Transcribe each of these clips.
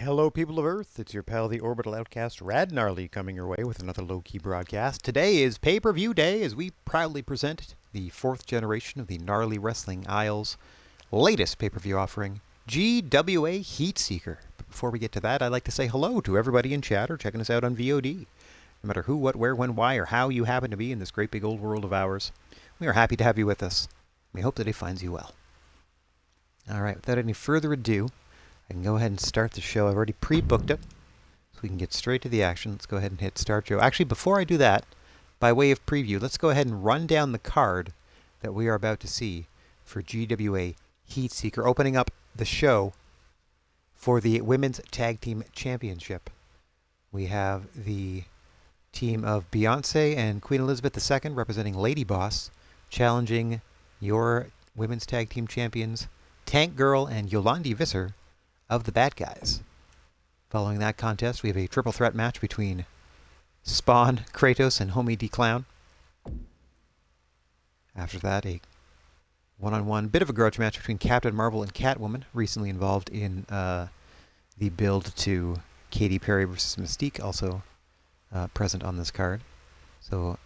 Hello, people of Earth. It's your pal, the Orbital Outcast, Rad Gnarly, coming your way with another low-key broadcast. Today is pay-per-view day as we proudly present the fourth generation of the Gnarly Wrestling Isle's latest pay-per-view offering, GWA Heat Seeker. But before we get to that, I'd like to say hello to everybody in chat or checking us out on VOD. No matter who, what, where, when, why, or how you happen to be in this great big old world of ours, we are happy to have you with us. We hope that it finds you well. All right, without any further ado, I can go ahead and start the show. I've already pre-booked it, so we can get straight to the action. Let's go ahead and hit start show. Actually, before I do that, by way of preview, let's go ahead and run down the card that we are about to see for GWA Heat Seeker, opening up the show for the Women's Tag Team Championship. We have the team of Beyonce and Queen Elizabeth II representing Lady Boss, challenging your Women's Tag Team Champions, Tank Girl and Yolandi Visser, of the Bad Guys. Following that contest, we have a triple threat match between Spawn, Kratos, and Homie D. Clown. After that, a one-on-one bit of a grudge match between Captain Marvel and Catwoman, recently involved in the build to Katy Perry versus Mystique, also present on this card. So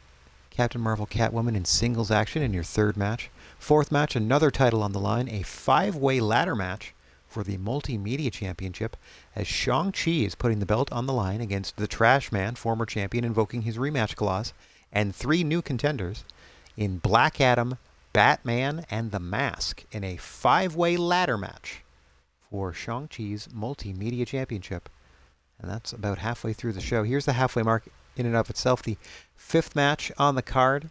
Captain Marvel, Catwoman in singles action in your third match. Fourth match, another title on the line, a five-way ladder match for the Multimedia Championship, as Shang-Chi is putting the belt on the line against the Trash Man, former champion, invoking his rematch clause, and three new contenders in Black Adam, Batman, and The Mask in a five-way ladder match for Shang-Chi's Multimedia Championship. And that's about halfway through the show. Here's the halfway mark in and of itself, the fifth match on the card.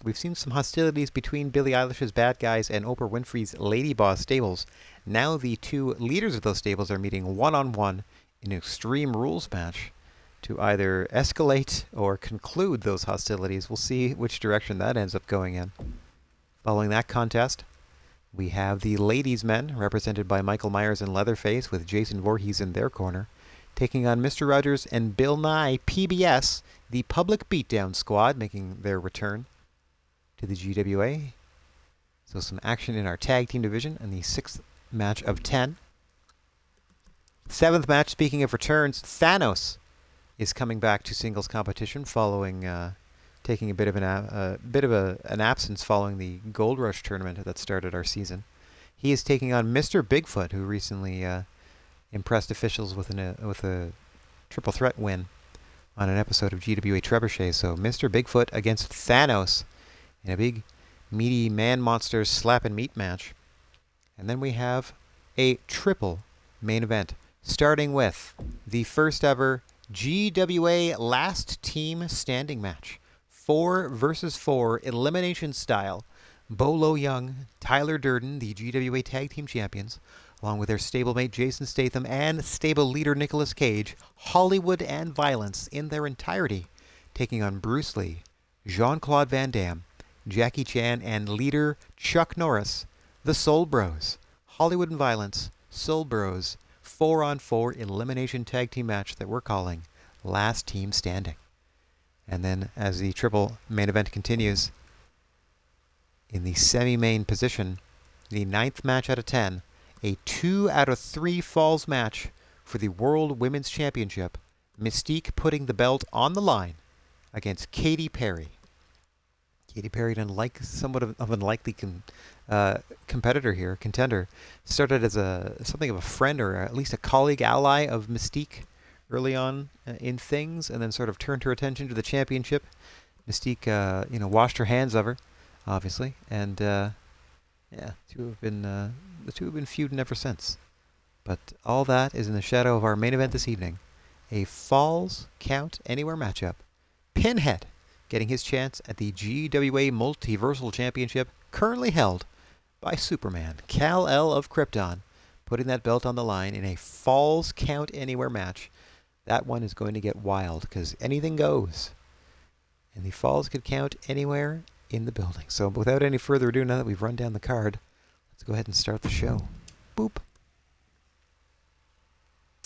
We've seen some hostilities between Billie Eilish's Bad Guys and Oprah Winfrey's Lady Boss stables. Now the two leaders of those stables are meeting one-on-one in an Extreme Rules match to either escalate or conclude those hostilities. We'll see which direction that ends up going in. Following that contest, we have the Ladies' Men, represented by Michael Myers and Leatherface, with Jason Voorhees in their corner, taking on Mr. Rogers and Bill Nye, PBS, the Public Beatdown Squad, making their return to the GWA. So some action in our tag team division in the sixth match of 10. Seventh match, speaking of returns, Thanos is coming back to singles competition following taking a bit of an absence following the Gold Rush tournament that started our season. He is taking on Mr. Bigfoot, who recently impressed officials with a triple threat win on an episode of GWA Trebuchet. So Mr. Bigfoot against Thanos in a big, meaty man-monster slap-and-meat match. And then we have a triple main event, starting with the first ever GWA Last Team Standing match. 4 versus 4, elimination style. Bolo Young, Tyler Durden, the GWA Tag Team Champions, along with their stablemate Jason Statham and stable leader Nicolas Cage, Hollywood and Violence in their entirety, taking on Bruce Lee, Jean-Claude Van Damme, Jackie Chan, and leader Chuck Norris, the Soul Bros. Hollywood and Violence, Soul Bros, 4-on-4 elimination tag team match that we're calling Last Team Standing. And then as the triple main event continues, in the semi-main position, the ninth match out of 10, a 2 out of 3 falls match for the World Women's Championship, Mystique putting the belt on the line against Katy Perry. Katy Perry, somewhat of an unlikely competitor here, contender, started as something of a friend or at least a colleague, ally of Mystique early on in things, and then sort of turned her attention to the championship. Mystique, washed her hands of her, obviously, and the two have been feuding ever since. But all that is in the shadow of our main event this evening, a Falls Count Anywhere matchup. Pinhead getting his chance at the GWA Multiversal Championship, currently held by Superman, Kal-El of Krypton, putting that belt on the line in a Falls Count Anywhere match. That one is going to get wild, because anything goes. And the falls could count anywhere in the building. So without any further ado, now that we've run down the card, let's go ahead and start the show. Boop.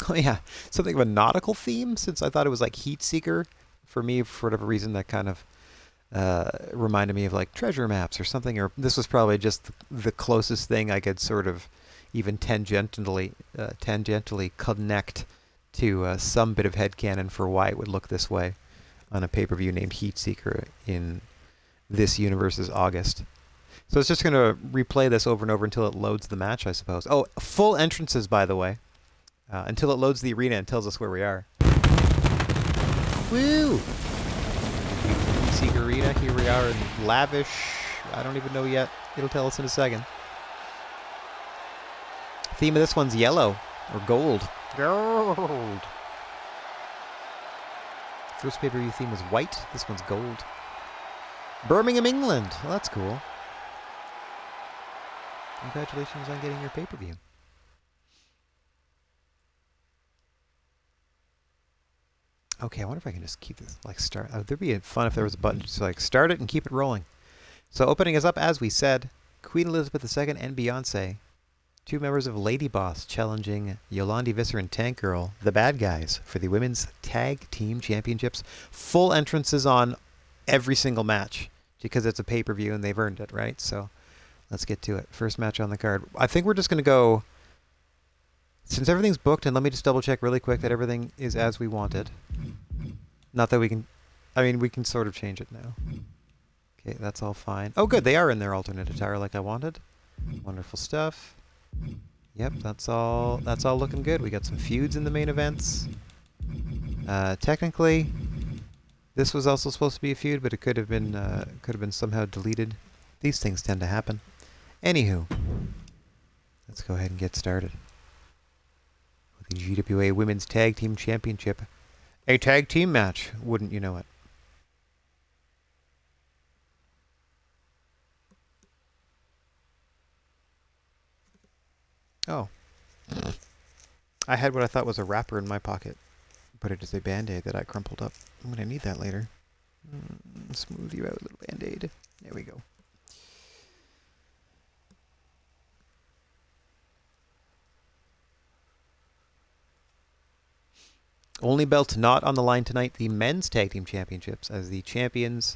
Oh yeah, something of a nautical theme, since I thought it was like Heat Seeker. For me, for whatever reason, that kind of reminded me of like treasure maps or something, or this was probably just the closest thing I could sort of even tangentially connect to some bit of headcanon for why it would look this way on a pay-per-view named Heat Seeker in this universe's August. So it's just going to replay this over and over until it loads the match, I suppose. Oh, full entrances, by the way. Until it loads the arena and tells us where we are. Woo! Heat Seeker Arena, here we are in lavish. I don't even know yet. It'll tell us in a second. Theme of this one's yellow, or gold. Gold! First pay-per-view theme was white. This one's gold. Birmingham, England. Well, that's cool. Congratulations on getting your pay-per-view. Okay, I wonder if I can just keep this, like, start. There'd be fun if there was a button to, like, start it and keep it rolling. So opening us up, as we said, Queen Elizabeth II and Beyonce. Two members of Lady Boss challenging Yolandi Visser and Tank Girl, the bad guys, for the Women's Tag Team Championships. Full entrances on every single match because it's a pay-per-view and they've earned it, right? So let's get to it. First match on the card. I think we're just going to go, since everything's booked, and let me just double check really quick that everything is as we wanted. Not that we can, I mean, we can sort of change it now. Okay, that's all fine. Oh, good, they are in their alternate attire like I wanted. Wonderful stuff. Yep, that's all looking good. We got some feuds in the main events. Technically, this was also supposed to be a feud, but it could have been somehow deleted. These things tend to happen. Anywho, let's go ahead and get started with the GWA Women's Tag Team Championship. A tag team match, wouldn't you know it? Oh. I had what I thought was a wrapper in my pocket, but it is a Band-Aid that I crumpled up. I'm going to need that later. Smooth you out, little Band-Aid. There we go. Only belt not on the line tonight, the Men's Tag Team Championships, as the champions,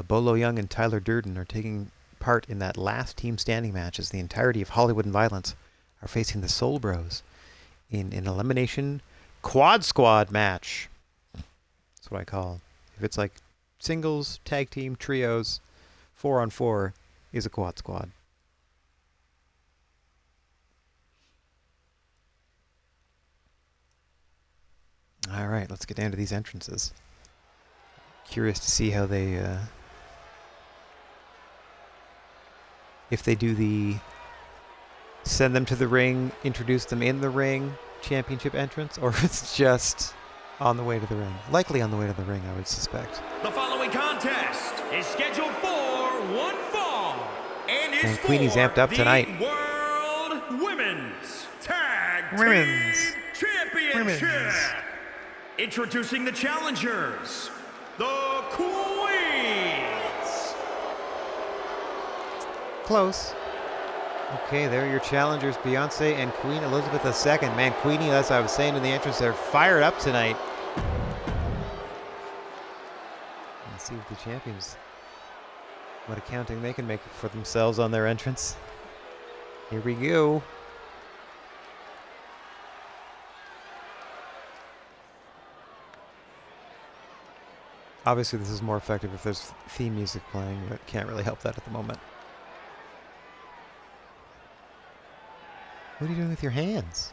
Bolo Young and Tyler Durden, are taking part in that last team standing match as the entirety of Hollywood and Violence are facing the Soul Bros in an elimination quad squad match. That's what I call. If it's like singles, tag team, trios, 4-on-4 is a quad squad. All right, let's get down to these entrances. Curious to see how they, if they do the send them to the ring, introduce them in the ring championship entrance, or if it's just on the way to the ring. Likely on the way to the ring, I would suspect. The following contest is scheduled for one fall and is Queenie's for amped up the tonight. World Women's Tag Women's. Team Championship. Women's. Introducing the challengers, the Queens. Close. Okay, there are your challengers, Beyonce and Queen Elizabeth II. Man, Queenie, as I was saying in the entrance, they're fired up tonight. Let's see what the champions, what accounting they can make for themselves on their entrance. Here we go. Obviously, this is more effective if there's theme music playing, but can't really help that at the moment. What are you doing with your hands?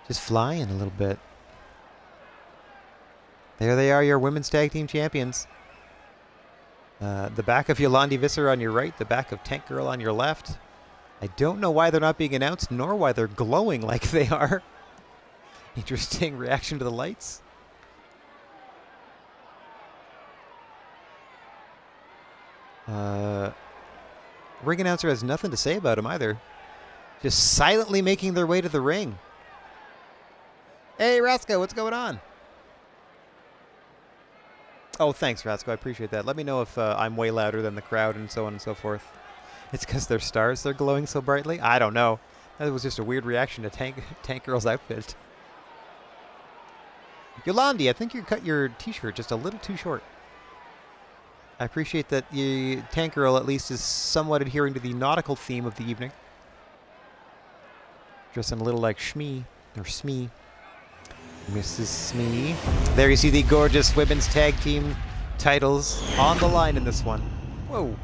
Just flying a little bit. There they are, your Women's Tag Team Champions. The back of Yolandi Visser on your right, the back of Tank Girl on your left. I don't know why they're not being announced, nor why they're glowing like they are. Interesting reaction to the lights. Ring announcer has nothing to say about him either. Just silently making their way to the ring. Hey, Rasko, what's going on? Oh, thanks, Rasko. I appreciate that. Let me know if I'm way louder than the crowd and so on and so forth. It's because they're stars. They're glowing so brightly. I don't know. That was just a weird reaction to Tank Girl's outfit. Yolandi, I think you cut your t-shirt just a little too short. I appreciate that the Tank Girl at least is somewhat adhering to the nautical theme of the evening. Dressing a little like Shmee, or Smee. Mrs. Smee. There you see the gorgeous women's tag team titles on the line in this one. Whoa.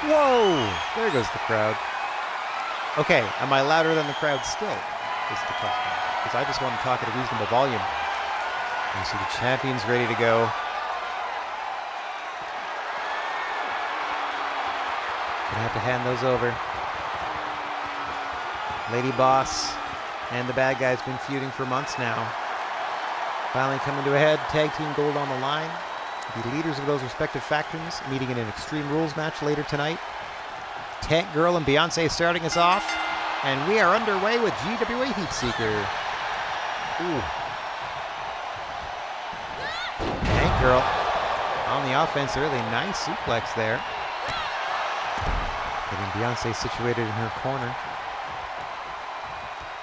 Whoa! There goes the crowd. Okay, am I louder than the crowd still? Is the question. Because I just want to talk at a reasonable volume. You see the champions ready to go. Gonna have to hand those over. Lady Boss and the bad guy's been feuding for months now. Finally coming to a head. Tag team gold on the line. The leaders of those respective factions meeting in an Extreme Rules match later tonight. Tank Girl and Beyonce starting us off. And we are underway with GWA Heat Seeker. Ooh. Tank Girl on the offense early. Nice suplex there. Getting Beyonce situated in her corner.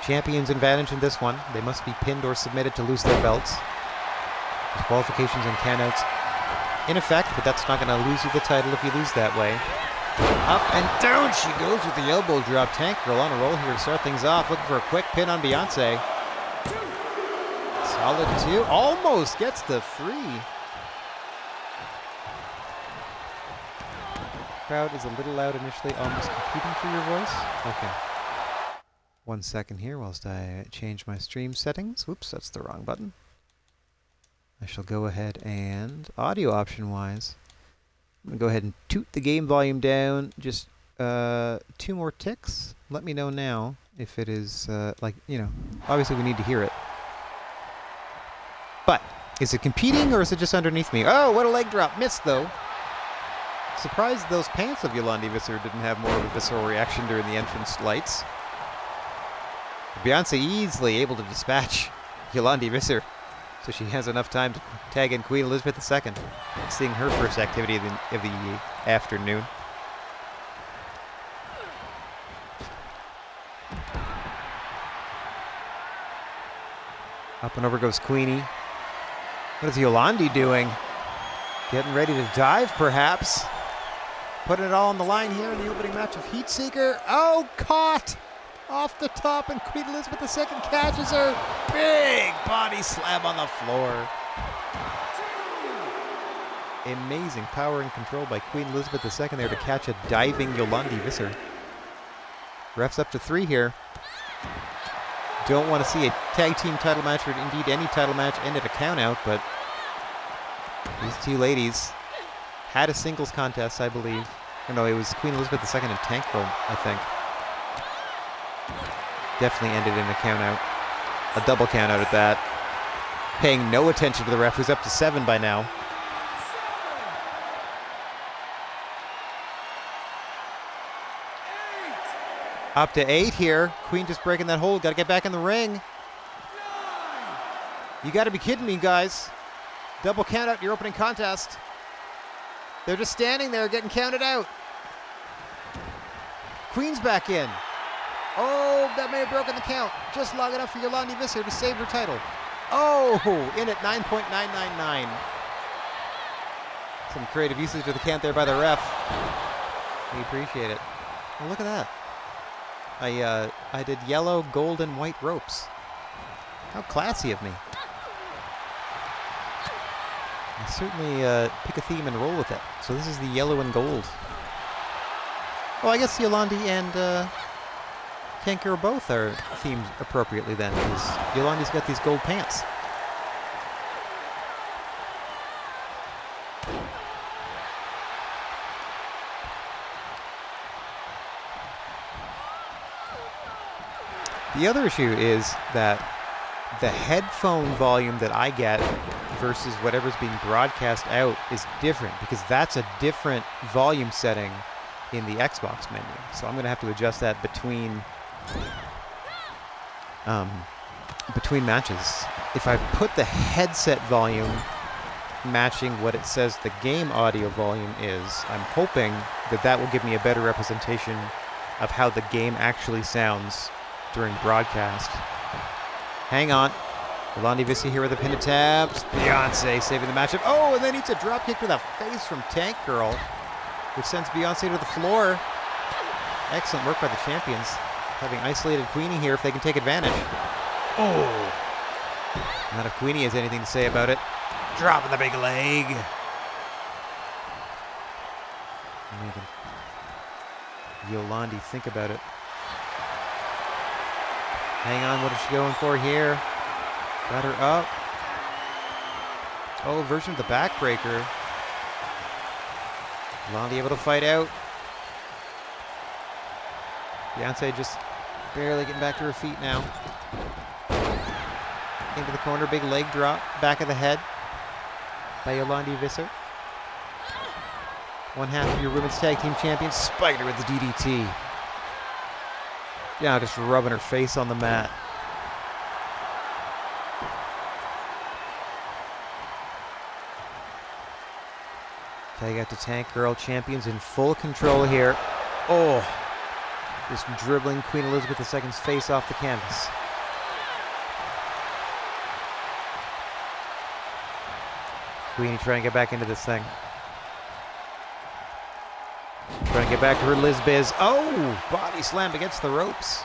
Champions advantage in this one. They must be pinned or submitted to lose their belts. Disqualifications and countouts in effect, but that's not going to lose you the title if you lose that way. Up and down she goes with the elbow drop. Tank Girl on a roll here to start things off. Looking for a quick pin on Beyonce. Solid 2. Almost gets the 3. Crowd is a little loud initially. Almost competing for your voice. Okay. 1 second here whilst I change my stream settings. Whoops, that's the wrong button. I shall go ahead and, audio option wise, I'm going to go ahead and toot the game volume down just 2 more ticks. Let me know now if it is, obviously we need to hear it. But, is it competing or is it just underneath me? Oh, what a leg drop. Missed though. Surprised those pants of Yolandi Visser didn't have more of a visceral reaction during the entrance lights. Beyonce easily able to dispatch Yolandi Visser, so she has enough time to tag in Queen Elizabeth II, seeing her first activity of the afternoon. Up and over goes Queenie. What is Yolandi doing? Getting ready to dive, perhaps. Putting it all on the line here in the opening match of Heat Seeker. Oh, caught! Off the top, and Queen Elizabeth II catches her. Big body slam on the floor. Amazing power and control by Queen Elizabeth II there to catch a diving Yolandi Visser. Refs up to 3 here. Don't want to see a tag team title match, or indeed any title match, end at a countout, but these 2 ladies had a singles contest, I believe. Or no, it was Queen Elizabeth II and Tank Girl, I think. Definitely ended in a countout. A double countout at that. Paying no attention to the ref, who's up to 7 by now. Up to 8 here. Queen just breaking that hold. Got to get back in the ring. You got to be kidding me, guys. Double countout your opening contest. They're just standing there getting counted out. Queen's back in. Oh, that may have broken the count. Just long enough for Yolandi Visser to save her title. Oh, in at 9.999. Some creative usage of the count there by the ref. We appreciate it. Oh, look at that. I did yellow, gold, and white ropes. How classy of me. I certainly pick a theme and roll with it. So this is the yellow and gold. Well, I guess Yolandi and Tank Girl both are themed appropriately then, because Yolandi's got these gold pants. The other issue is that the headphone volume that I get versus whatever's being broadcast out is different, because that's a different volume setting in the Xbox menu. So I'm going to have to adjust that between matches. If I put the headset volume matching what it says the game audio volume is, I'm hoping that that will give me a better representation of how the game actually sounds during broadcast. Hang on. Yolandi Visser here with a pin attempt. Beyonce saving the matchup. Oh, and then eats a drop kick to the face from Tank Girl, which sends Beyonce to the floor. Excellent work by the champions, having isolated Queenie here if they can take advantage. Oh! Not if Queenie has anything to say about it. Dropping the big leg. Making Yolandi think about it. Hang on, what is she going for here? Got her up. Oh, version of the backbreaker. Yolandi able to fight out. Beyonce just barely getting back to her feet now. Into the corner, big leg drop, back of the head by Yolandi Visser. One half of your women's tag team champion, Spider with the DDT. Yeah, just rubbing her face on the mat. Tag out to Tank Girl, champions in full control here. Oh, just dribbling Queen Elizabeth II's face off the canvas. Queenie trying to get back into this thing. Trying to get back to her Liz Biz. Oh, body slam against the ropes.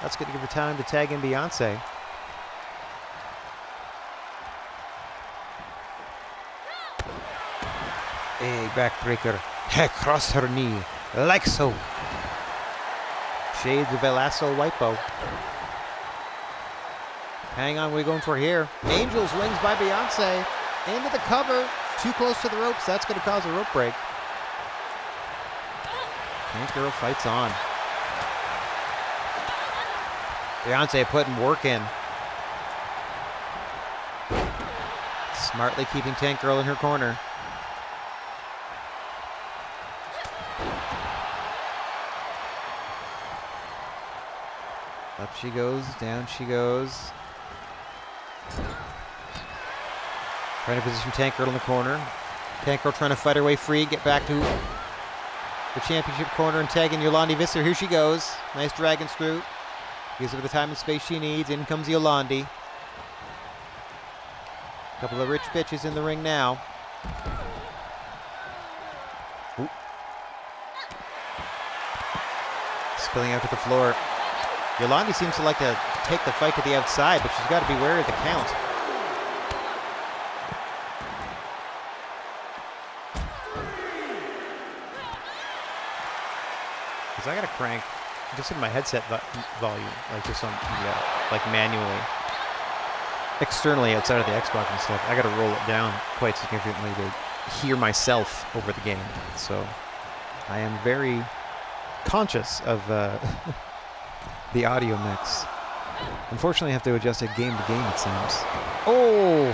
That's going to give her time to tag in Beyonce. A backbreaker across her knee, like so. Shades of Elasso Wipo. Hang on, what are we going for here? Angels wings by Beyonce. Into the cover. Too close to the ropes. That's going to cause a rope break. Tank Girl fights on. Beyonce putting work in. Smartly keeping Tank Girl in her corner. Up she goes, down she goes. Trying to position Tank Girl in the corner. Tank Girl trying to fight her way free, get back to the championship corner and tag in Yolandi Visser. Here she goes. Nice dragon screw. Gives her the time and space she needs. In comes Yolandi. Couple of rich bitches in the ring now. Ooh. Spilling out to the floor. Yolandi seems to like to take the fight to the outside, but she's got to be wary of the count. Because I got to crank just in my headset volume, like just on, like manually. Externally, outside of the Xbox and stuff, I got to roll it down quite significantly to hear myself over the game. So I am very conscious of the audio mix. Unfortunately, I have to adjust it game to game, it seems. Oh!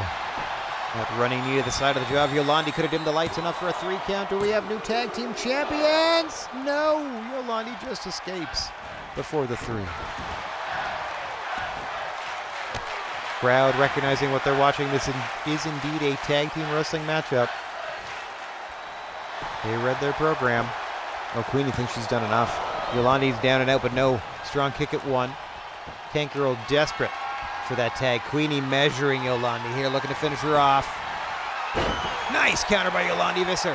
That running knee to the side of the jaw of Yolandi could have dimmed the lights enough for a 3 count. Do we have new tag team champions? No! Yolandi just escapes before the 3. Crowd recognizing what they're watching. This is indeed a tag team wrestling matchup. They read their program. Oh, Queenie thinks she's done enough. Yolandi's down and out, but no. Strong kick at 1. Tank Girl desperate for that tag. Queenie measuring Yolandi here, looking to finish her off. Nice counter by Yolandi Visser.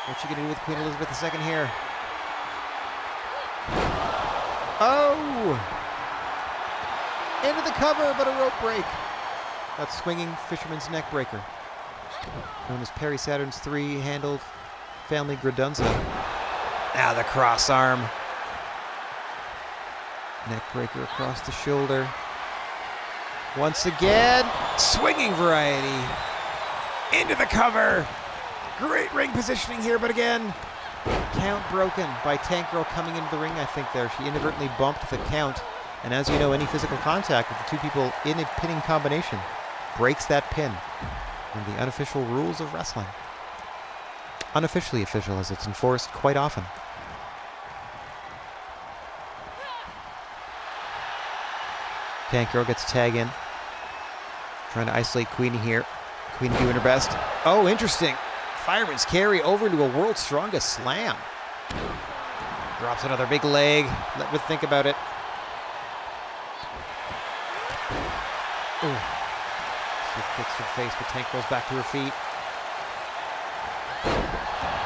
What's she going to do with Queen Elizabeth II here? Oh! Into the cover, but a rope break. That swinging fisherman's neck breaker. Known as Perry Saturn's 3-handled family Gradunza. Now the cross arm. Neck breaker across the shoulder. Once again, swinging variety. Into the cover. Great ring positioning here, but again, count broken by Tank Girl coming into the ring, I think there. She inadvertently bumped the count. And as you know, any physical contact with the 2 people in a pinning combination breaks that pin. In the unofficial rules of wrestling. Unofficially official, as it's enforced quite often. Tank Girl gets a tag in. Trying to isolate Queenie here. Queenie doing her best. Oh, interesting. Fireman's carry over to a world's strongest slam. Drops another big leg. Let me think about it. Ooh. She kicks her face, but Tank Girl's back to her feet.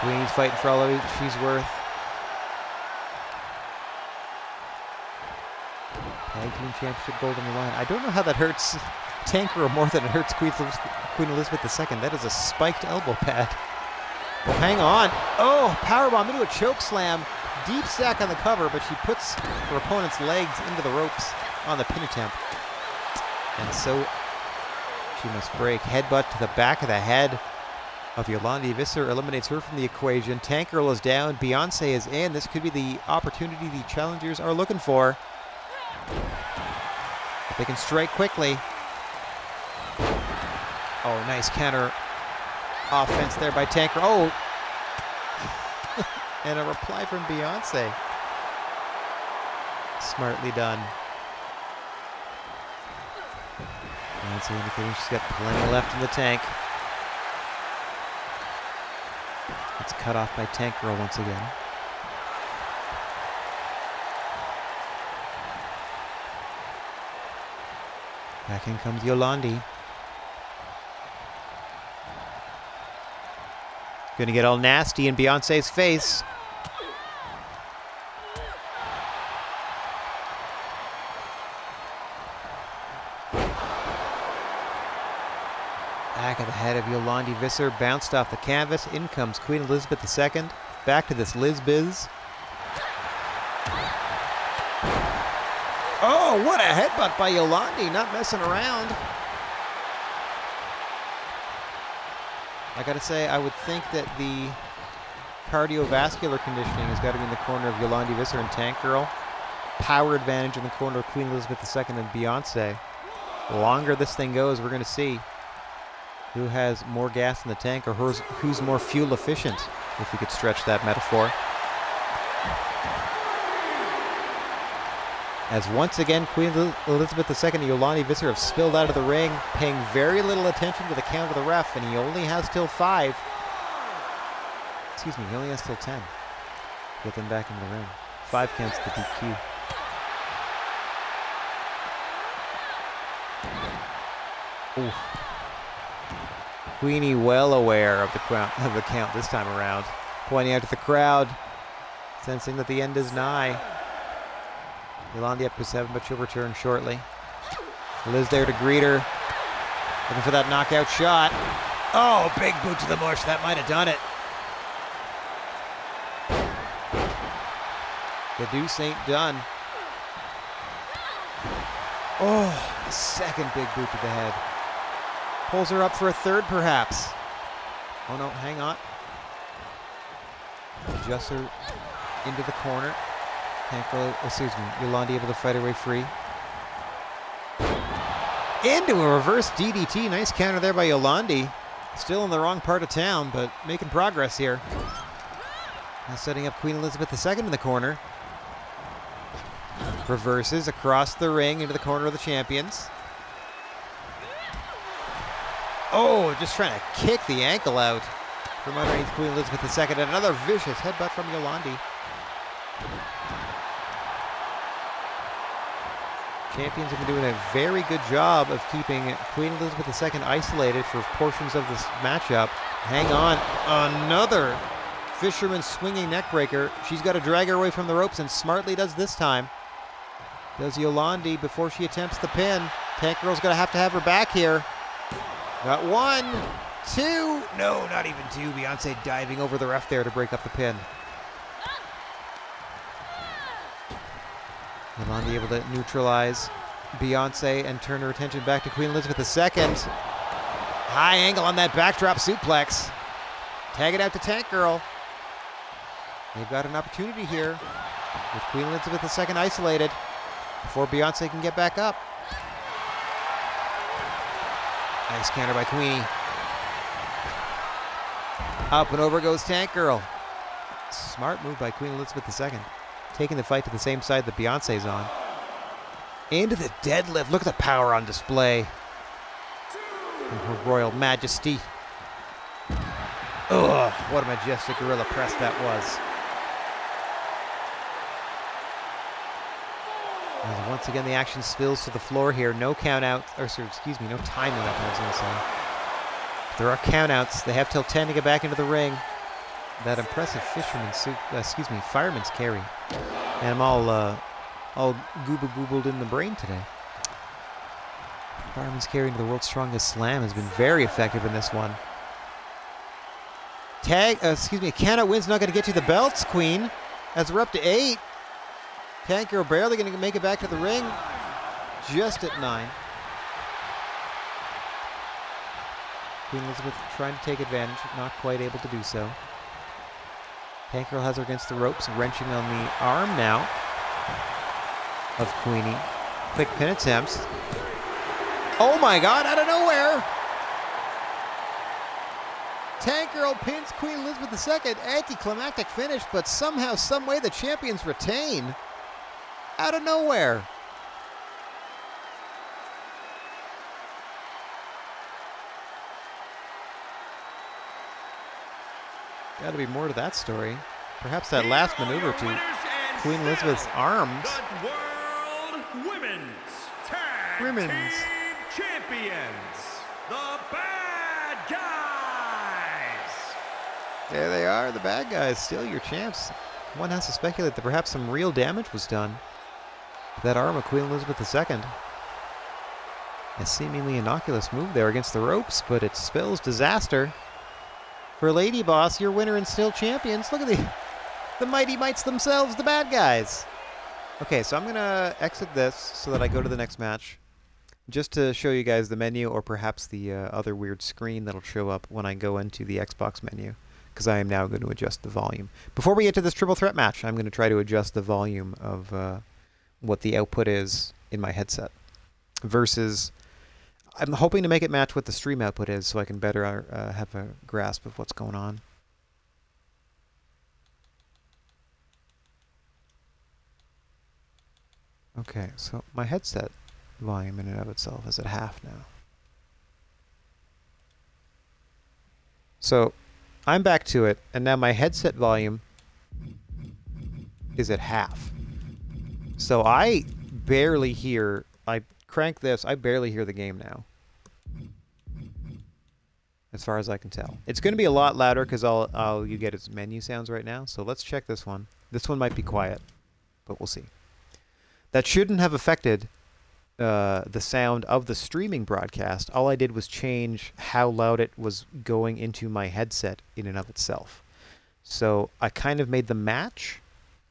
Queenie's fighting for all of she's worth. Tag Team Championship gold on the line. I don't know how that hurts Tanker more than it hurts Queen Elizabeth II. That is a spiked elbow pad. Well, hang on. Oh, powerbomb into a choke slam. Deep stack on the cover, but she puts her opponent's legs into the ropes on the pin attempt. And so she must break. Headbutt to the back of the head of Yolandi Visser eliminates her from the equation. Tank Girl is down. Beyonce is in. This could be the opportunity the challengers are looking for. If they can strike quickly. Oh, nice counter offense there by Tanker. Oh! And a reply from Beyonce. Smartly done. Beyonce indicating she's got plenty left in the tank. It's cut off by Tank Girl once again. Back in comes Yolandi. Gonna get all nasty in Beyonce's face. Back of the head of Yolandi Visser, bounced off the canvas. In comes Queen Elizabeth II. Back to this Liz Biz. Oh, what a headbutt by Yolandi, not messing around. I gotta say, I would think that the cardiovascular conditioning has got to be in the corner of Yolandi Visser and Tank Girl. Power advantage in the corner of Queen Elizabeth II and Beyonce. The longer this thing goes, we're gonna see who has more gas in the tank or who's more fuel efficient, if we could stretch that metaphor. As once again, Queen Elizabeth II and Yolandi Visser have spilled out of the ring, paying very little attention to the count of the ref, and he only has till 5. Excuse me, he only has till 10 to get them back into the ring. 5 counts to DQ. Ooh. Queenie well aware of the count this time around, pointing out to the crowd, sensing that the end is nigh. Yolandi up to 7, but she'll return shortly. Liz there to greet her, looking for that knockout shot. Oh, big boot to the mush, that might have done it. The deuce ain't done. Oh, the second big boot to the head. Pulls her up for a third, perhaps. Oh no, hang on. Adjusts her into the corner. Yolandi able to fight her way free. Into a reverse DDT. Nice counter there by Yolandi. Still in the wrong part of town, but making progress here. Now setting up Queen Elizabeth II in the corner. Reverses across the ring into the corner of the champions. Oh, just trying to kick the ankle out from underneath Queen Elizabeth II. And another vicious headbutt from Yolandi. Champions have been doing a very good job of keeping Queen Elizabeth II isolated for portions of this matchup. Hang on, another fisherman swinging neckbreaker. She's got to drag her away from the ropes, and smartly does this time. Does Yolandi before she attempts the pin. Tank Girl's going to have her back here. Got 1, 2, no, not even 2. Beyonce diving over the ref there to break up the pin. Yolandi able to neutralize Beyonce and turn her attention back to Queen Elizabeth II. High angle on that backdrop suplex. Tag it out to Tank Girl. They've got an opportunity here with Queen Elizabeth II isolated before Beyonce can get back up. Nice counter by Queenie. Up and over goes Tank Girl. Smart move by Queen Elizabeth II. Taking the fight to the same side that Beyonce's on. Into the deadlift. Look at the power on display. And her royal majesty. Ugh, what a majestic gorilla press that was. As once again, the action spills to the floor here. No count out, or excuse me, no time limit, I was going to say. There are count outs. They have till 10 to get back into the ring. That impressive fireman's carry. And I'm all all goobled in the brain today. Fireman's carry into the world's strongest slam has been very effective in this one. Canada wins, not going to get to the belts, Queen, as we're up to 8. Tank Girl barely going to make it back to the ring, just at 9. Queen Elizabeth trying to take advantage, not quite able to do so. Tank Girl has her against the ropes, wrenching on the arm now of Queenie. Quick pin attempts. Oh my God, out of nowhere! Tank Girl pins Queen Elizabeth II. Anticlimactic finish, but somehow, someway, the champions retain. Out of nowhere. Got to be more to that story. Perhaps that last maneuver to Queen Elizabeth's arms. The World Women's Tag Team Champions, the Bad Guys. There they are, the bad guys, still your champs. One has to speculate that perhaps some real damage was done to that arm of Queen Elizabeth II. A seemingly innocuous move there against the ropes, but it spells disaster. For Lady Boss, your winner and still champions. Look at the Mighty Mites themselves, the bad guys. Okay, so I'm going to exit this so that I go to the next match. Just to show you guys the menu, or perhaps the other weird screen that'll show up when I go into the Xbox menu, because I am now going to adjust the volume. Before we get to this triple threat match, I'm going to try to adjust the volume of what the output is in my headset. Versus, I'm hoping to make it match what the stream output is so I can better have a grasp of what's going on. Okay, so my headset volume in and of itself is at half now. So I'm back to it, and now my headset volume is at half. So I barely hear, I crank this, I barely hear the game now. As far as I can tell. It's going to be a lot louder because all you get is menu sounds right now. So let's check this one. This one might be quiet, but we'll see. That shouldn't have affected the sound of the streaming broadcast. All I did was change how loud it was going into my headset in and of itself. So I kind of made the match.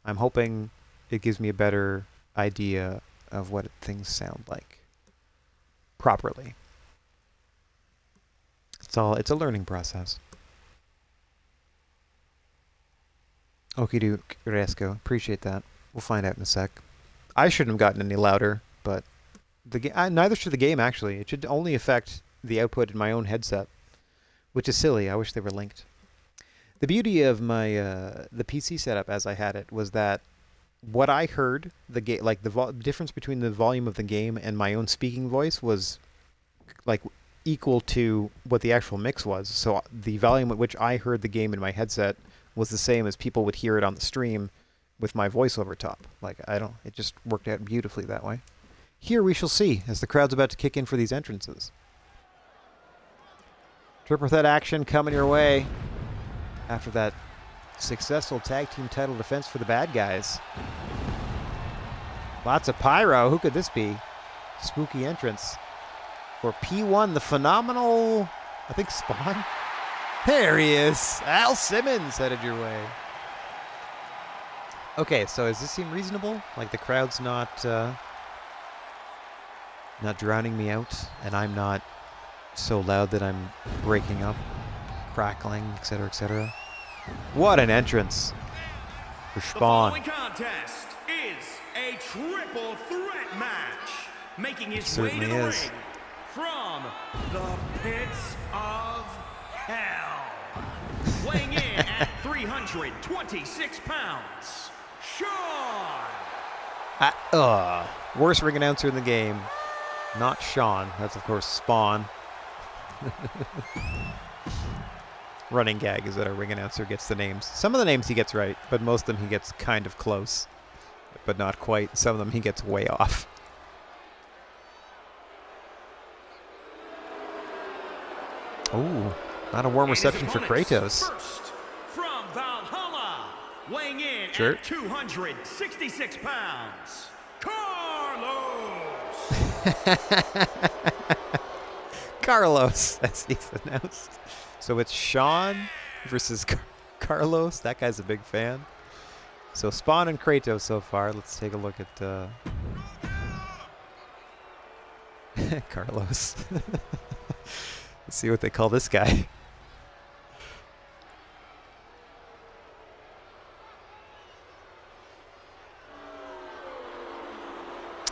I'm hoping it gives me a better idea of what things sound like properly. It's a learning process. Okie doke, Resco. Appreciate that. We'll find out in a sec. I shouldn't have gotten any louder, but neither should the game, actually. It should only affect the output in my own headset, which is silly. I wish they were linked. The beauty of my the PC setup as I had it was that what I heard, the difference between the volume of the game and my own speaking voice was like equal to what the actual mix was. So the volume at which I heard the game in my headset was the same as people would hear it on the stream with my voice over top. It just worked out beautifully that way. Here we shall see as the crowd's about to kick in for these entrances. Triple threat action coming your way after that successful tag team title defense for the bad guys. Lots of pyro. Who could this be? Spooky entrance for P1, the phenomenal, I think, Spawn. There he is. Al Simmons headed your way. Okay, so does this seem reasonable? Like the crowd's not drowning me out, and I'm not so loud that I'm breaking up, crackling, etc., etc. What an entrance for Spawn. The following contest is a triple threat match, making its way to Certainly the is. ring from the pits of hell. Weighing in at 326 pounds, Sean. Worst ring announcer in the game. Not Sean. That's, of course, Spawn. Running gag is that our ring announcer gets the names. Some of the names he gets right, but most of them he gets kind of close. But not quite. Some of them he gets way off. Ooh, not a warm reception for Kratos. First, from Valhalla, weighing in Sure. at 266 pounds, Carlos, as he's announced. So it's Sean versus Carlos. That guy's a big fan. So Spawn and Kratos so far. Let's take a look at Carlos. Let's see what they call this guy.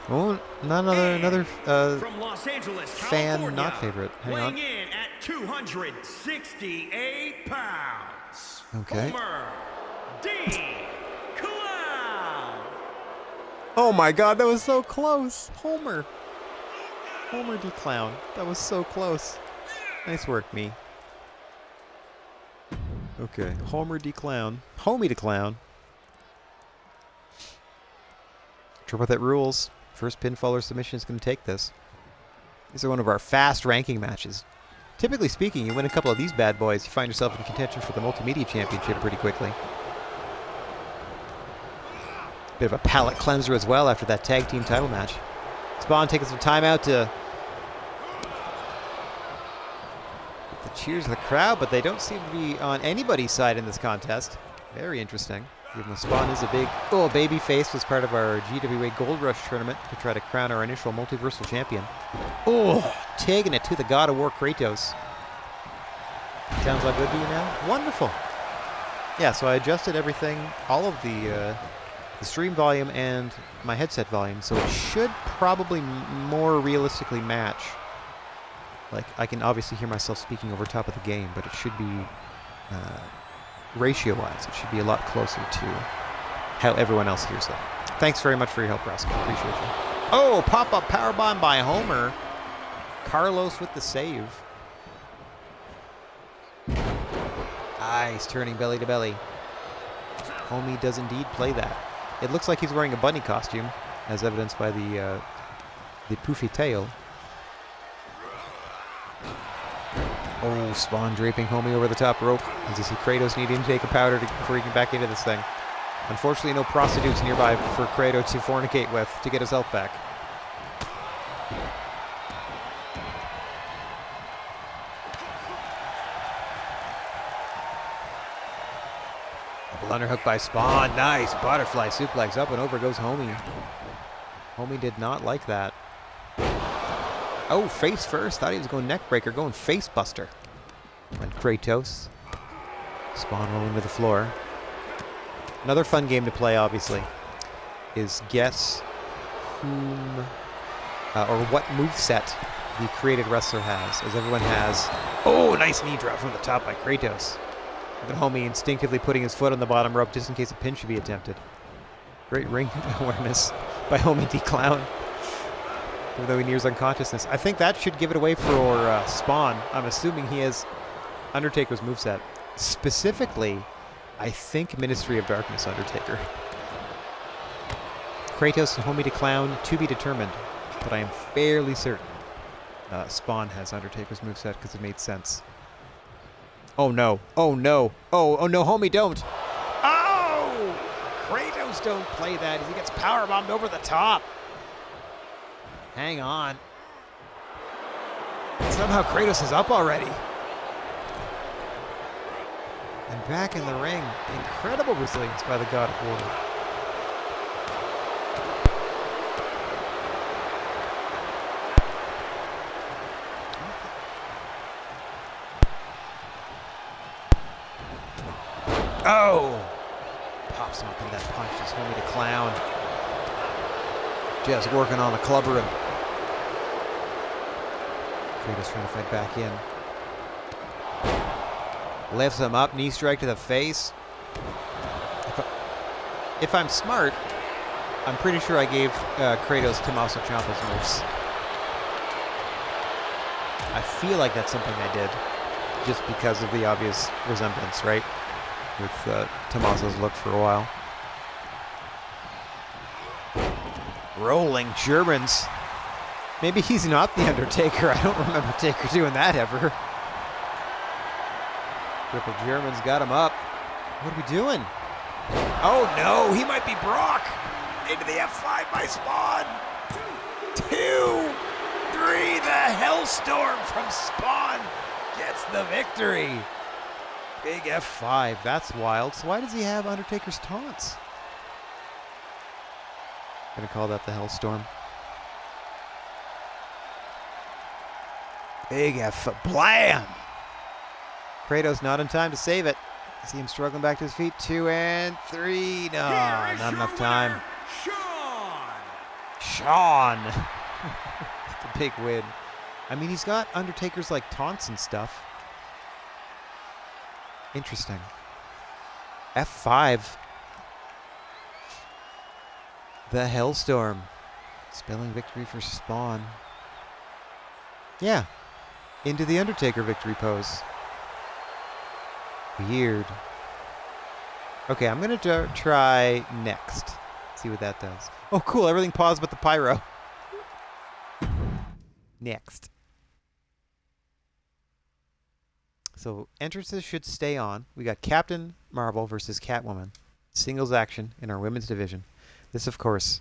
Oh, another From Los Angeles, fan California, not favorite. Hang on. weighing in at 268 pounds. Okay. Homer D. Clown. Oh my God, that was so close. Homer D. Clown. That was so close. Nice work, me. Okay, Homer D. Clown. Homie D. Clown. Triple Threat rules. First pinfall or submission is going to take this. These are one of our fast ranking matches. Typically speaking, you win a couple of these bad boys, you find yourself in contention for the Multimedia Championship pretty quickly. Bit of a palate cleanser as well after that tag team title match. Spawn taking some time out to get the cheers of the crowd, but they don't seem to be on anybody's side in this contest. Very interesting. Even though Spawn is a big baby face, was part of our GWA Gold Rush tournament to try to crown our initial multiversal champion. Oh, taking it to the God of War Kratos. Sounds like good to you now? Wonderful. Yeah, so I adjusted everything, all of the stream volume and my headset volume, so it should probably more realistically match. Like, I can obviously hear myself speaking over top of the game, but it should be ratio-wise, it should be a lot closer to how everyone else hears them. Thanks very much for your help, Roscoe. Appreciate you. Oh, pop-up powerbomb by Homer. Carlos with the save. Nice, turning belly to belly. Homie does indeed play that. It looks like he's wearing a bunny costume, as evidenced by the poofy tail. Oh, Spawn draping Homie over the top rope. As you see Kratos needing to take a powder before he can back into this thing. Unfortunately, no prostitutes nearby for Kratos to fornicate with to get his health back. Double underhook by Spawn. Nice. Butterfly suplex. Up and over goes Homie. Homie did not like that. Oh, face first. Thought he was going neck breaker, going face buster. Went Kratos. Spawn rolling to the floor. Another fun game to play, obviously, is guess whom or what moveset the created wrestler has, as everyone has. Oh, nice knee drop from the top by Kratos. Look at Homie instinctively putting his foot on the bottom rope just in case a pin should be attempted. Great ring awareness by Homie D. Clown. Even though he nears unconsciousness. I think that should give it away for Spawn. I'm assuming he has Undertaker's moveset. Specifically, I think Ministry of Darkness Undertaker. Kratos and Homie D. Clown to be determined, but I am fairly certain Spawn has Undertaker's moveset because it made sense. Oh no, oh no, oh no, Homie don't! Oh! Kratos don't play that as he gets powerbombed over the top. Hang on. Somehow Kratos is up already. And back in the ring. Incredible resilience by the God of War. Oh! Pops him up in that punch. Just Homie the Clown. Just working on the clubber and Kratos trying to fight back in. Lifts him up, knee strike to the face. If I'm smart, I'm pretty sure I gave Kratos Tommaso Ciampa's moves. I feel like that's something I did, just because of the obvious resemblance, right? With Tommaso's look for a while. Rolling Germans. Maybe he's not the Undertaker. I don't remember Taker doing that ever. Triple Germans got him up. What are we doing? Oh no, he might be Brock. Into the F5 by Spawn. 2, 3. The Hellstorm from Spawn gets the victory. Big F5. That's wild. So why does he have Undertaker's taunts? Gonna call that the Hellstorm. Big F. Blam! Kratos not in time to save it. See him struggling back to his feet. 2 and 3. No, not enough time. Sean. The big win. I mean, he's got Undertaker's like taunts and stuff. Interesting. F5. The Hellstorm. Spelling victory for Spawn. Yeah. Into the Undertaker victory pose. Weird. Okay, I'm going to try next. See what that does. Oh, cool. Everything paused but the pyro. Next. So, entrances should stay on. We got Captain Marvel versus Catwoman. Singles action in our women's division. This, of course,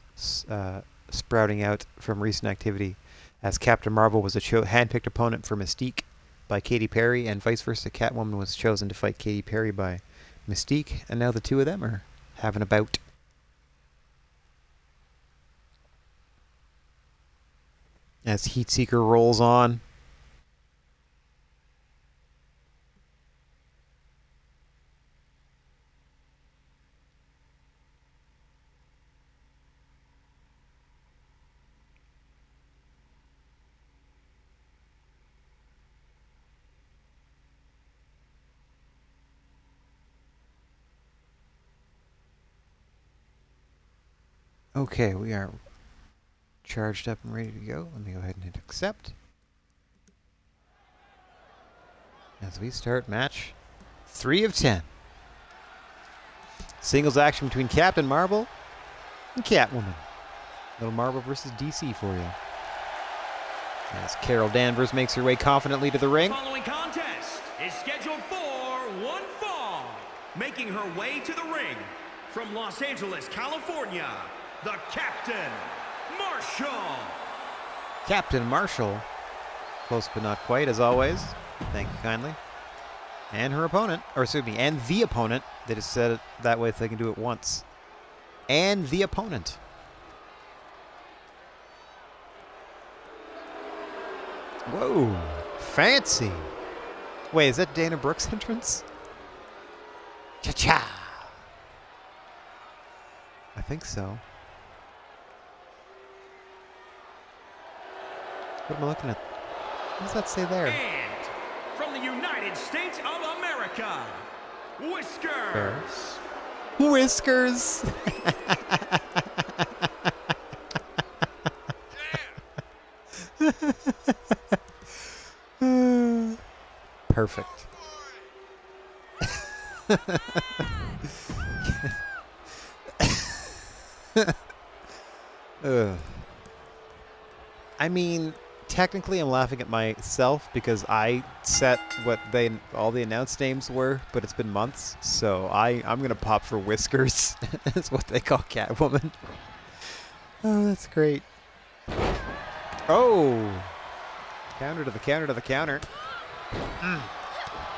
sprouting out from recent activity, as Captain Marvel was a handpicked opponent for Mystique by Katy Perry, and vice versa. Catwoman was chosen to fight Katy Perry by Mystique, and now the two of them are having a bout. As Heat Seeker rolls on. Okay, we are charged up and ready to go. Let me go ahead and hit accept. As we start match 3 of 10. Singles action between Captain Marvel and Catwoman. Little Marvel versus DC for you. As Carol Danvers makes her way confidently to the ring. The following contest is scheduled for one fall. Making her way to the ring from Los Angeles, California, the Captain Marshall. Captain Marshall. Close but not quite, as always. Thank you kindly. And her opponent, or excuse me, and the opponent. They just said it that way so they can do it once. And the opponent. Whoa, fancy. Wait, is that Dana Brooks' entrance? Cha-cha. I think so. What am I looking at? What does that say there? And from the United States of America, Whiskers. Whiskers. Perfect. I mean, technically I'm laughing at myself because I set what all the announced names were, but it's been months, so I'm gonna pop for Whiskers. That's what they call Catwoman. Oh, that's great. Oh, counter to the counter to the counter.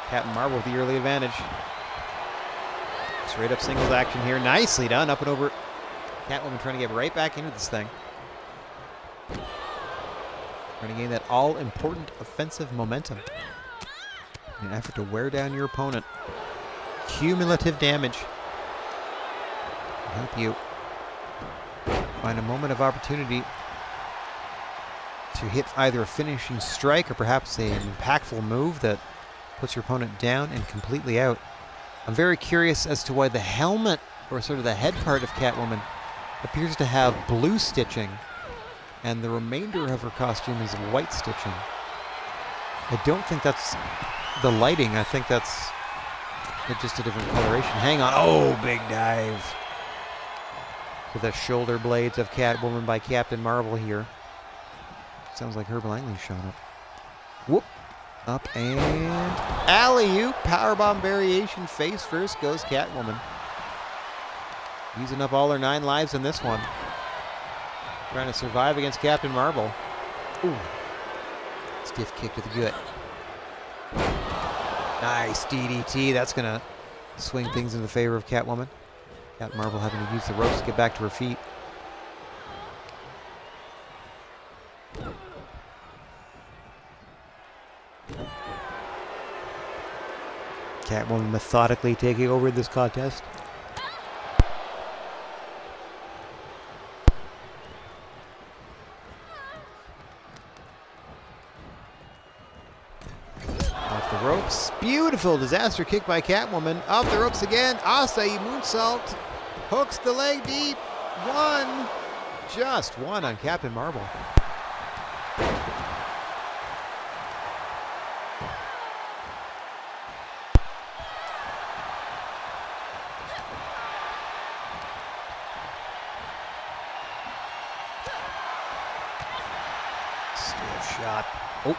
Captain Marvel with the early advantage. Straight up singles action here. Nicely done. Up and over. Catwoman trying to get right back into this thing. Trying to gain that all-important offensive momentum in an effort to wear down your opponent. Cumulative damage. Will help you find a moment of opportunity to hit either a finishing strike or perhaps an impactful move that puts your opponent down and completely out. I'm very curious as to why the helmet, or sort of the head part of Catwoman, appears to have blue stitching, and the remainder of her costume is white stitching. I don't think that's the lighting. I think that's just a different coloration. Hang on. Oh, big dive. To the shoulder blades of Catwoman by Captain Marvel here. Sounds like Herb Langley's showing up. Whoop. Up and alley-oop. Powerbomb variation. Face first goes Catwoman. Using up all her 9 lives in this one. Trying to survive against Captain Marvel. Ooh. Stiff kick to the gut. Nice DDT. That's going to swing things in the favor of Catwoman. Captain Marvel having to use the ropes to get back to her feet. Catwoman methodically taking over this contest. Off the ropes. Beautiful disaster kick by Catwoman. Off the ropes again. Asai moonsault. Hooks the leg deep. One. Just one on Captain Marvel. Stiff shot. Oh.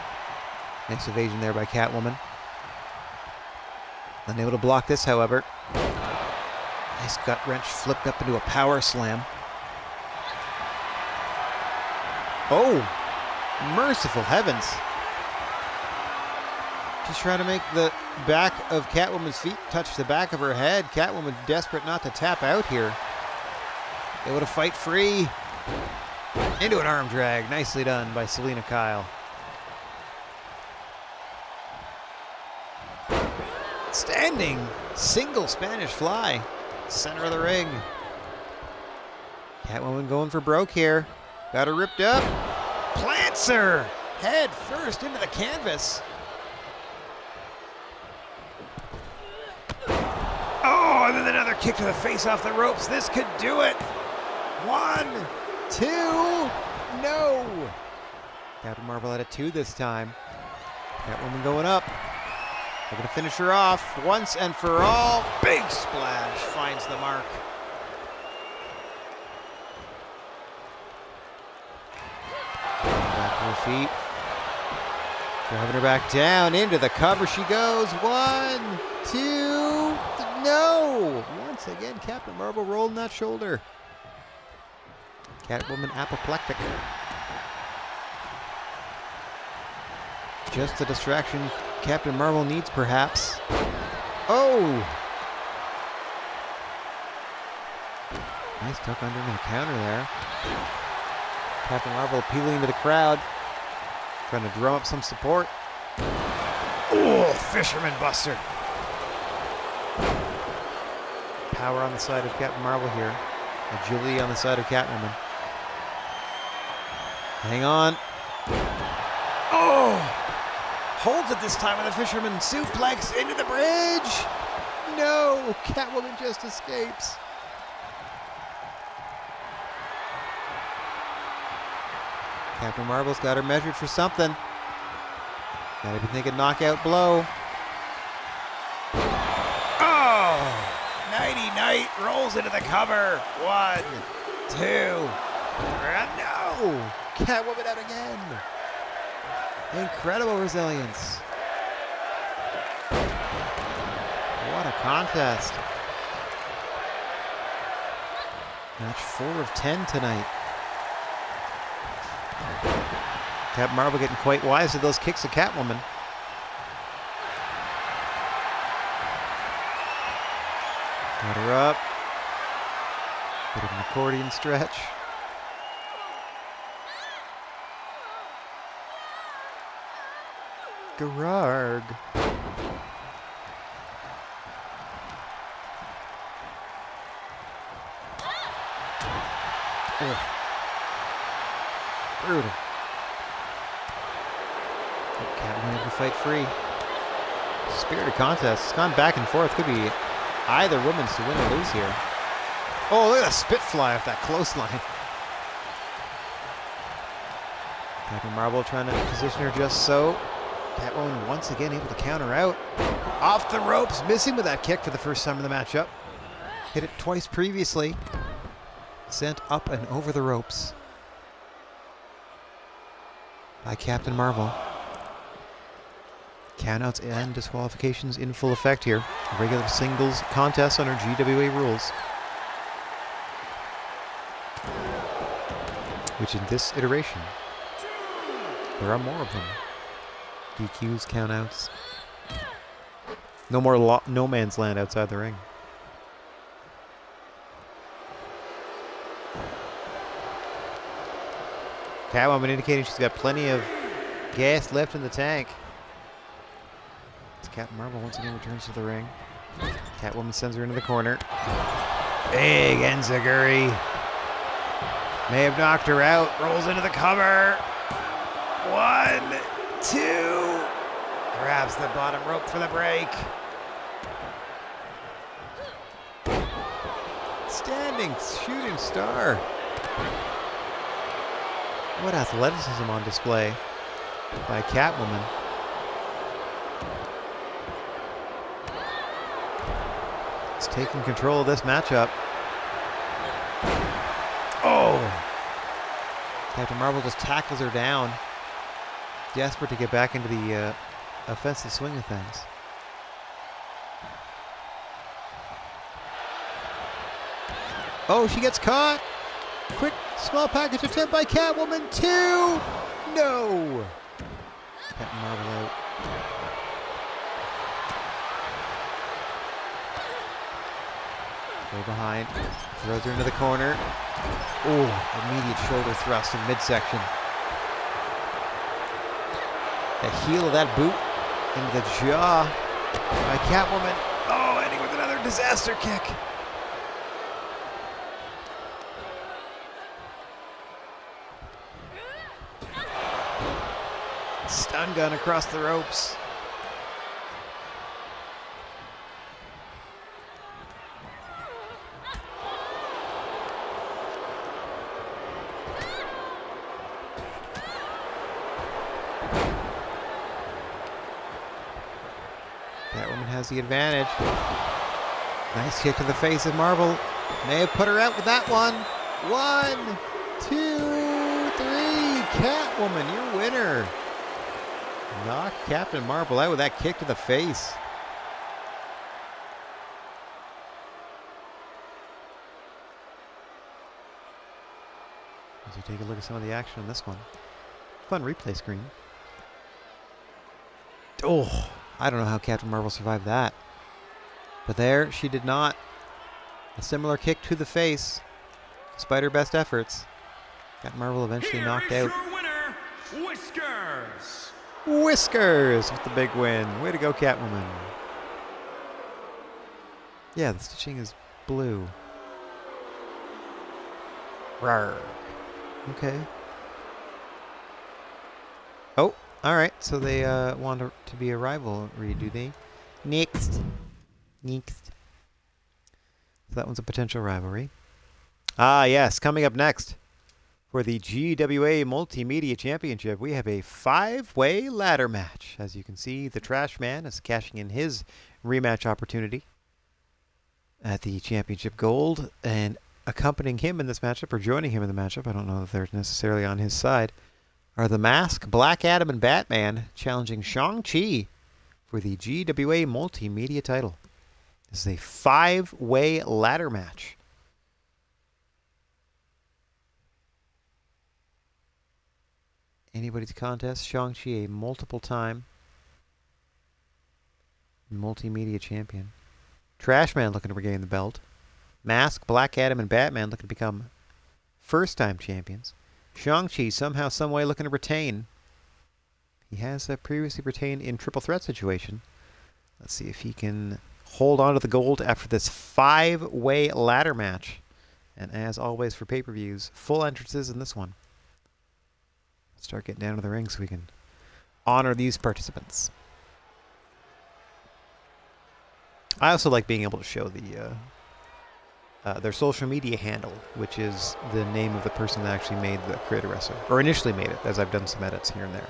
Nice evasion there by Catwoman. Unable to block this, however. Nice gut wrench flipped up into a power slam. Oh! Merciful heavens. Just trying to make the back of Catwoman's feet touch the back of her head. Catwoman desperate not to tap out here. Able to fight free. Into an arm drag. Nicely done by Selena Kyle. Standing single Spanish fly. Center of the ring. Catwoman going for broke here. Got her ripped up. Plants her head first into the canvas. Oh, and then another kick to the face off the ropes. This could do it. 1, 2, no. Captain Marvel at a 2 this time. Catwoman going up. They're going to finish her off once and for all. Big splash finds the mark. Back to her feet. Driving her back down into the cover she goes. 1, 2, no. Once again, Captain Marvel rolling that shoulder. Catwoman apoplectic. Just the distraction Captain Marvel needs, perhaps. Oh! Nice tuck under into the counter there. Captain Marvel appealing to the crowd. Trying to drum up some support. Oh, Fisherman Buster. Power on the side of Captain Marvel here. Agility on the side of Catwoman. Hang on. Oh! Holds it this time with a Fisherman suplex into the bridge. No, Catwoman just escapes. Captain Marvel's got her measured for something. Gotta be thinking knockout blow. Oh! Nighty night rolls into the cover. 1, 2, 3. No! Catwoman out again. Incredible resilience. What a contest. Match 4 of 10 tonight. Captain Marvel getting quite wise to those kicks of Catwoman. Got her up. Bit of an accordion stretch. Gerarg. Brutal. Catwoman able to fight free. Spirited contest. It's gone back and forth. Could be either woman's to win or lose here. Oh, look at that spitfly off that clothesline. Captain Marvel trying to position her just so. Catwoman once again able to counter out. Off the ropes, missing with that kick for the first time in the matchup. Hit it twice previously. Sent up and over the ropes by Captain Marvel. Countouts and disqualifications in full effect here. Regular singles contest under GWA rules. which in this iteration, there are more of them. DQs, countouts. No more no man's land outside the ring. Catwoman indicating she's got plenty of gas left in the tank. As Captain Marvel once again returns to the ring. Catwoman sends her into the corner. Big enziguri. May have knocked her out. Rolls into the cover. 1, 2. Grabs the bottom rope for the break. Standing shooting star. What athleticism on display by Catwoman. He's taking control of this matchup. Oh! Captain Marvel just tackles her down. Desperate to get back into the offensive swing of things. Oh, she gets caught! Quick, small package attempt by Catwoman. 2! No! Captain Marvel out. Go behind. Throws her into the corner. Oh, immediate shoulder thrust in midsection. The heel of that boot into the jaw by Catwoman. Oh, ending with another disaster kick. Stun gun across the ropes. Catwoman has the advantage. Nice kick to the face of Marvel. May have put her out with that one. 1, 2, 3. Catwoman, your winner. Knock Captain Marvel out with that kick to the face. As we take a look at some of the action on this one. Fun replay screen. Oh, I don't know how Captain Marvel survived that. But there, she did not. A similar kick to the face, despite her best efforts. Captain Marvel eventually knocked out. Your winner, Whiskers. Whiskers with the big win. Way to go, Catwoman. Yeah, the stitching is blue. Rawr. Okay. Oh, alright. So they want to be a rivalry, do they? Next. Next. So that one's a potential rivalry. Ah, yes. Coming up next. For the GWA Multimedia Championship, we have a 5-way ladder match. As you can see, the Trash Man is cashing in his rematch opportunity at the Championship Gold. And accompanying him in this matchup, or joining him in the matchup, I don't know if they're necessarily on his side, are the Mask, Black Adam, and Batman challenging Shang-Chi for the GWA Multimedia title. This is a 5-way ladder match. Anybody's contest. Shang-Chi, a multiple-time multimedia champion. Trashman looking to regain the belt. Mask, Black Adam, and Batman looking to become first-time champions. Shang-Chi somehow, someway looking to retain. He has previously retained in triple threat situation. Let's see if he can hold on to the gold after this 5-way ladder match. And as always for pay-per-views, full entrances in this one. Start getting down to the ring so we can honor these participants. I also like being able to show their social media handle, which is the name of the person that actually made the Creator Wrestler, or initially made it, as I've done some edits here and there.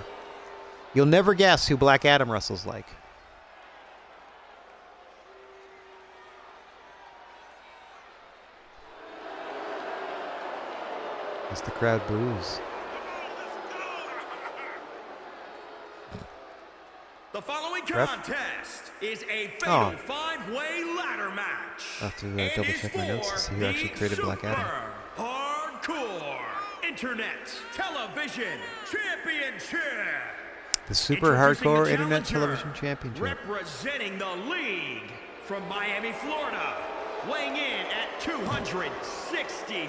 You'll never guess who Black Adam wrestles like. As the crowd boos. The following contest is a fatal 5-way ladder match. I'll have to double check my notes to see who actually created Black Adam. Hardcore Internet Television Championship. The Super Introducing Hardcore the Internet challenger, Television Championship. representing the league from Miami, Florida, weighing in at 265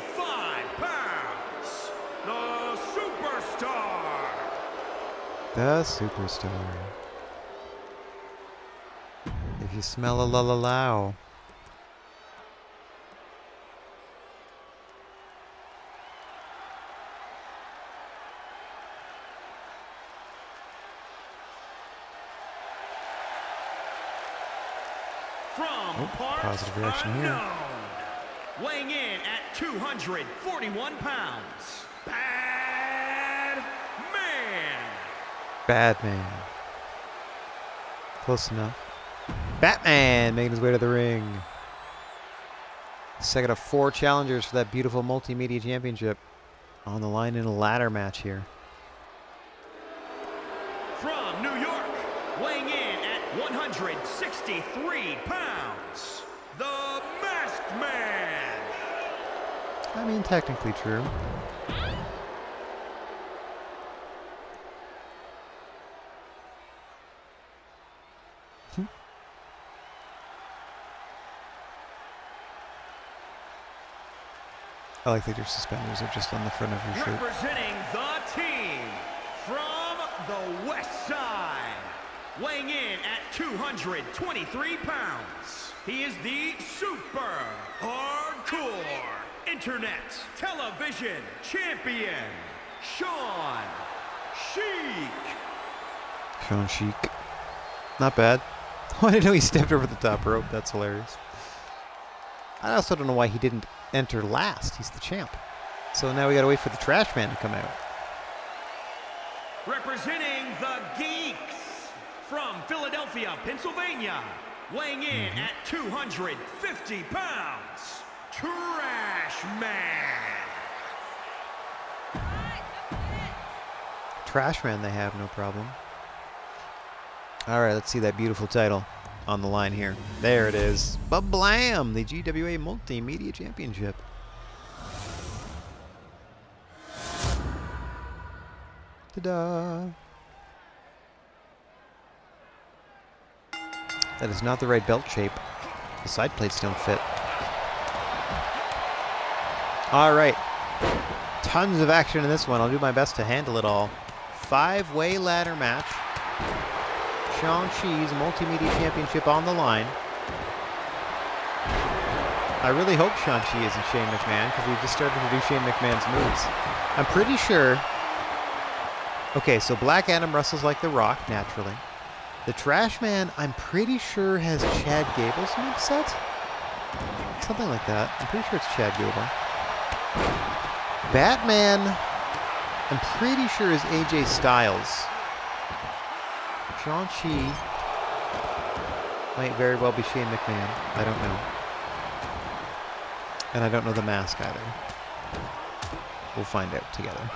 pounds, the Superstar. The Superstar. If you smell a la-la-lao. From parts positive reaction here. unknown, weighing in at 241 pounds, Bad Man. Batman. Close enough. Batman making his way to the ring. Second of 4 challengers for that beautiful multimedia championship on the line in a ladder match here. From New York, weighing in at 163 pounds, the Masked Man. I mean, technically true. I like that your suspenders are just on the front of your shirt. Representing the team from the West Side, weighing in at 223 pounds, he is the Super Hardcore Internet Television Champion, Sean Sheik. Sean Sheik. Not bad. Oh, I didn't know he stepped over the top rope. That's hilarious. I also don't know why he didn't enter last. He's the champ. So now we gotta wait for the Trash Man to come out. Representing the Geeks from Philadelphia, Pennsylvania, weighing in at 250 pounds, Trash Man. Trash Man they have, no problem. Alright, let's see that beautiful title on the line here. There it is. Ba-blam! The GWA Multimedia Championship. Ta-da! That is not the right belt shape. The side plates don't fit. Alright. Tons of action in this one. I'll do my best to handle it all. 5-way ladder match. Sean Shee's Multimedia Championship on the line. I really hope Sean Shee isn't Shane McMahon, because we just started to do Shane McMahon's moves. I'm pretty sure... Okay, so Black Adam wrestles like The Rock, naturally. The Trash Man, I'm pretty sure, has Chad Gable's moveset? Something like that. I'm pretty sure it's Chad Gable. Batman, I'm pretty sure is AJ Styles. Sean Shee might very well be Shane McMahon. I don't know. And I don't know the mask either. We'll find out together.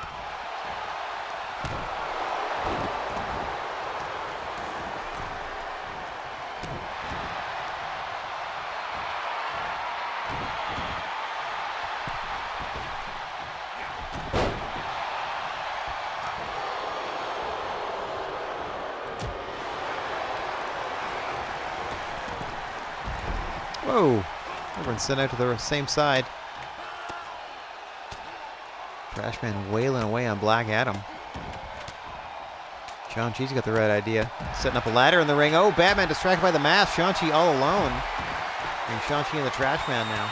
Whoa! Everyone's sent out to the same side. Trash Man wailing away on Black Adam. Sean Shee's got the right idea. Setting up a ladder in the ring. Oh, Batman distracted by the mask. Sean Shee all alone. And Sean Shee and the Trash Man now.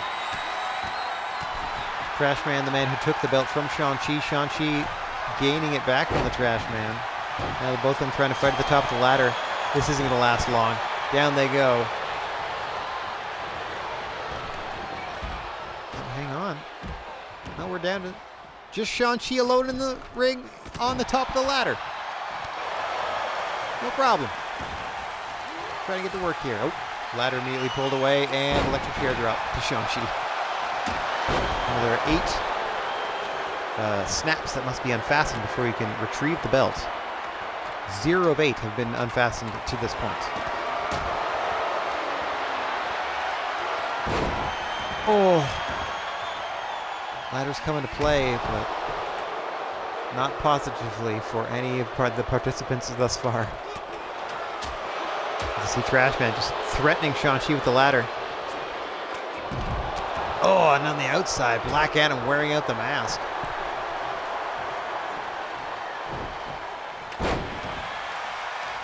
Trash Man, the man who took the belt from Sean Shee. Sean Shee gaining it back from the Trash Man. Now both of them trying to fight at the top of the ladder. This isn't going to last long. Down they go. Hang on. No, we're down to just Sean Shee alone in the ring on the top of the ladder. No problem. Trying to get to work here. Oh, ladder immediately pulled away and electric chair drop to Sean Shee. Now there are 8 snaps that must be unfastened before you can retrieve the belt. 0 of 8 have been unfastened to this point. Oh. Ladder's coming to play, but Not positively for any of the participants thus far. You see Trash Man just threatening Shang-Chi with the ladder. Oh, and on the outside, Black Adam wearing out the mask.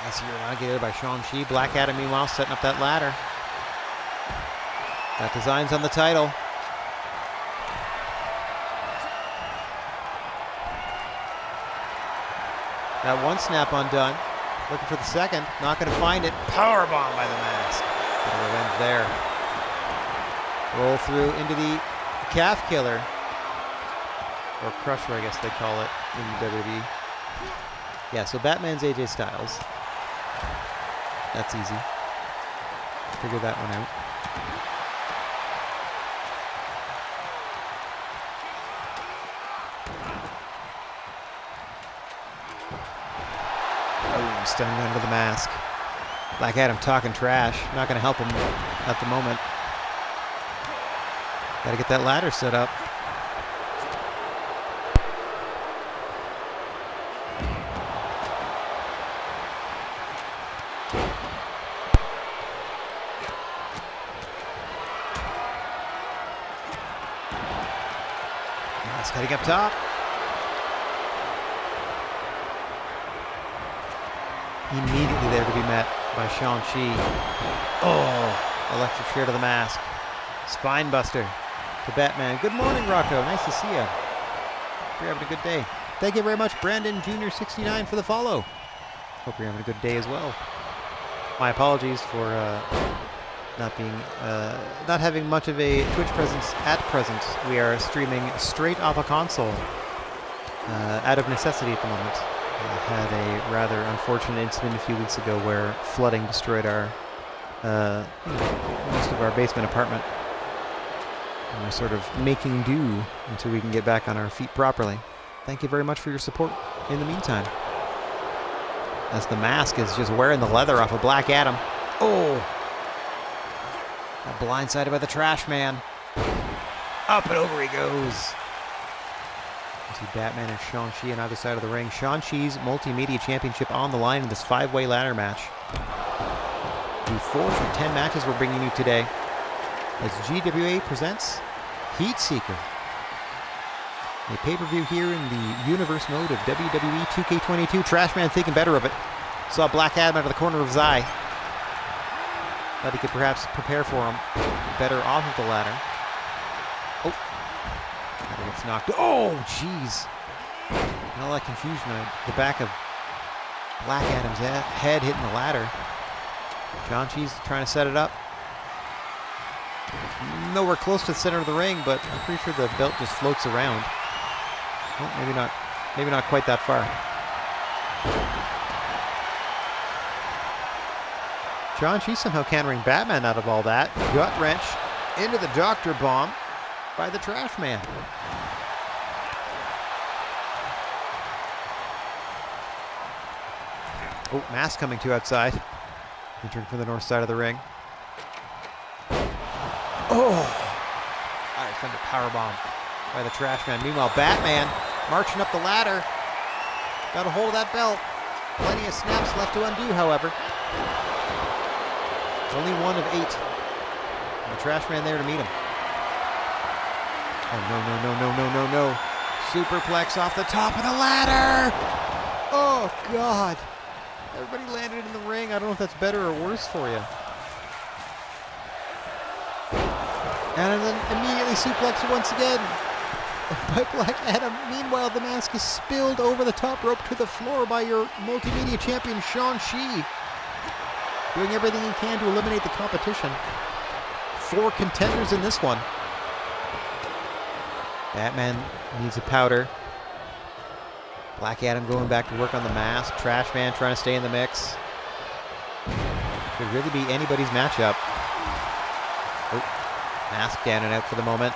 As you're inaugurated by Shang-Chi. Black Adam, meanwhile, setting up that ladder. Got designs on the title. That one snap undone. Looking for the second. Not going to find it. Powerbomb by the mask. Bit of revenge there. Roll through into the calf killer. Or crusher, I guess they call it in WWE. Yeah, so Batman's AJ Styles. That's easy. Figure that one out. Oh, stun gun to the mask. Black Adam talking trash. Not going to help him at the moment. Got to get that ladder set up. Mask heading up top. Immediately there to be met by Shang-Chi. Oh, electric chair to the mask. Spine buster to Batman. Good morning, Rocco. Nice to see you. Hope you're having a good day. Thank you very much, Brandon Jr. 69 for the follow. Hope you're having a good day as well. My apologies for not having much of a Twitch presence at present. We are streaming straight off a console out of necessity at the moment. Had a rather unfortunate incident a few weeks ago where flooding destroyed our most of our basement apartment. And we're sort of making do until we can get back on our feet properly. Thank you very much for your support in the meantime. As the mask is just wearing the leather off of Black Adam. Oh! Got blindsided by the Trash Man. Up and over he goes. You see Batman and Shang-Chi on either side of the ring. Shang-Chi's Multimedia Championship on the line in this 5-way ladder match. The 4th of 10 matches we're bringing you today as GWA presents Heat Seeker. A pay-per-view here in the universe mode of WWE 2K22. Trash Man thinking better of it. Saw Black Adam out of the corner of his eye. Thought he could perhaps prepare for him better off of the ladder. Oh. That gets knocked. Oh, jeez. And all that confusion on the back of Black Adam's head hitting the ladder. Shang-Chi's trying to set it up. Nowhere close to the center of the ring, but I'm pretty sure the belt just floats around. Well, maybe not quite that far. Shang-Chi somehow countering Batman out of all that. Gut wrench into the Doctor Bomb by the Trash Man. Oh, Mask coming to outside. Entering from the north side of the ring. Oh! Fire Thunder powerbomb by the Trash Man. Meanwhile, Batman marching up the ladder. Got a hold of that belt. Plenty of snaps left to undo, however. Only 1 of 8. And the Trash Man there to meet him. Oh, no. Superplex off the top of the ladder! Oh, God. Everybody landed in the ring. I don't know if that's better or worse for you. And then immediately suplexed once again by Black Adam. Meanwhile, the mask is spilled over the top rope to the floor by your multimedia champion, Shang-Chi. Doing everything he can to eliminate the competition. 4 contenders in this one. Batman needs a powder. Black Adam going back to work on the mask. Trash Man trying to stay in the mix. Could really be anybody's matchup. Oh, mask down and out for the moment.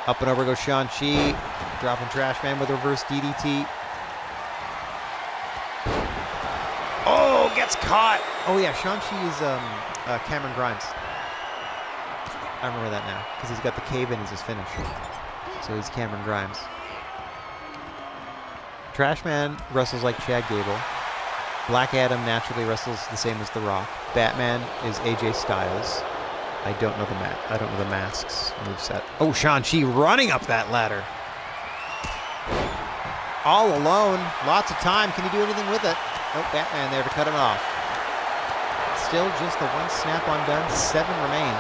Up and over goes Shang-Chi. Dropping Trash Man with a reverse DDT. Oh, gets caught. Oh yeah, Shang-Chi is Cameron Grimes. I remember that now, because he's got the cave in as his finish. So he's Cameron Grimes. Trash Man wrestles like Chad Gable. Black Adam naturally wrestles the same as The Rock. Batman is AJ Styles. I don't know the masks moveset. Oh, Shang-Chi running up that ladder. All alone. Lots of time. Can he do anything with it? Nope, Batman there to cut him off. Still just the one snap undone. 7 remain.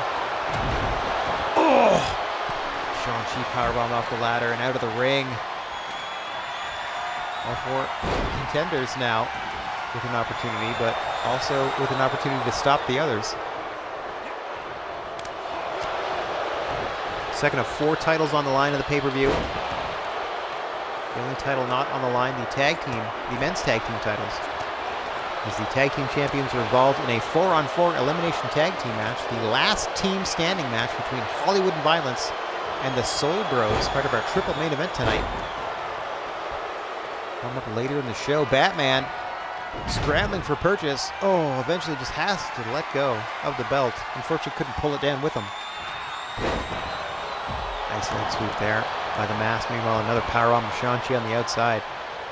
Oh! Shang-Chi powerbomb off the ladder and out of the ring. All 4 contenders now with an opportunity, but also with an opportunity to stop the others. Second of 4 titles on the line of the pay-per-view. The only title not on the line, the men's tag team titles. As the tag team champions are involved in a 4-on-4 elimination tag team match, the last team standing match between Hollywood and Violence and the Soul Bros, part of our triple main event tonight. Coming up later in the show, Batman scrambling for purchase. Oh, eventually just has to let go of the belt. Unfortunately, couldn't pull it down with him. Nice leg sweep there by the Mask. Meanwhile, another powerbomb of Shang-Chi on the outside.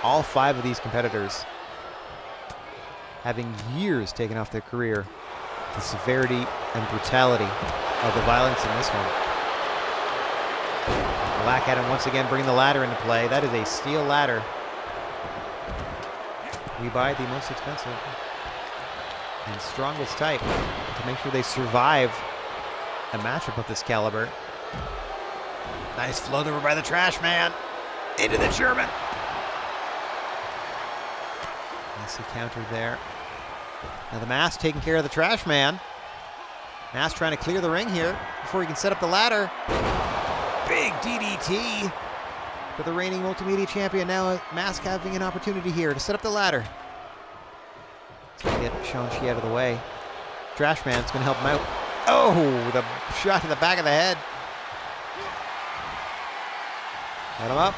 All 5 of these competitors having years taken off their career. The severity and brutality of the violence in this one. Black Adam once again bringing the ladder into play. That is a steel ladder. We buy the most expensive and strongest type to make sure they survive a matchup of this caliber. Nice float over by the Trash Man. Into the German. Nicely countered there. Now the Mask taking care of the Trash Man. Mask trying to clear the ring here before he can set up the ladder. Big DDT for the reigning multimedia champion. Now Mask having an opportunity here to set up the ladder. He's going to get Shang-Chi out of the way. Trash Man's going to help him out. Oh, the shot to the back of the head. Got him up.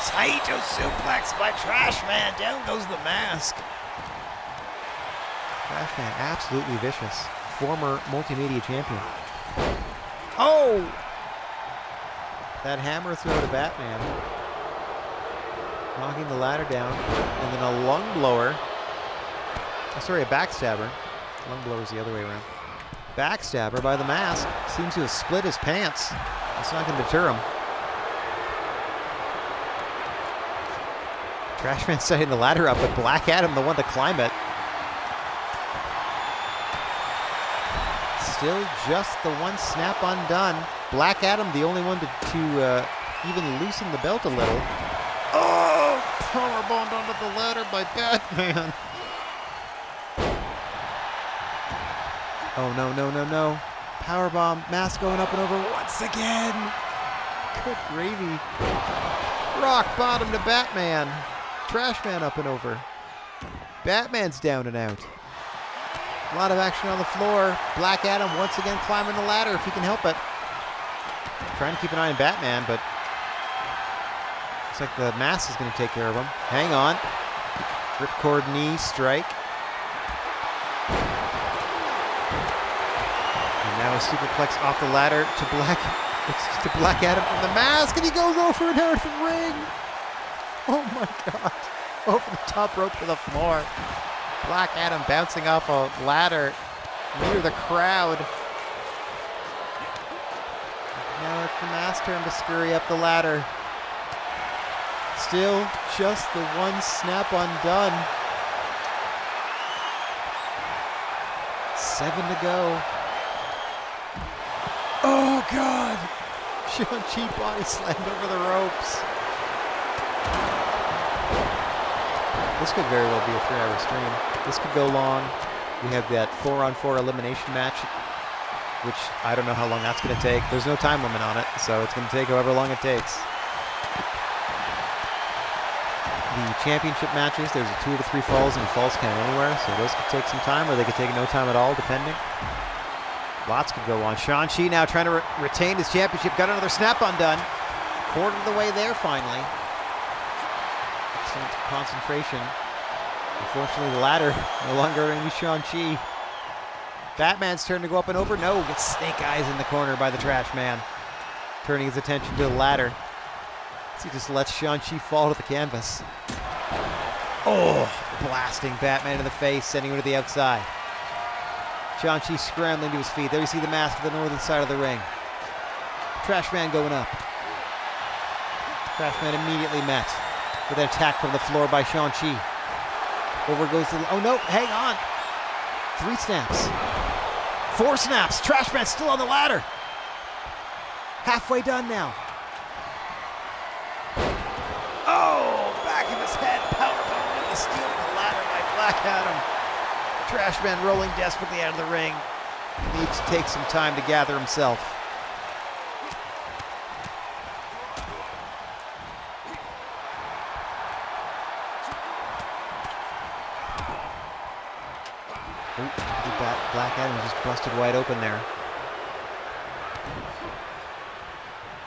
Saito suplex by Trash Man. Down goes the Mask. Trash Man absolutely vicious. Former multimedia champion. Oh! That hammer throw to Batman. Knocking the ladder down. And then a lung blower. Oh, sorry, a backstabber. Lung blower's the other way around. Backstabber by the Mask. Seems to have split his pants. It's not going to deter him. Trash Man setting the ladder up, but Black Adam the one to climb it. Still just the one snap undone. Black Adam the only one to even loosen the belt a little. Oh! Powerbombed onto the ladder by Batman. Oh, no, no, no, no. Powerbomb. Mask going up and over once again. Good gravy. Rock bottom to Batman. Trash Man up and over. Batman's down and out. A lot of action on the floor. Black Adam once again climbing the ladder if he can help it. Trying to keep an eye on Batman, but looks like the Mask is going to take care of him. Hang on. Ripcord knee strike. And now a superplex off the ladder to Black Adam from the Mask, and he goes over and out of the ring. Oh my God. Over the top rope to the floor. Black Adam bouncing off a ladder near the crowd. Now it's the Mask's turn to scurry up the ladder. Still just the one snap undone. 7 to go. Oh God! Shang-Chi body slammed over the ropes. This could very well be a 3-hour stream. This could go long. We have that 4-on-4 elimination match, which I don't know how long that's going to take. There's no time limit on it, so it's going to take however long it takes. The championship matches, there's a 2 to 3 falls and a falls count anywhere, so those could take some time, or they could take no time at all, depending. Lots could go on. Shang-Chi now trying to retain his championship. Got another snap undone. Quarter of the way there, finally. Excellent concentration. Unfortunately, the ladder no longer going to be Shang-Chi. Batman's turn to go up and over. No, gets snake eyes in the corner by the Trash Man. Turning his attention to the ladder. He just lets Shang-Chi fall to the canvas. Oh, blasting Batman in the face, sending him to the outside. Shang-Chi scrambling to his feet. There you see the mask to the northern side of the ring. Trash Man going up. Trash Man immediately met with an attack from the floor by Shang-Chi. Over goes the... Oh no, hang on. 3 snaps. 4 snaps. Trash Man still on the ladder. Halfway done now. Oh, back of his head. Powerbomb into the steel of the ladder by Black Adam. Trash Man rolling desperately out of the ring. He needs to take some time to gather himself. Black Adam just busted wide open there.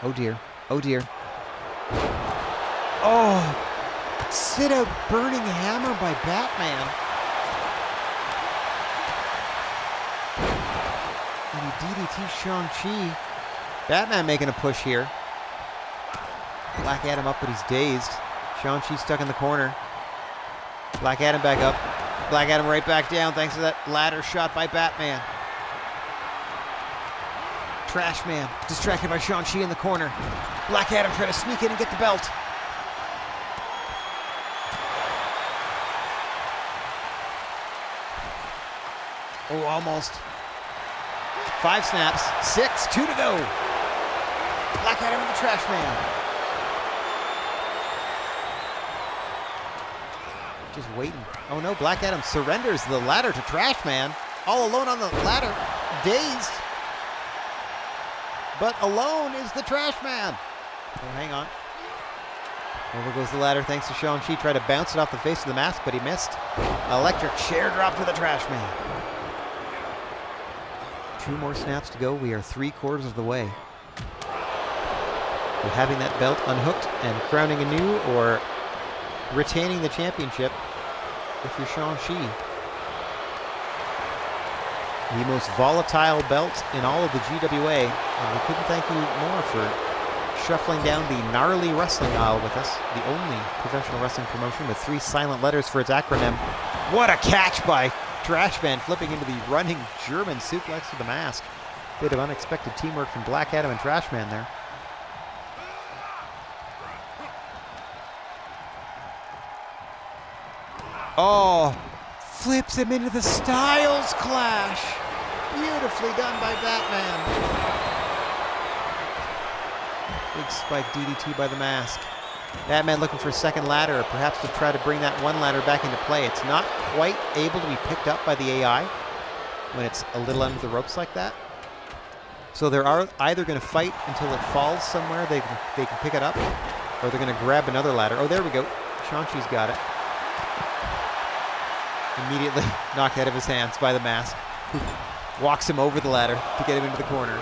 Oh dear. Oh dear. Oh! Sit out burning hammer by Batman. And he DDT Shang-Chi. Batman making a push here. Black Adam up, but he's dazed. Shang-Chi stuck in the corner. Black Adam back up. Black Adam right back down thanks to that ladder shot by Batman. Trash Man distracted by Shang-Chi in the corner. Black Adam trying to sneak in and get the belt. Oh, almost. 5 snaps. 6. 2 to go. Black Adam and the Trash Man. Just waiting. Oh no, Black Adam surrenders the ladder to Trash Man. All alone on the ladder. Dazed. But alone is the Trash Man. Oh, hang on. Over goes the ladder thanks to Shang-Chi. Tried to bounce it off the face of the mask, but he missed. Electric chair drop to the Trash Man. 2 more snaps to go. We are 3/4 of the way. We're having that belt unhooked and crowning anew, or retaining the championship if you're Shang-Chi. The most volatile belt in all of the GWA, and we couldn't thank you more for shuffling down the gnarly wrestling aisle with us, the only professional wrestling promotion with 3 silent letters for its acronym. What a catch by Trash Man, flipping into the running German suplex to the mask. Bit of unexpected teamwork from Black Adam and Trash Man there. Oh, flips him into the Styles Clash. Beautifully done by Batman. Big spike DDT by the mask. Batman looking for a second ladder, or perhaps to try to bring that one ladder back into play. It's not quite able to be picked up by the AI when it's a little under the ropes like that. So they're either going to fight until it falls somewhere, they can pick it up, or they're going to grab another ladder. Oh, there we go. Shang-Chi's got it. Immediately knocked out of his hands by the mask, who walks him over the ladder to get him into the corner.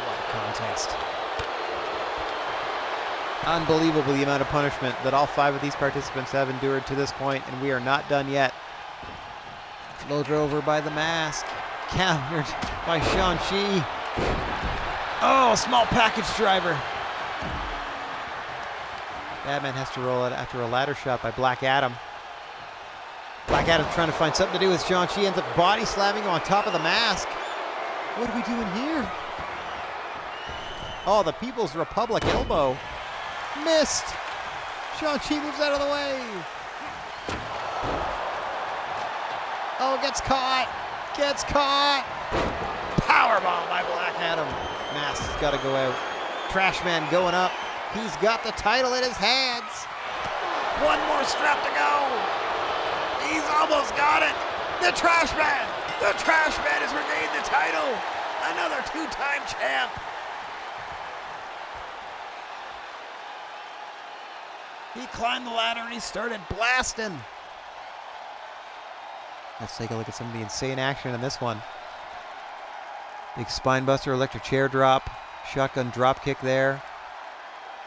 What a contest. Unbelievable the amount of punishment that all 5 of these participants have endured to this point, and we are not done yet. Floater over by the mask, countered by Shang-Chi. Oh, small package driver. Batman has to roll out after a ladder shot by Black Adam. Black Adam trying to find something to do with Shang-Chi, ends up body slamming him on top of the mask. What are we doing here? Oh, the People's Republic elbow. Missed. Shang-Chi moves out of the way. Oh, gets caught. Gets caught. Powerbomb by Black Adam. Mask's got to go out. Trash Man going up. He's got the title in his hands. 1 more strap to go. He's almost got it. The Trash Man. The Trash Man has regained the title. Another 2-time champ. He climbed the ladder and he started blasting. Let's take a look at some of the insane action in this one. Big spinebuster, electric chair drop, shotgun drop kick there.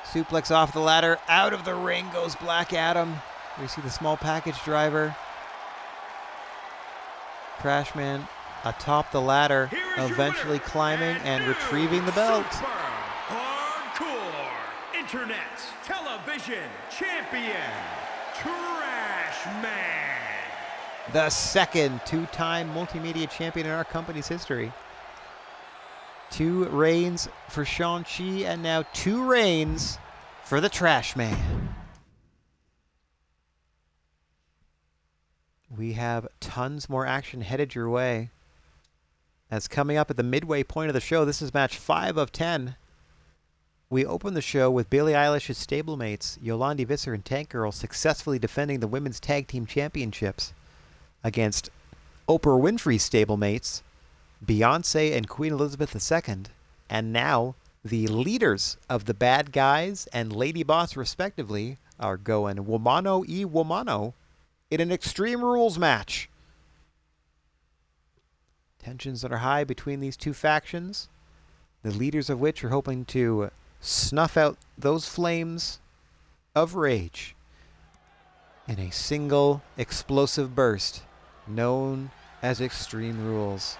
Suplex off the ladder, out of the ring goes Black Adam. We see the small package driver. Trash Man atop the ladder, Here is your eventually winner, climbing and new retrieving the belt. Super Hardcore Internet Television Champion, Trash Man. The second two-time multimedia champion in our company's history. 2 reigns for Shang-Chi, and now 2 reigns for the Trash Man. We have tons more action headed your way. As coming up at the midway point of the show, this is match 5 of 10. We open the show with Billie Eilish's stablemates, Yolandi Visser and Tank Girl, successfully defending the Women's Tag Team Championships against Oprah Winfrey's stablemates, Beyonce and Queen Elizabeth II, and now the leaders of the Bad Guys and Lady Boss, respectively, are going womano e womano in an Extreme Rules match. Tensions that are high between these two factions, the leaders of which are hoping to snuff out those flames of rage in a single explosive burst known as Extreme Rules.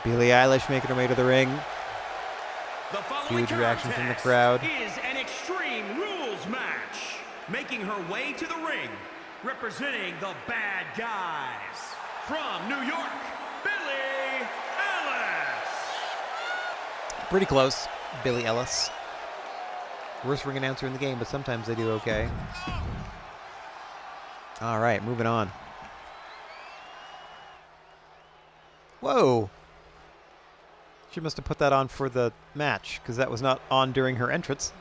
Billie Eilish making her way to the ring. Huge reaction from the crowd. Is an Extreme Rules match. Making her way to the ring, representing the Bad Guys, from New York, Billie Ellis. Pretty close, Billie Ellis. Worst ring announcer in the game, but sometimes they do okay. All right, moving on. Whoa. She must have put that on for the match, because that was not on during her entrance.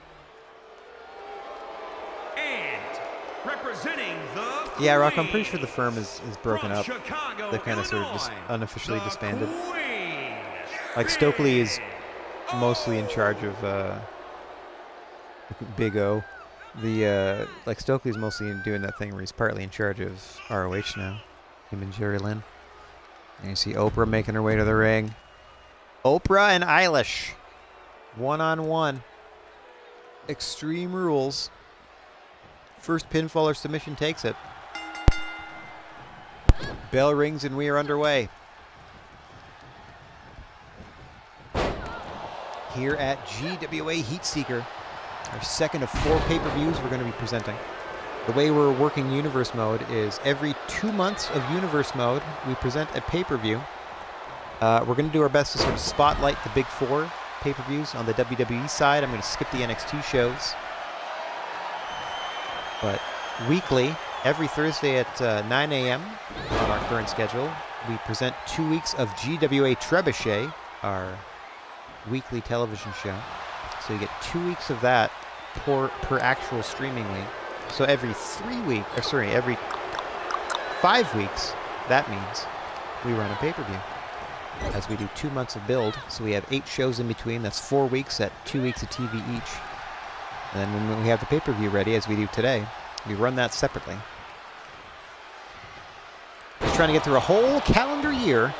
And representing the Yeah, Rock, I'm Queen, pretty sure the firm is broken from up. Chicago, They kind of sort of just Illinois, unofficially the disbanded. Queen, Like Stokely is mostly in charge of Big O. The like Stokely's mostly doing that thing where he's partly in charge of ROH now. Him and Jerry Lynn. And you see Oprah making her way to the ring. Oprah and Eilish, 1-on-1. Extreme Rules. First pinfall or submission takes it. Bell rings and we are underway. Here at GWA Heat Seeker, our second of 4 pay-per-views we're going to be presenting. The way we're working Universe Mode is every 2 months of Universe Mode, we present a pay-per-view. We're going to do our best to sort of spotlight the big 4 pay-per-views. On the WWE side, I'm going to skip the NXT shows. But weekly, every Thursday at 9 a.m. on our current schedule, we present 2 weeks of GWA Trebuchet, our weekly television show. So you get 2 weeks of that per actual streaming week. So every 5 weeks, that means we run a pay-per-view. As we do 2 months of build, so we have 8 shows in between. That's 4 weeks at 2 weeks of TV each. And then when we have the pay-per-view ready, as we do today, we run that separately. Just trying to get through a whole calendar year,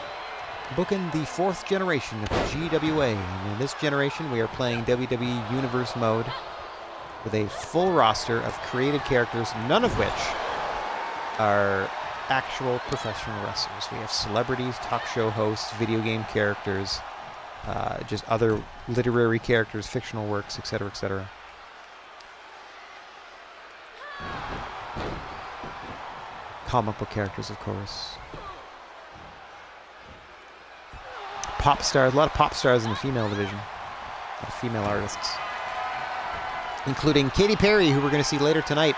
booking the 4th generation of the GWA. And in this generation, we are playing WWE Universe Mode with a full roster of created characters, none of which are actual professional wrestlers. We have celebrities, talk show hosts, video game characters, just other literary characters, fictional works, etc., etc. Comic book characters, of course. Pop stars, a lot of pop stars in the female division. A lot of female artists. Including Katy Perry, who we're going to see later tonight,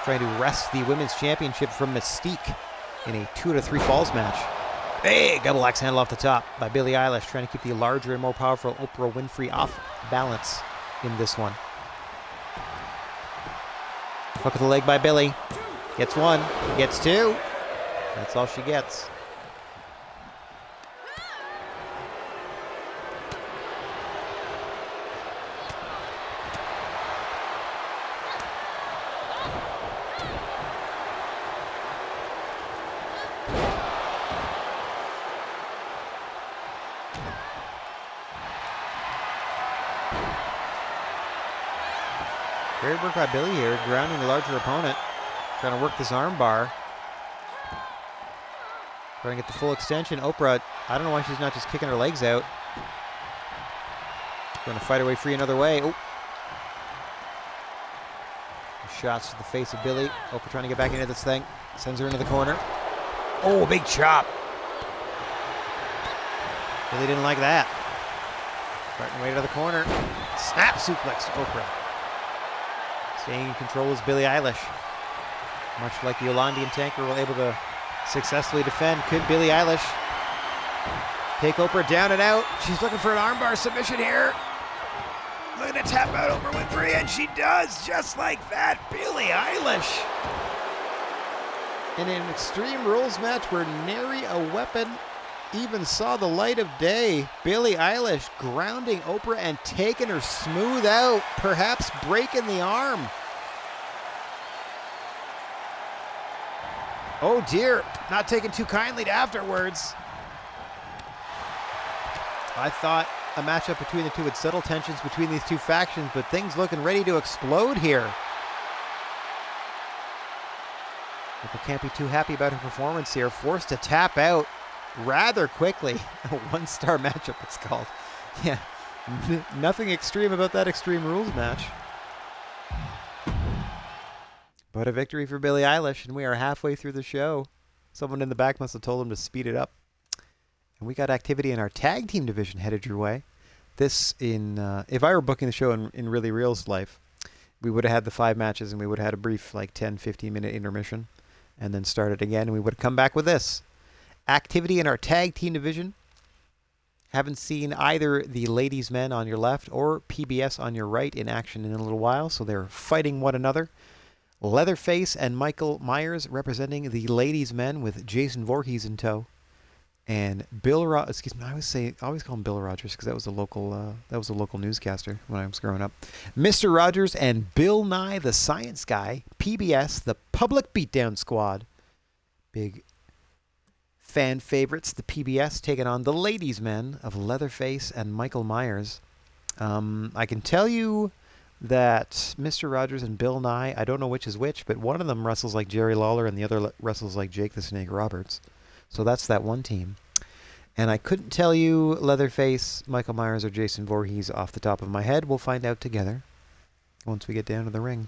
trying to wrest the Women's Championship from Mystique in a 2 out of 3 falls match. Big double axe handle off the top by Billie Eilish, trying to keep the larger and more powerful Oprah Winfrey off balance in this one. Hook of the leg by Billie. Gets 1, gets 2. That's all she gets. Great work by Billy here, grounding the larger opponent. Trying to work this arm bar. Trying to get the full extension. Oprah, I don't know why she's not just kicking her legs out. Going to fight her way free another way. Oh. Shots to the face of Billy. Oprah trying to get back into this thing. Sends her into the corner. Oh, big chop. Billy didn't like that. Fighting way to the corner. Snap suplex to Oprah. Staying in control is Billie Eilish. Much like Yolandi and Tanker were able to successfully defend. Could Billie Eilish take Oprah down and out? She's looking for an armbar submission here. Looking to tap out Oprah Winfrey, and she does, just like that. Billie Eilish. In an Extreme Rules match where nary a weapon even saw the light of day, Billie Eilish grounding Oprah and taking her smooth out, perhaps breaking the arm. Oh dear, not taken too kindly to afterwards. I thought a matchup between the two would settle tensions between these two factions, but things looking ready to explode here. People can't be too happy about her performance here. Forced to tap out rather quickly. A one-star matchup, it's called. Yeah, nothing extreme about that Extreme Rules match. But a victory for Billie Eilish, and we are halfway through the show. Someone in the back must have told him to speed it up. And we got activity in our tag team division headed your way. This if I were booking the show in really real's life, we would have had the 5 matches and we would have had a brief like 10, 15 minute intermission and then started again, and we would have come back with this. Activity in our tag team division. Haven't seen either the ladies' men on your left or PBS on your right in action in a little while, so they're fighting one another. Leatherface and Michael Myers representing the ladies' men with Jason Voorhees in tow. And I always call him Bill Rogers because that was a local newscaster when I was growing up. Mr. Rogers and Bill Nye, the Science Guy, PBS, the Public Beatdown Squad. Big fan favorites, the PBS, taking on the ladies' men of Leatherface and Michael Myers. I can tell you that Mr. Rogers and Bill Nye, I don't know which is which, but one of them wrestles like Jerry Lawler and the other wrestles like Jake the Snake Roberts. So that's that one team. And I couldn't tell you Leatherface, Michael Myers, or Jason Voorhees off the top of my head. We'll find out together once we get down to the ring.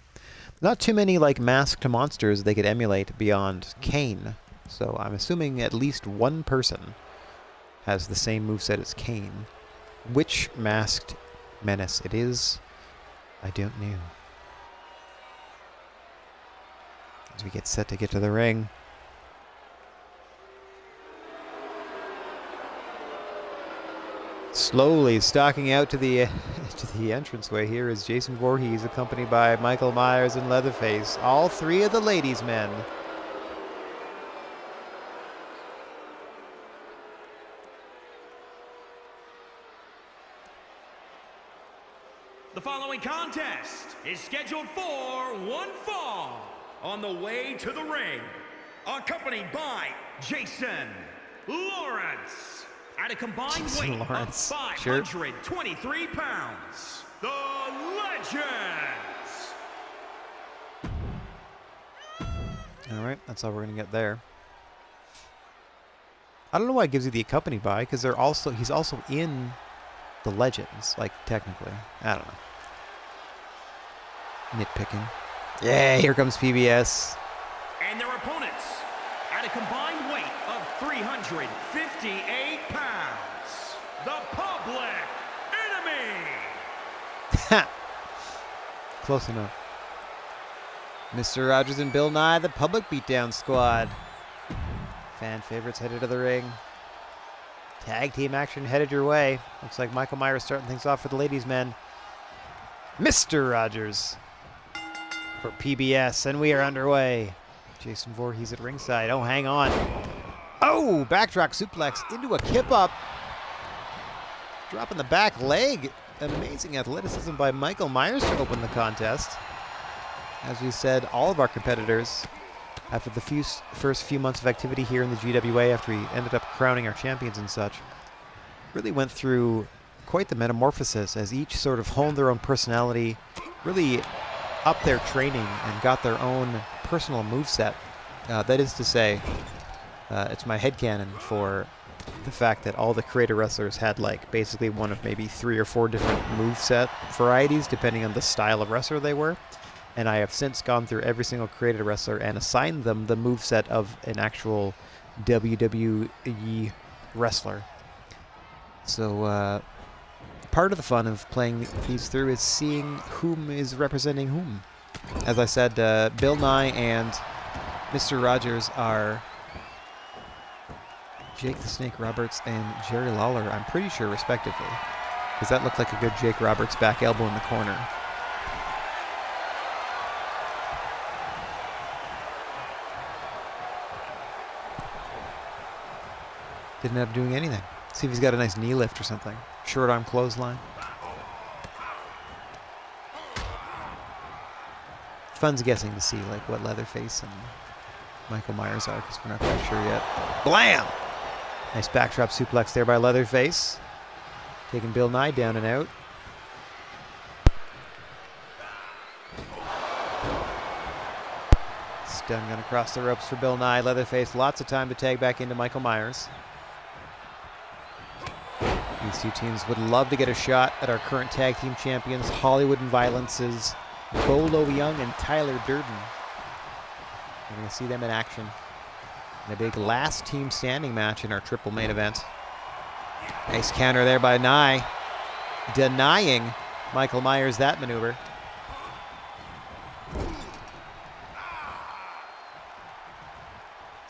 Not too many like masked monsters they could emulate beyond Kane. So I'm assuming at least one person has the same moveset as Kane. Which masked menace it is, I don't know. As we get set to get to the ring. Slowly stalking out to the entranceway here is Jason Voorhees, accompanied by Michael Myers and Leatherface. All 3 of the ladies' men. The following contest is scheduled for one fall. On the way to the ring, accompanied by Jason Lawrence. At a combined weight of 523 pounds, the Legends! All right, that's all we're going to get there. I don't know why it gives you the accompanied by, because he's also in the Legends, like, technically. I don't know. Nitpicking. Yeah, here comes PBS. And their opponents, at a combined weight of 358 pounds, the Public Enemy! Ha! Close enough. Mr. Rogers and Bill Nye, the Public Beatdown Squad. Fan favorites headed to the ring. Tag team action headed your way. Looks like Michael Myers starting things off for the ladies' men. Mr. Rogers for PBS, and we are underway. Jason Voorhees at ringside. Oh, hang on. Oh, backdrop suplex into a kip up. Dropping the back leg. Amazing athleticism by Michael Myers to open the contest. As we said, all of our competitors, after the first few months of activity here in the GWA, after we ended up crowning our champions and such, really went through quite the metamorphosis as each sort of honed their own personality, really upped their training and got their own personal moveset. That is to say, it's my headcanon for the fact that all the creator wrestlers had like basically one of maybe 3 or 4 different moveset varieties depending on the style of wrestler they were. And I have since gone through every single creator wrestler and assigned them the moveset of an actual WWE wrestler. So part of the fun of playing these through is seeing whom is representing whom. As I said, Bill Nye and Mr. Rogers are Jake the Snake Roberts and Jerry Lawler, I'm pretty sure, respectively. Because that looked like a good Jake Roberts back elbow in the corner. Didn't end up doing anything. See if he's got a nice knee lift or something. Short arm clothesline. Fun's guessing to see like what Leatherface and Michael Myers are, because we're not quite sure yet. Blam! Nice backdrop suplex there by Leatherface. Taking Bill Nye down and out. Stun gun across the ropes for Bill Nye. Leatherface, lots of time to tag back into Michael Myers. These two teams would love to get a shot at our current tag team champions, Hollywood and Violence's Bolo Young and Tyler Durden. We're going to see them in action in a big last team standing match in our triple main event. Nice counter there by Nye, denying Michael Myers that maneuver.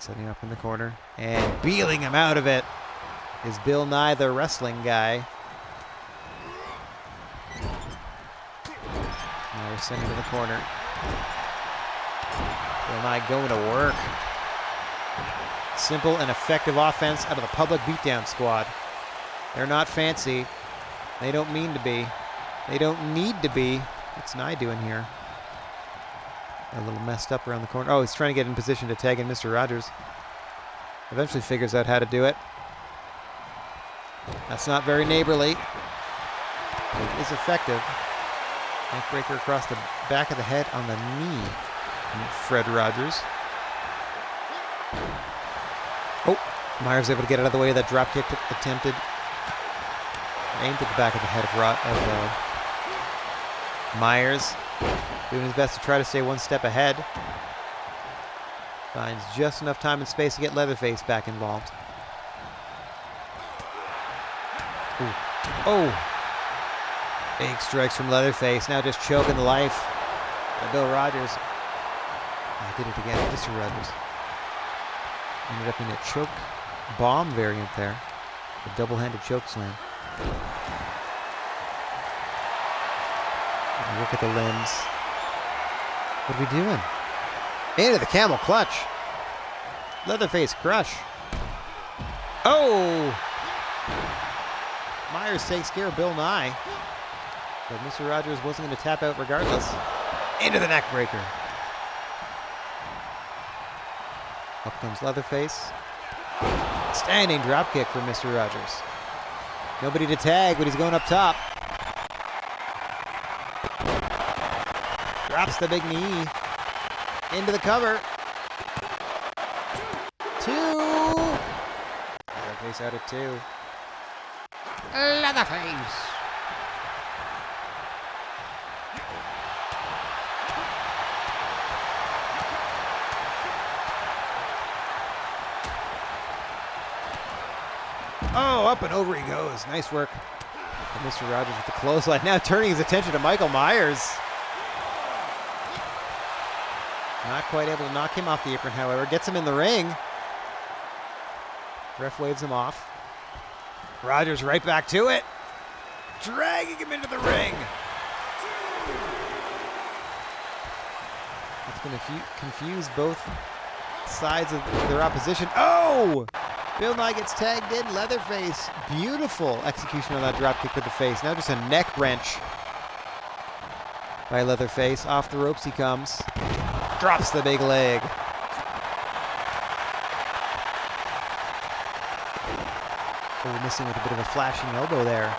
Setting up in the corner and beeling him out of it is Bill Nye, the wrestling guy. Now we're sending to the corner. Bill Nye going to work. Simple and effective offense out of the public beatdown squad. They're not fancy. They don't mean to be. They don't need to be. What's Nye doing here? A little messed up around the corner. Oh, he's trying to get in position to tag in Mr. Rogers. Eventually figures out how to do it. That's not very neighborly. It is effective. Neckbreaker across the back of the head on the knee. Fred Rogers. Oh, Myers able to get out of the way of that dropkick attempted. Aimed at the back of the head of Myers. Doing his best to try to stay one step ahead. Finds just enough time and space to get Leatherface back involved. Ooh. Oh! Big strikes from Leatherface. Now just choking the life by Bill Rogers. I did it again. Mr. Rogers. Ended up in a choke bomb variant there. A double-handed choke slam. And look at the limbs. What are we doing? Into the camel clutch. Leatherface crush. Oh! Myers takes care of Bill Nye. But Mr. Rogers wasn't going to tap out regardless. Into the neck breaker. Up comes Leatherface. Standing dropkick for Mr. Rogers. Nobody to tag, but he's going up top. Drops the big knee. Into the cover. 2. Leatherface out at 2. Leatherface. Oh, up and over he goes. Nice work. And Mr. Rogers with the clothesline. Now turning his attention to Michael Myers. Not quite able to knock him off the apron, however. Gets him in the ring. Ref waves him off. Rogers right back to it. Dragging him into the ring. It's going to confuse both sides of their opposition. Oh! Bill Nye gets tagged in. Leatherface. Beautiful execution on that dropkick to the face. Now just a neck wrench by Leatherface. Off the ropes he comes. Drops the big leg. Oh, missing with a bit of a flashing elbow there.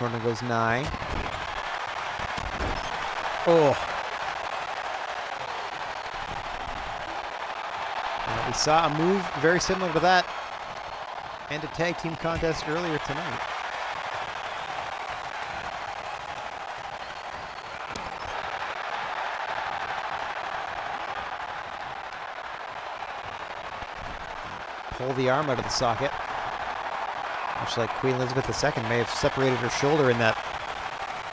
Corner goes Nye. Oh. We saw a move very similar to that and a tag team contest earlier tonight. Pull the arm out of the socket. Much like Queen Elizabeth II may have separated her shoulder in that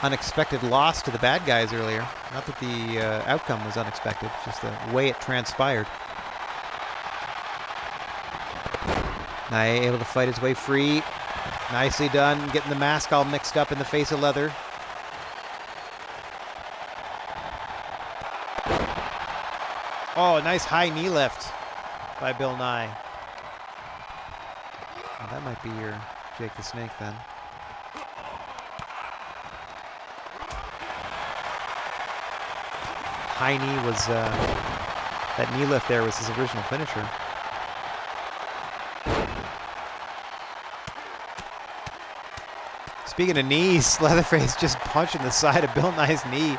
unexpected loss to the bad guys earlier. Not that the outcome was unexpected, just the way it transpired. Nye able to fight his way free. Nicely done, getting the mask all mixed up in the face of leather. Oh, nice high knee lift by Bill Nye. Oh, that might be your Jake the Snake then. High knee was, that knee lift there was his original finisher. Speaking of knees, Leatherface just punching the side of Bill Nye's knee.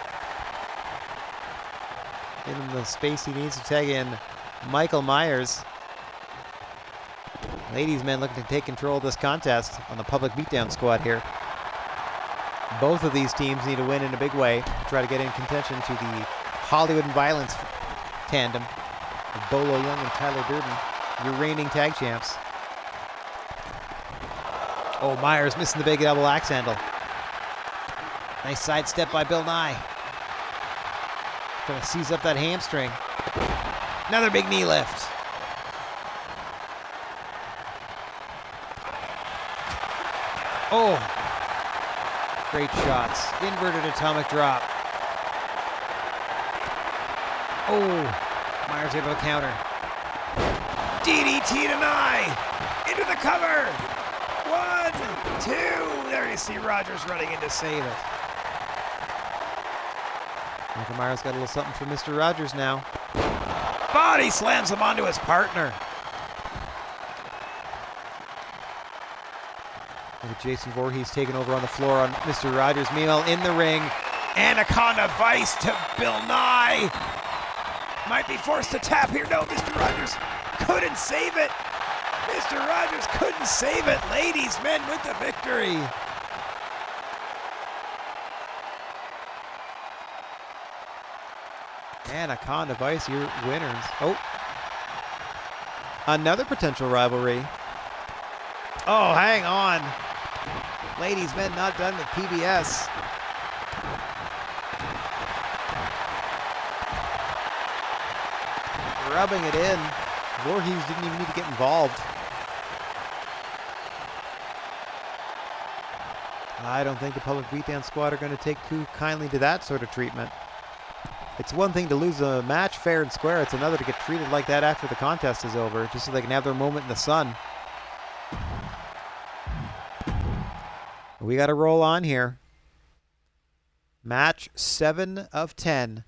Giving him the space he needs to tag in Michael Myers. Ladies, men looking to take control of this contest on the public beatdown squad here. Both of these teams need to win in a big way to try to get in contention to the Hollywood and Violence tandem of Bolo Young and Tyler Durden, your reigning tag champs. Oh, Myers missing the big double axe handle. Nice sidestep by Bill Nye. Trying to seize up that hamstring. Another big knee lift. Oh, great shots. Inverted atomic drop. Oh, Myers able to counter. DDT to Nye. Into the cover. 1, 2. There you see Rogers running in to save it. Michael Myers got a little something for Mr. Rogers now. Body slams him onto his partner. Look at Jason Voorhees taking over on the floor on Mr. Rogers. Meanwhile, in the ring, Anaconda Vice to Bill Nye. Might be forced to tap here. No, Mr. Rogers couldn't save it. Mr. Rogers couldn't save it. Ladies, men with the victory. Anaconda Vice, your winners. Oh, another potential rivalry. Oh, hang on. Ladies, men not done with PBS. Rubbing it in. Voorhees didn't even need to get involved. I don't think the public beatdown squad are going to take too kindly to that sort of treatment. It's one thing to lose a match fair and square. It's another to get treated like that after the contest is over, just so they can have their moment in the sun. We got to roll on here. Match 7 of 10.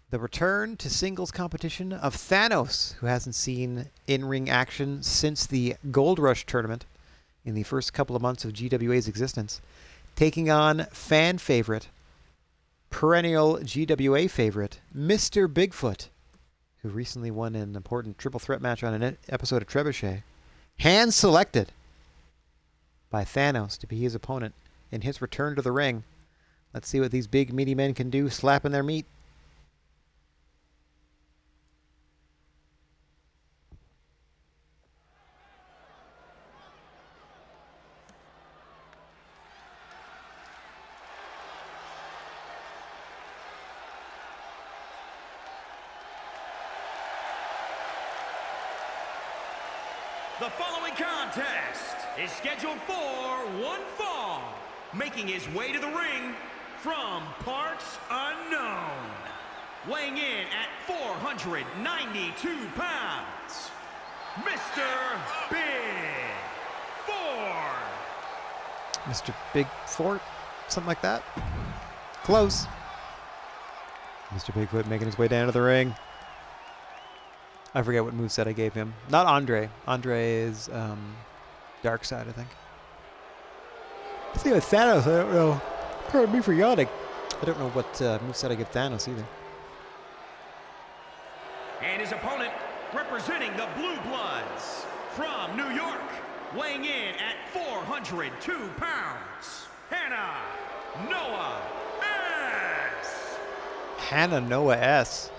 The return to singles competition of Thanos, who hasn't seen in-ring action since the Gold Rush tournament in the first couple of months of GWA's existence, taking on fan favorite, perennial GWA favorite, Mr. Bigfoot, who recently won an important triple threat match on an episode of Trebuchet, hand-selected by Thanos to be his opponent in his return to the ring. Let's see what these big meaty men can do slapping their meat. The following contest is scheduled for one fall. Making his way to the ring from parts unknown. Weighing in at 492 pounds, Mr. Big Fort. Mr. Big Fort? Something like that? Close. Mr. Bigfoot making his way down to the ring. I forget what moveset I gave him. Not Andre. Andre is Dark Side, I think. See with Thanos, I don't know. Pardon me for yawning. I don't know what moveset I give Thanos either. And his opponent, representing the Blue Bloods, from New York, weighing in at 402 pounds, Hannah Noah S. Hannah Noah S.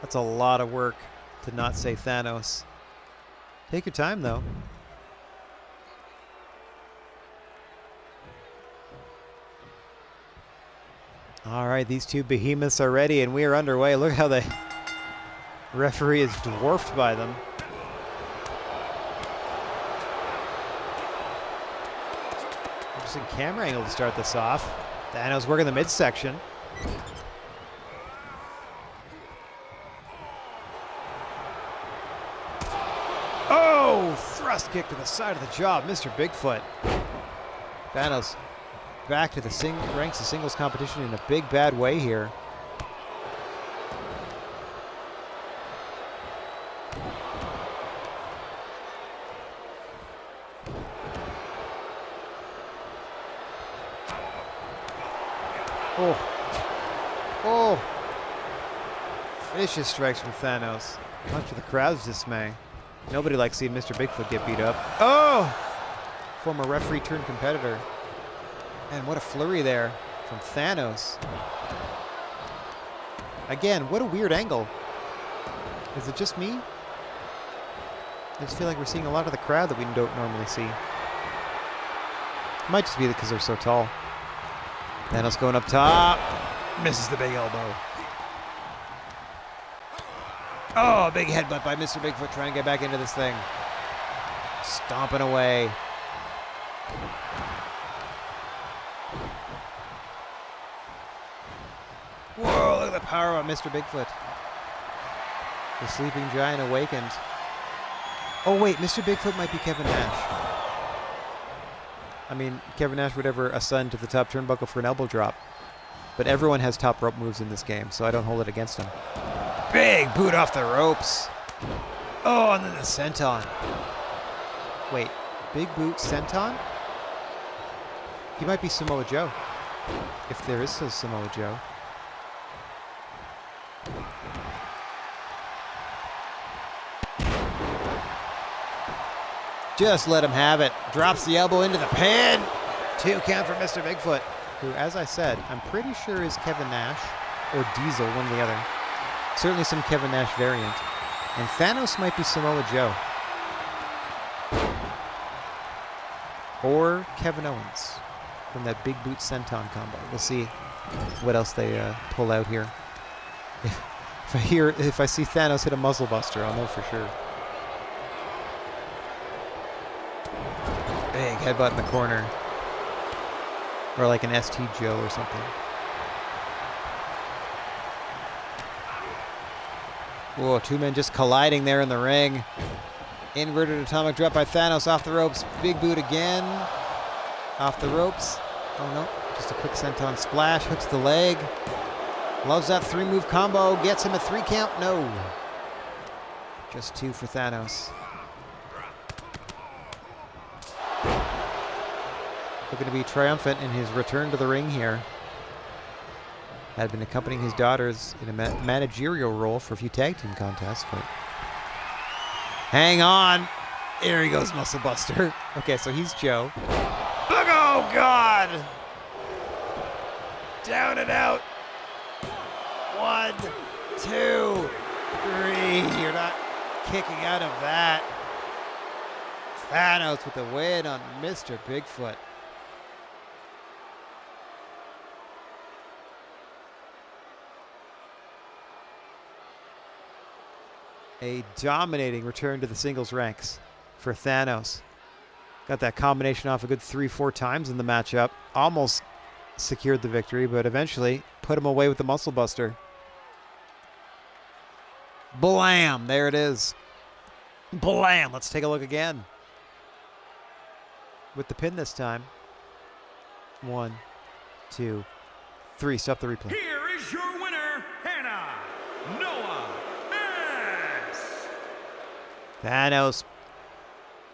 That's a lot of work to not say Thanos. Take your time, though. All right, these two behemoths are ready, and we are underway. Look how the referee is dwarfed by them. Interesting camera angle to start this off. Thanos working the midsection. Oh, thrust kick to the side of the jaw, Mr. Bigfoot. Thanos back to the ranks of singles competition in a big bad way here. Oh. Vicious strikes from Thanos. Much to the crowd's dismay. Nobody likes seeing Mr. Bigfoot get beat up. Oh! Former referee turned competitor. And what a flurry there from Thanos. Again, what a weird angle. Is it just me? I just feel like we're seeing a lot of the crowd that we don't normally see. It might just be because they're so tall. Thanos going up top. Misses the big elbow. Oh, a big headbutt by Mr. Bigfoot trying to get back into this thing. Stomping away. Whoa, look at the power of Mr. Bigfoot. The sleeping giant awakened. Oh, wait, Mr. Bigfoot might be Kevin Nash. I mean, Kevin Nash would ever ascend to the top turnbuckle for an elbow drop. But everyone has top rope moves in this game, so I don't hold it against him. Big boot off the ropes. Oh, and then the senton. Wait, big boot senton? He might be Samoa Joe. If there is a Samoa Joe. Just let him have it. Drops the elbow into the pin. 2 count for Mr. Bigfoot, who, as I said, I'm pretty sure is Kevin Nash or Diesel, one or the other. Certainly some Kevin Nash variant. And Thanos might be Samoa Joe. Or Kevin Owens from that big boot senton combo. We'll see what else they pull out here. If I see Thanos hit a muzzle buster, I'll know for sure. Big headbutt in the corner. Or like an ST Joe or something. Whoa, 2 men just colliding there in the ring. Inverted atomic drop by Thanos off the ropes. Big boot again. Off the ropes. Oh no, just a quick senton splash. Hooks the leg. Loves that 3-move combo. Gets him a 3 count. No. Just 2 for Thanos. Looking to be triumphant in his return to the ring here. Had been accompanying his daughters in a managerial role for a few tag team contests, but hang on. Here he goes, Muscle Buster. Okay, so he's Joe. Look, oh God! Down and out. 1, 2, 3. You're not kicking out of that. Thanos with the win on Mr. Bigfoot. A dominating return to the singles ranks for Thanos. Got that combination off a good 3-4 times in the matchup. Almost secured the victory, but eventually put him away with the Muscle Buster. Blam! There it is. Blam! Let's take a look again. With the pin this time. 1, 2, 3. Stop the replay. Here is your winner, Hannah Noah S. Thanos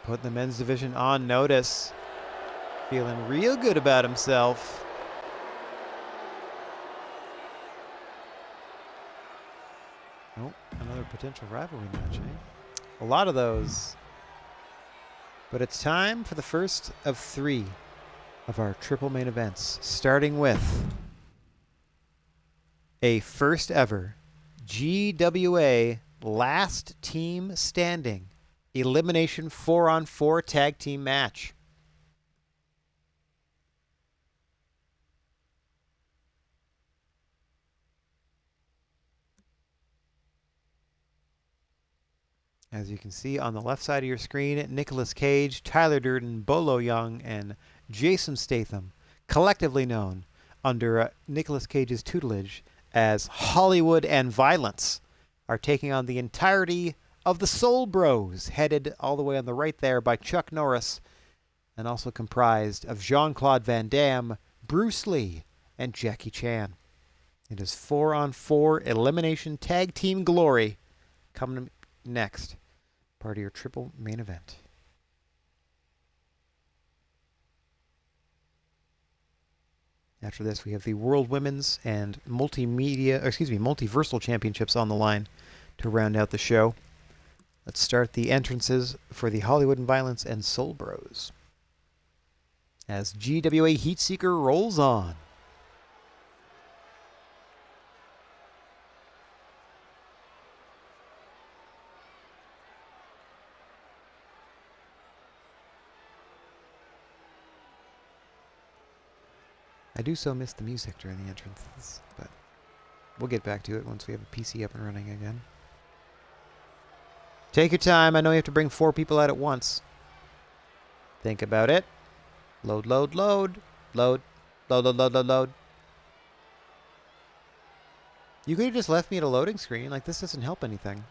putting the men's division on notice. Feeling real good about himself. Oh, another potential rivalry match, eh? A lot of those. But it's time for the first of 3 of our triple main events, starting with a first ever GWA Last Team Standing Elimination 4-on-4 Tag Team match. As you can see on the left side of your screen, Nicolas Cage, Tyler Durden, Bolo Young, and Jason Statham, collectively known under Nicolas Cage's tutelage as Hollywood and Violence, are taking on the entirety of the Soul Bros, headed all the way on the right there by Chuck Norris, and also comprised of Jean-Claude Van Damme, Bruce Lee, and Jackie Chan. It is 4-on-4 elimination tag team glory coming next. Part of your triple main event. After this, we have the World Women's and Multiversal Championships on the line to round out the show. Let's start the entrances for the Hollywood and Violence and Soul Bros, as GWA Heat Seeker rolls on. I do so miss the music during the entrances, but we'll get back to it once we have a PC up and running again. Take your time. I know you have to bring 4 people out at once. Think about it. Load, load, load. Load. Load, load, load, load, load. You could have just left me at a loading screen. Like, this doesn't help anything.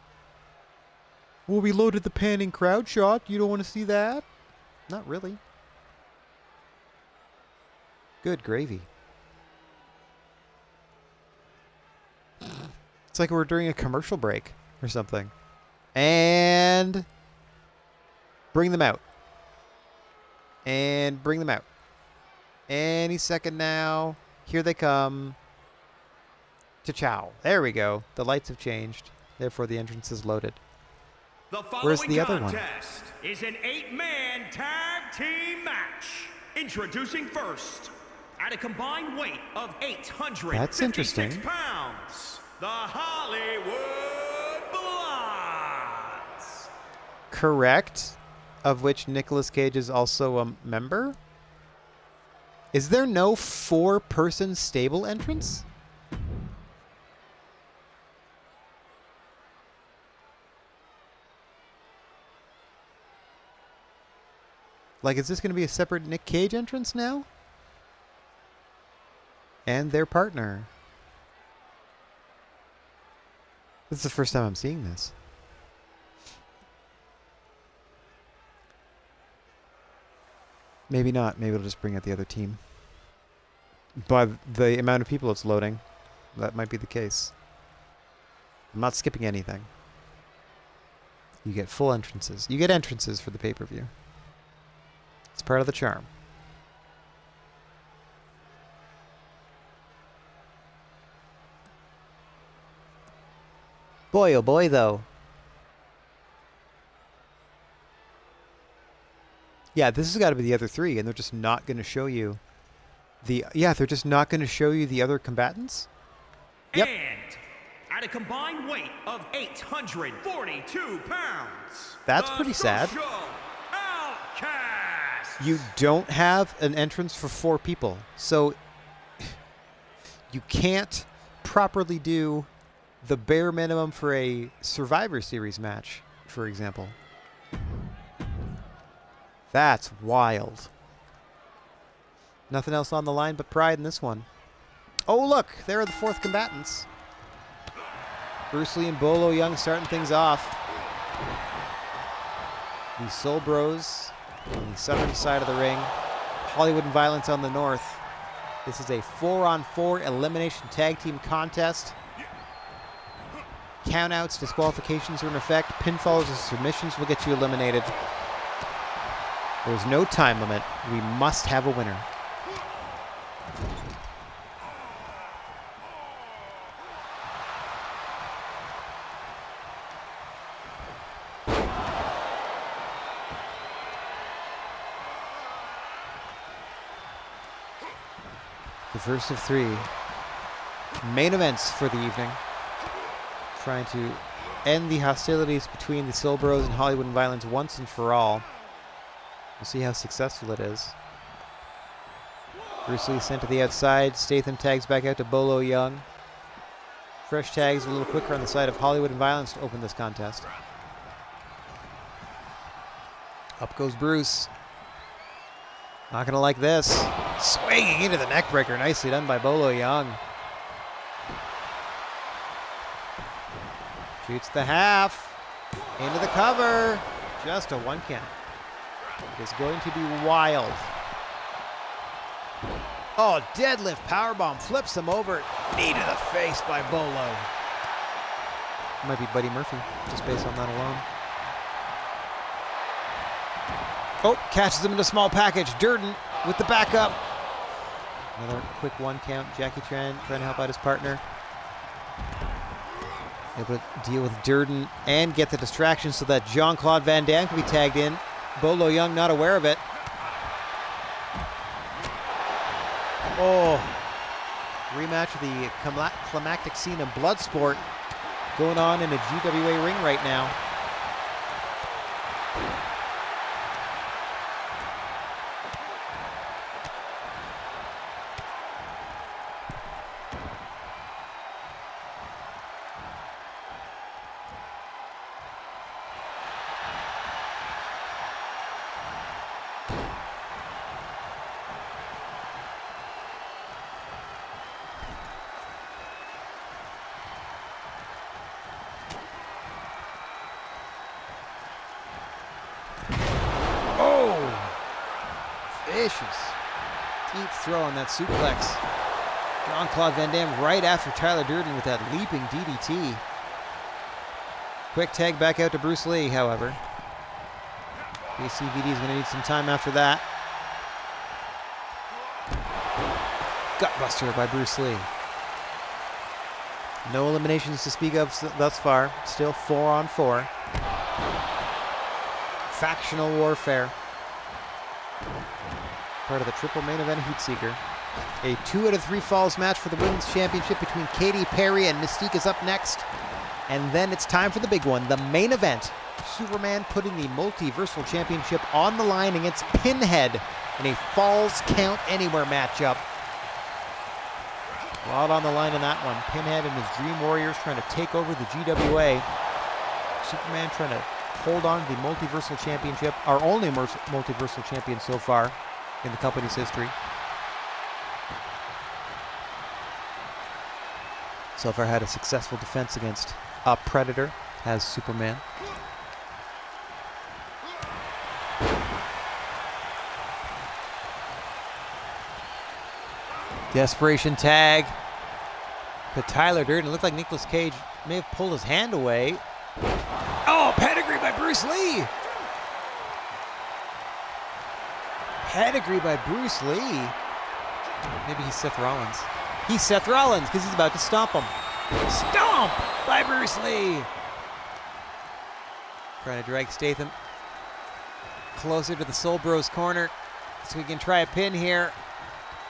Well, we loaded the panning crowd shot. You don't want to see that? Not really. Good gravy. It's like we're during a commercial break or something. And bring them out. And bring them out. Any second now. Here they come. Cha-chow. There we go. The lights have changed. Therefore, the entrance is loaded. Where's the other one? Is an 8-man tag team match. Introducing first, at a combined weight of 856 pounds, the Hollywood Blondes. Correct. Of which Nicolas Cage is also a member? Is there no 4-person stable entrance? Like, is this going to be a separate Nick Cage entrance now? And their partner. This is the first time I'm seeing this. Maybe not. Maybe it'll just bring out the other team. By the amount of people it's loading, that might be the case. I'm not skipping anything. You get full entrances. You get entrances for the pay-per-view. It's part of the charm. Boy, oh boy, though. Yeah, this has got to be the other 3, and they're just not going to show you the... Yeah, they're just not going to show you the other combatants? Yep. And at a combined weight of 842 pounds... That's pretty sad. You don't have an entrance for 4 people, so you can't properly do the bare minimum for a Survivor Series match, for example. That's wild. Nothing else on the line but pride in this one. Oh, look, there are the 4th combatants. Bruce Lee and Bolo Young starting things off. The Soul Bros on the southern side of the ring. Hollywood and Violence on the north. This is a 4-on-4 elimination tag team contest. Countouts, disqualifications are in effect. Pinfalls and submissions will get you eliminated. There's no time limit. We must have a winner. The first of three main events for the evening. Trying to end the hostilities between the Soul Bros and Hollywood and Violence once and for all. We'll see how successful it is. Bruce Lee sent to the outside. Statham tags back out to Bolo Young. Fresh tags a little quicker on the side of Hollywood and Violence to open this contest. Up goes Bruce. Not gonna like this. Swinging into the neck breaker. Nicely done by Bolo Young. Shoots the half. Into the cover. Just a one count. It is going to be wild. Oh, deadlift powerbomb. Flips him over. Knee to the face by Bolo. Might be Buddy Murphy, just based on that alone. Oh, catches him in a small package. Durden with the backup. Another quick one count. Jackie Chan trying to help out his partner. Able to deal with Durden and get the distraction so that Jean-Claude Van Damme can be tagged in. Bolo Young not aware of it. Oh, rematch of the climactic scene of Bloodsport going on in a GWA ring right now. Vicious. Deep throw on that suplex. Jean-Claude Van Damme right after Tyler Durden with that leaping DDT. Quick tag back out to Bruce Lee, however. BCVD is going to need some time after that. Gutbuster by Bruce Lee. No eliminations to speak of thus far. Still 4-on-4. Factional warfare. Part of the triple main event Heat Seeker. A 2 out of 3 falls match for the women's championship between Katy Perry and Mystique is up next. And then it's time for the big one, the main event. Superman putting the Multiversal Championship on the line against Pinhead in a Falls Count Anywhere matchup. A lot on the line in that one. Pinhead and his Dream Warriors trying to take over the GWA. Superman trying to hold on to the Multiversal Championship, our only Multiversal Champion so far in the company's history. So far had a successful defense against a Predator, has Superman. Desperation tag. But Tyler Durden, looked like Nicolas Cage may have pulled his hand away. Oh, pedigree by Bruce Lee. Pedigree by Bruce Lee. Maybe he's Seth Rollins. He's Seth Rollins because he's about to stomp him. Stomp by Bruce Lee. Trying to drag Statham closer to the Soul Bros corner so we can try a pin here.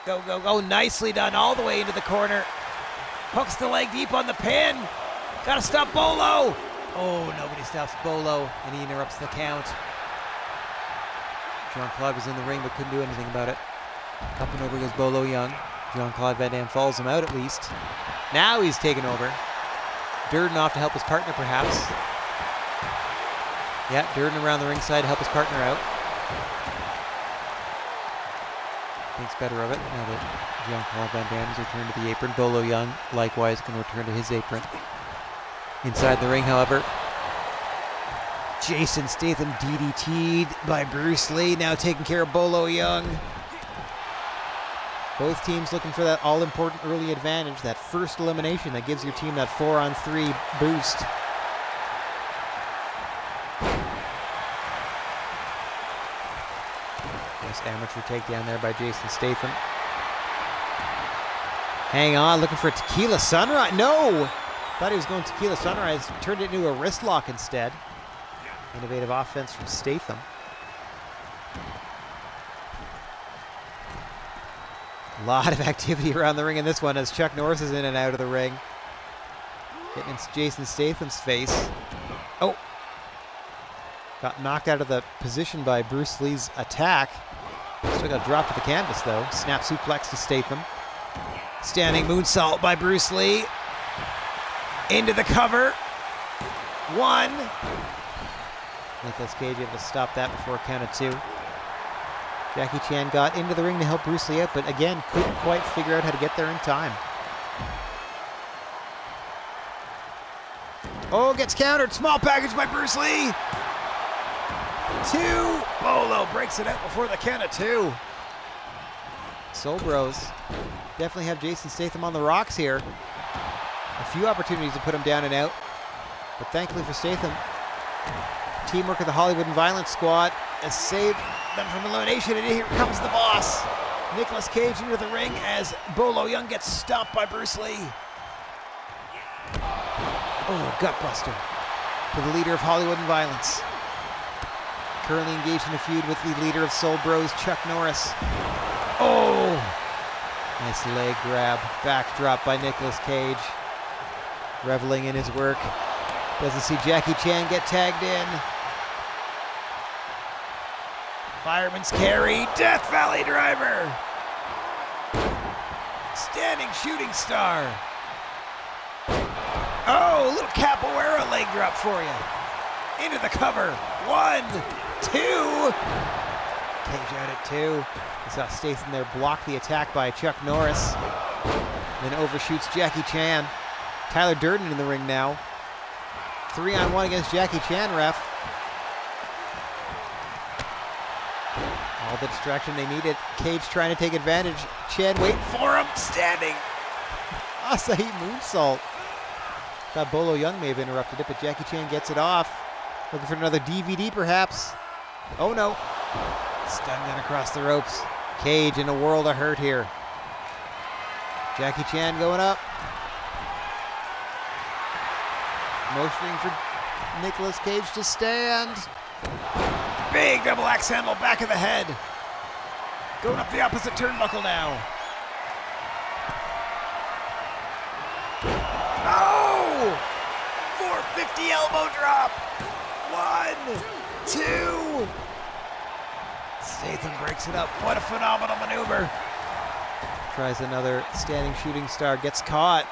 Go, go, go. Nicely done all the way into the corner. Hooks the leg deep on the pin. Gotta stop Bolo. Oh, nobody stops Bolo, and he interrupts the count. Jean-Claude was in the ring but couldn't do anything about it. Up and over goes Bolo Young. Jean-Claude Van Damme falls him out at least. Now he's taken over. Durden off to help his partner perhaps. Yeah, Durden around the ringside to help his partner out. Thinks better of it now that Jean-Claude Van Damme has returned to the apron. Bolo Young likewise can return to his apron. Inside the ring, however, Jason Statham DDT'd by Bruce Lee, now taking care of Bolo Young. Both teams looking for that all-important early advantage, that first elimination that gives your team that 4-on-3 boost. Nice amateur takedown there by Jason Statham. Hang on, looking for a tequila sunrise. No! Thought he was going tequila sunrise. Turned it into a wrist lock instead. Innovative offense from Statham. A lot of activity around the ring in this one as Chuck Norris is in and out of the ring. Getting in Jason Statham's face. Oh! Got knocked out of the position by Bruce Lee's attack. Still got dropped to the canvas though. Snap suplex to Statham. Standing moonsault by Bruce Lee. Into the cover. One. Nicolas Cage able to stop that before a count of two. Jackie Chan got into the ring to help Bruce Lee out, but again, couldn't quite figure out how to get there in time. Oh, gets countered. Small package by Bruce Lee. Two. Bolo breaks it out before the count of two. Soul Bros definitely have Jason Statham on the rocks here. A few opportunities to put him down and out, but thankfully for Statham, teamwork of the Hollywood and Violence Squad has saved them from elimination, and here comes the boss. Nicolas Cage into the ring as Bolo Young gets stopped by Bruce Lee. Oh, gutbuster to the leader of Hollywood and Violence. Currently engaged in a feud with the leader of Soul Bros, Chuck Norris. Oh! Nice leg grab. Backdrop by Nicolas Cage. Reveling in his work. Doesn't see Jackie Chan get tagged in. Fireman's carry. Death Valley driver. Standing shooting star. Oh, a little capoeira leg drop for you. Into the cover. One, two. Cage out at two. We saw Statham there block the attack by Chuck Norris. Then overshoots Jackie Chan. Tyler Durden in the ring now. 3-on-1 against Jackie Chan, ref. All the distraction they needed. Cage trying to take advantage. Chan waiting for him. Standing. Asahi moonsault. Thought Bolo Young may have interrupted it, but Jackie Chan gets it off. Looking for another DVD perhaps. Oh no. Stun gun across the ropes. Cage in a world of hurt here. Jackie Chan going up. Motioning for Nicolas Cage to stand. Big double axe handle, back of the head. Going up the opposite turnbuckle now. Oh! 450 elbow drop. 1, 2. Statham breaks it up. What a phenomenal maneuver. Tries another standing shooting star, gets caught.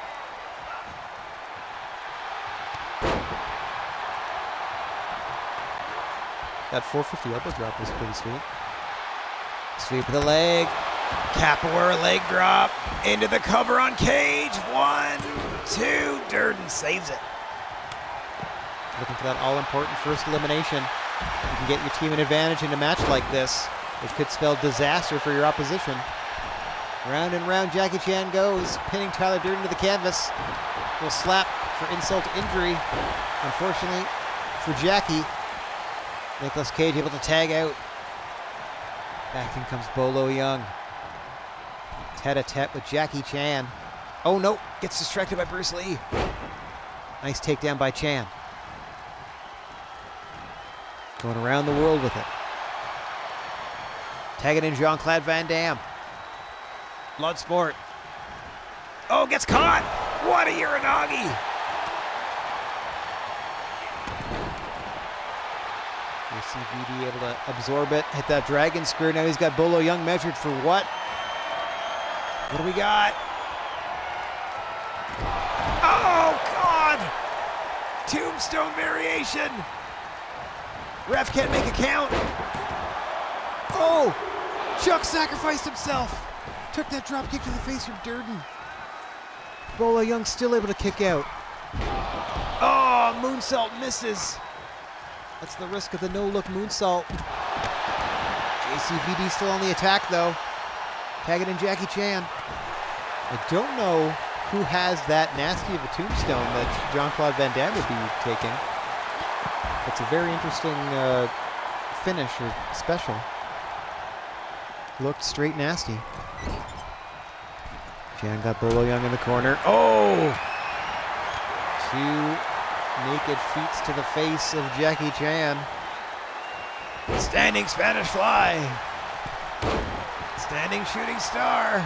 That 450 elbow drop was pretty sweet. Sweep of the leg. Capoeira leg drop. Into the cover on Cage. 1, 2. Durden saves it. Looking for that all-important first elimination. You can get your team an advantage in a match like this. It could spell disaster for your opposition. Round and round Jackie Chan goes, pinning Tyler Durden to the canvas. Will slap for insult to injury. Unfortunately for Jackie, Nicolas Cage able to tag out. Back in comes Bolo Young. Tete-a-tete with Jackie Chan. Oh no, gets distracted by Bruce Lee. Nice takedown by Chan. Going around the world with it. Tagging in Jean-Claude Van Damme. Bloodsport. Oh, gets caught. What a Uranagi. CVD able to absorb it, hit that dragon screw. Now he's got Bolo Young measured for what? What do we got? Oh, God! Tombstone variation. Ref can't make a count. Oh! Chuck sacrificed himself. Took that drop kick to the face from Durden. Bolo Young still able to kick out. Oh, moonsault misses. That's the risk of the no-look moonsault. JCVD still on the attack, though. Tagging in Jackie Chan. I don't know who has that nasty of a tombstone that Jean-Claude Van Damme would be taking. It's a very interesting finish or special. looked straight nasty. Chan got Bolo Young in the corner. Oh! 2 naked feet to the face of Jackie Chan. Standing Spanish fly. Standing shooting star.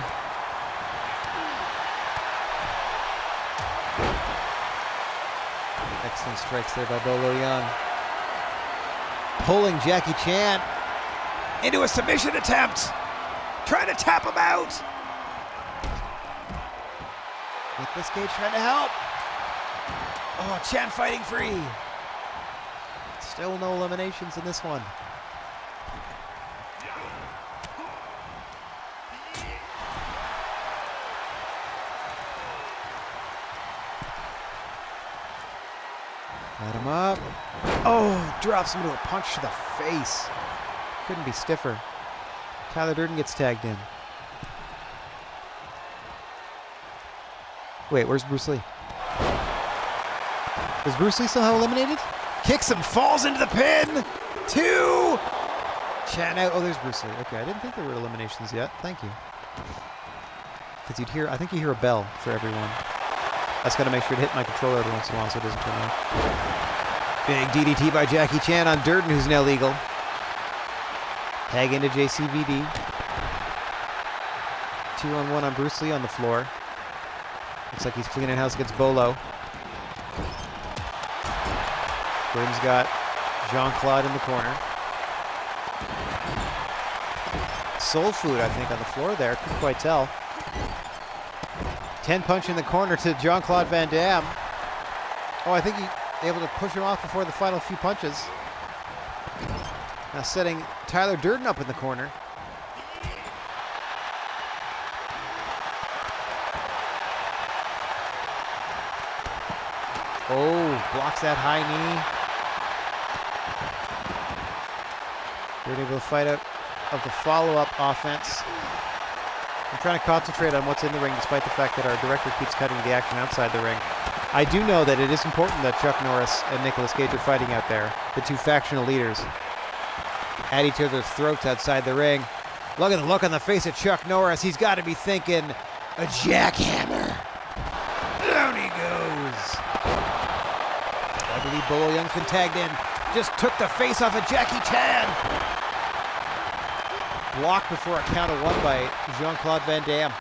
Excellent strikes there by Bolo Young. Pulling Jackie Chan into a submission attempt. Trying to tap him out. Nicolas Cage trying to help. Oh, Chan fighting free. Still no eliminations in this one. Got him up. Oh, drops him into a punch to the face. Couldn't be stiffer. Tyler Durden gets tagged in. Wait, where's Bruce Lee? Is Bruce Lee somehow eliminated? Kicks him, falls into the pin. 2. Chan out. Oh, there's Bruce Lee. Okay, I didn't think there were eliminations yet. Thank you. Because I think you hear a bell for everyone. I just got to make sure to hit my controller every once in a while so it doesn't turn off. Big DDT by Jackie Chan on Durden, who's now legal. Tag into JCVD. 2-on-1 on Bruce Lee on the floor. Looks like he's cleaning house against Bolo. Durden's got Jean-Claude in the corner. Soul Food, I think, on the floor there. Couldn't quite tell. 10 punch in the corner to Jean-Claude Van Damme. Oh, I think he's able to push him off before the final few punches. Now setting Tyler Durden up in the corner. Oh, blocks that high knee. Durden able to fight out of the follow-up offense. I'm trying to concentrate on what's in the ring despite the fact that our director keeps cutting the action outside the ring. I do know that it is important that Chuck Norris and Nicolas Cage are fighting out there, the 2 factional leaders, at each other's throats outside the ring. Look at the look on the face of Chuck Norris. He's got to be thinking, a jackhammer. Down he goes. I believe Bolo Young's been tagged in. Just took the face off of Jackie Chan. Blocked before a count of 1 by Jean-Claude Van Damme.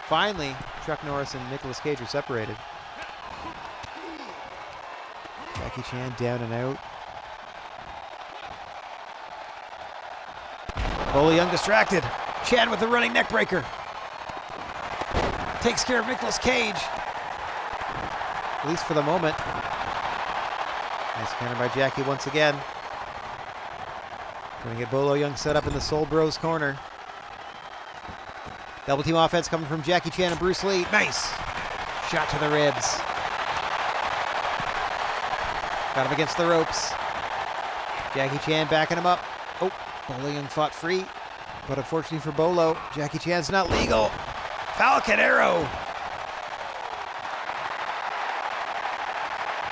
Finally, Chuck Norris and Nicolas Cage are separated. Jackie Chan down and out. Bolo Young distracted. Chan with the running neck breaker. Takes care of Nicolas Cage. At least for the moment. Nice counter by Jackie once again. Going to get Bolo Young set up in the Soul Bros corner. Double team offense coming from Jackie Chan and Bruce Lee. Nice. Shot to the ribs. Got him against the ropes. Jackie Chan backing him up. Oh, Bolo Young fought free. But unfortunately for Bolo, Jackie Chan's not legal. Falcon Arrow.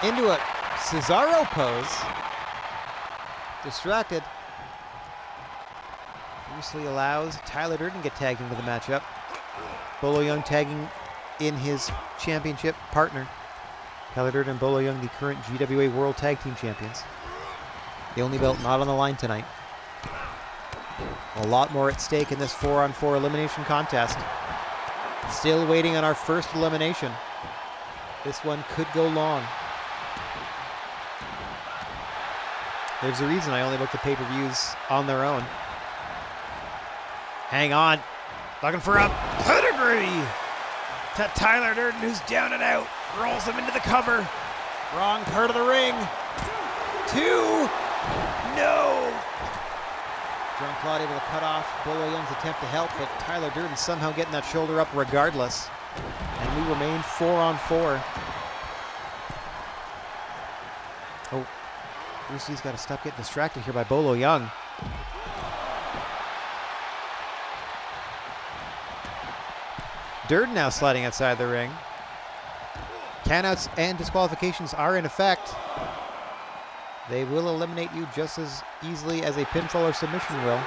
Into a Cesaro pose. Distracted. Bruce Lee allows Tyler Durden to get tagged into the matchup. Bolo Young tagging in his championship partner. Tyler Durden and Bolo Young, the current GWA World Tag Team Champions. The only belt not on the line tonight. A lot more at stake in this 4-on-4 elimination contest. Still waiting on our first elimination. This one could go long. There's a reason I only look at pay-per-views on their own. Hang on. Looking for a pedigree to Tyler Durden, who's down and out. Rolls him into the cover. Wrong part of the ring. 2. No. Jean-Claude able to cut off Bolo Young's attempt to help, but Tyler Durden somehow getting that shoulder up regardless. And we remain 4-on-4. Oh, Bruce Lee's got to stop getting distracted here by Bolo Young. Durden now sliding outside the ring. Countouts and disqualifications are in effect. They will eliminate you just as easily as a pinfall or submission will.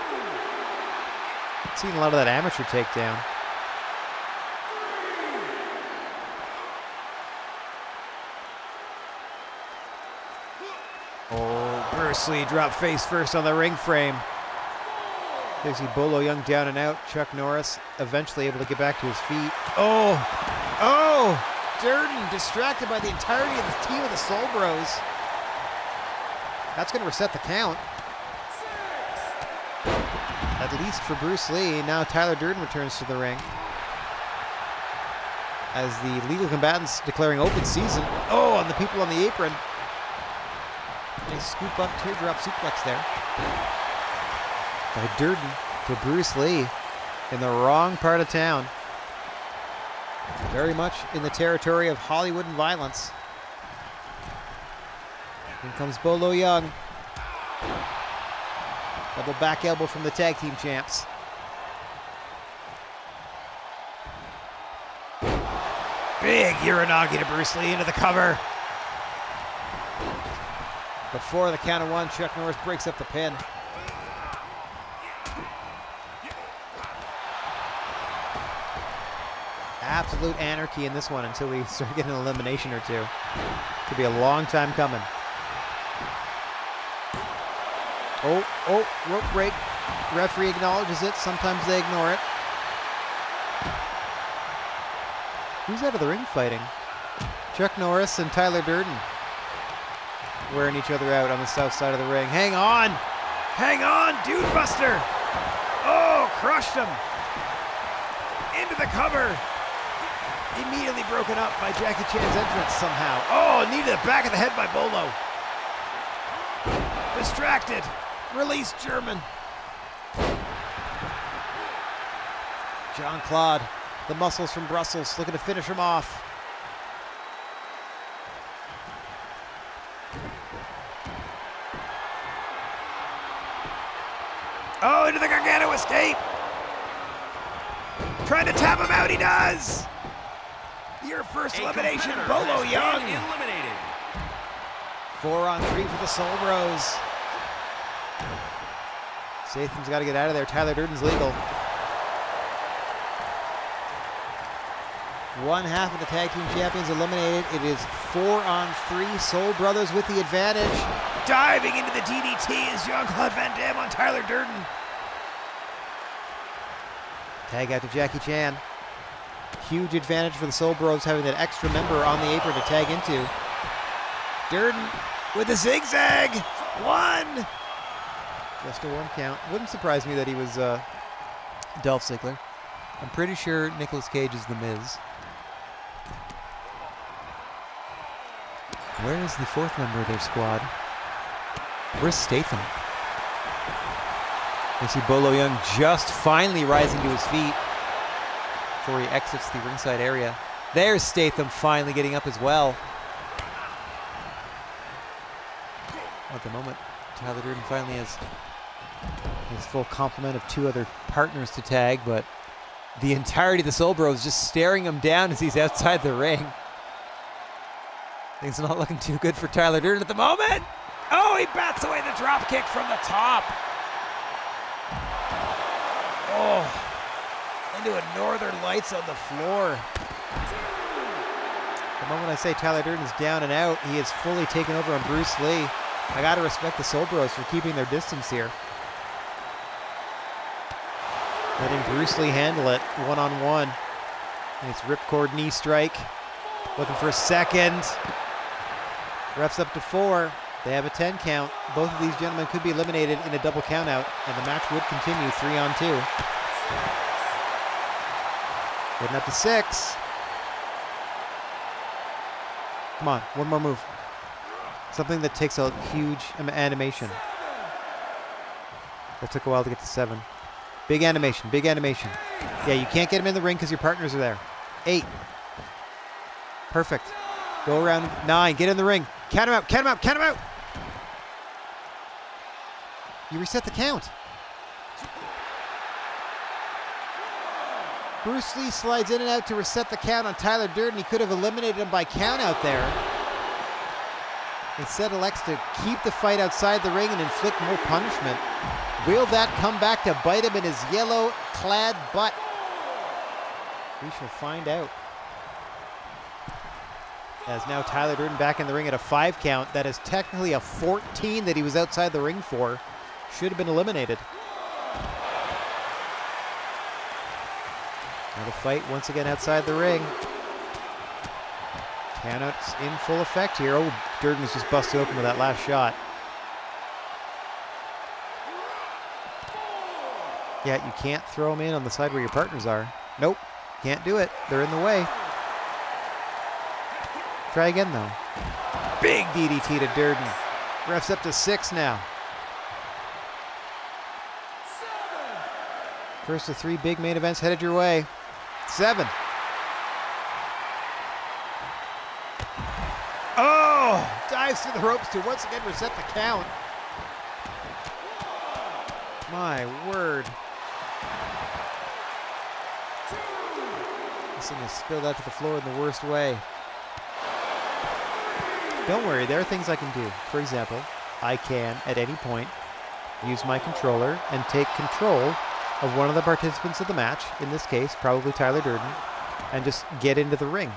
Seen a lot of that amateur takedown. Oh, Bruce Lee dropped face first on the ring frame. You see Bolo Young down and out. Chuck Norris eventually able to get back to his feet. Oh! Durden distracted by the entirety of the team of the Soul Bros. That's going to reset the count. At least for Bruce Lee. Now Tyler Durden returns to the ring. As the legal combatants declaring open season. Oh, and the people on the apron. They scoop up teardrop suplex there. By Durden to Bruce Lee in the wrong part of town. Very much in the territory of Hollywood and violence. Here comes Bolo Young. Double back elbow from the tag team champs. Big Uranagi to Bruce Lee into the cover. Before the count of one, Chuck Norris breaks up the pin. Absolute anarchy in this one until we start getting an elimination or two. Could be a long time coming. Oh, rope break. Referee acknowledges it. Sometimes they ignore it. Who's out of the ring fighting? Chuck Norris and Tyler Durden wearing each other out on the south side of the ring. Hang on! Hang on, Dude Buster! Oh, crushed him! Into the cover! Immediately broken up by Jackie Chan's entrance somehow. Oh, knee to the back of the head by Bolo. Distracted. Release German. Jean-Claude, the muscles from Brussels, looking to finish him off. Oh, into the Gargano escape. Trying to tap him out, he does. Your first elimination, Bolo Young. Eliminated. 4-on-3 for the Soul Bros. Statham's got to get out of there. Tyler Durden's legal. One half of the tag team champions eliminated. It is 4-on-3. Soul Brothers with the advantage. Diving into the DDT is Jean-Claude Van Damme on Tyler Durden. Tag out to Jackie Chan. Huge advantage for the Soul Bros having that extra member on the apron to tag into. Durden with a zigzag. One. Just a one count. Wouldn't surprise me that he was Dolph Ziggler. I'm pretty sure Nicolas Cage is The Miz. Where is the fourth member of their squad? Where's Statham? You see Bolo Young just finally rising to his feet before he exits the ringside area. There's Statham finally getting up as well. At the moment, Tyler Durden finally has his full complement of two other partners to tag, but the entirety of the Soul Bros just staring him down as he's outside the ring. Things not looking too good for Tyler Durden at the moment. Oh, he bats away the drop kick from the top. Oh, into a Northern Lights on the floor. The moment I say Tyler Durden's down and out, he is fully taken over on Bruce Lee. I gotta respect the Soul Bros for keeping their distance here. Letting Bruce Lee handle it one-on-one. Nice ripcord knee strike. Looking for a second. Refs up to 4. They have a 10 count. Both of these gentlemen could be eliminated in a double count out, and the match would continue 3-on-2. Getting up to 6. Come on, one more move. Something that takes a huge animation. That took a while to get to 7. Big animation, big animation. Yeah, you can't get him in the ring because your partners are there. 8. Perfect. Go around 9, get in the ring. Count him out, count him out, count him out! You reset the count. Bruce Lee slides in and out to reset the count on Tyler Durden. He could have eliminated him by count out there. instead elects to keep the fight outside the ring and inflict more punishment. Will that come back to bite him in his yellow-clad butt? We shall find out. As now Tyler Durden back in the ring at a 5 count. That is technically a 14 that he was outside the ring for. Should have been eliminated. Now the fight once again outside the ring. Countouts in full effect here. Oh, Durden was just busted open with that last shot. Yeah, you can't throw them in on the side where your partners are. Nope, can't do it. They're in the way. Try again, though. Big DDT to Durden. Ref's up to 6 now. First of 3 big main events headed your way. 7. Oh! Dives through the ropes to once again reset the count. My word. This thing has spilled out to the floor in the worst way. Don't worry, there are things I can do. For example, I can, at any point, use my controller and take control of one of the participants of the match, in this case, probably Tyler Durden, and just get into the ring.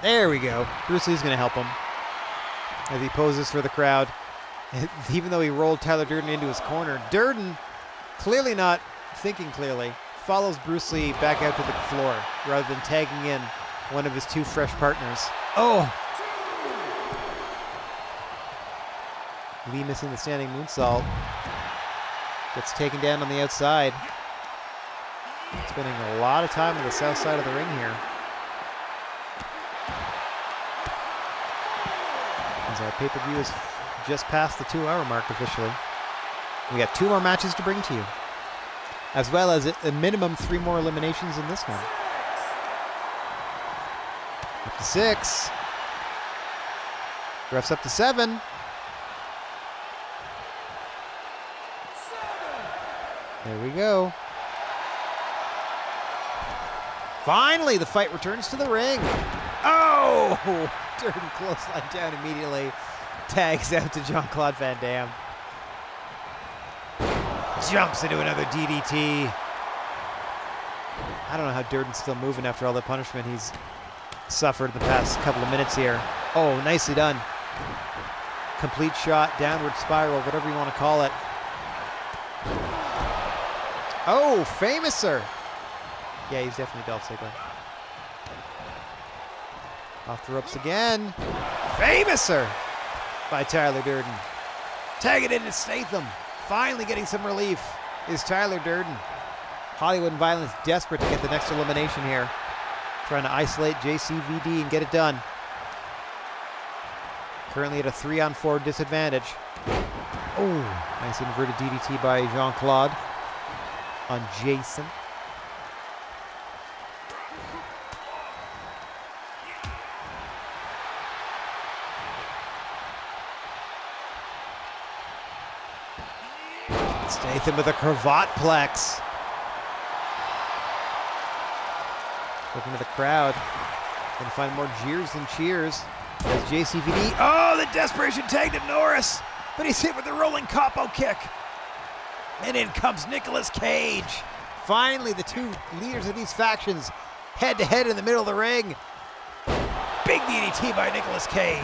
There we go. Bruce Lee's going to help him as he poses for the crowd. Even though he rolled Tyler Durden into his corner, Durden, clearly not thinking clearly, follows Bruce Lee back out to the floor rather than tagging in one of his 2 fresh partners. Oh! Lee missing the standing moonsault. Gets taken down on the outside. Spending a lot of time on the south side of the ring here. As our pay-per-view is just past the 2-hour mark officially. We got 2 more matches to bring to you, as well as a minimum 3 more eliminations in this one. Up to 6. Ref's up to 7. There we go. Finally, the fight returns to the ring. Oh! Durden clothesline down immediately. Tags out to Jean-Claude Van Damme. Jumps into another DDT. I don't know how Durden's still moving after all the punishment he's suffered the past couple of minutes here. Oh, nicely done. Complete shot, downward spiral, whatever you want to call it. Oh, Famouser. Yeah, he's definitely Dolph Ziggler. Off the ropes again. Famouser by Tyler Durden. Tag it into Statham. Finally getting some relief is Tyler Durden. Hollywood Violence desperate to get the next elimination here. Trying to isolate JCVD and get it done. Currently at a 3-on-4 disadvantage. Oh, nice inverted DDT by Jean-Claude on Jason. Statham with a cravat plex. Looking to the crowd. Gonna find more jeers than cheers. As JCVD. Oh, the desperation tag to Norris. But he's hit with the rolling capo kick. And in comes Nicolas Cage. Finally, the 2 leaders of these factions head to head in the middle of the ring. Big DDT by Nicolas Cage.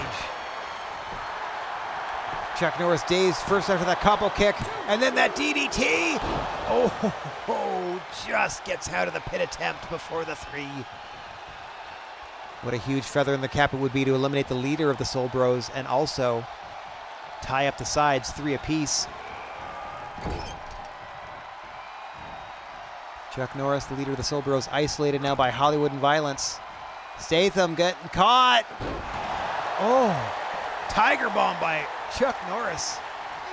Chuck Norris dazed first after that capo kick, and then that DDT. Oh, just gets out of the pin attempt before the 3. What a huge feather in the cap it would be to eliminate the leader of the Soul Bros and also tie up the sides 3 apiece. Chuck Norris, the leader of the Soul Bros, isolated now by Hollywood and Violence. Statham getting caught. Oh, Tiger Bomb by Chuck Norris,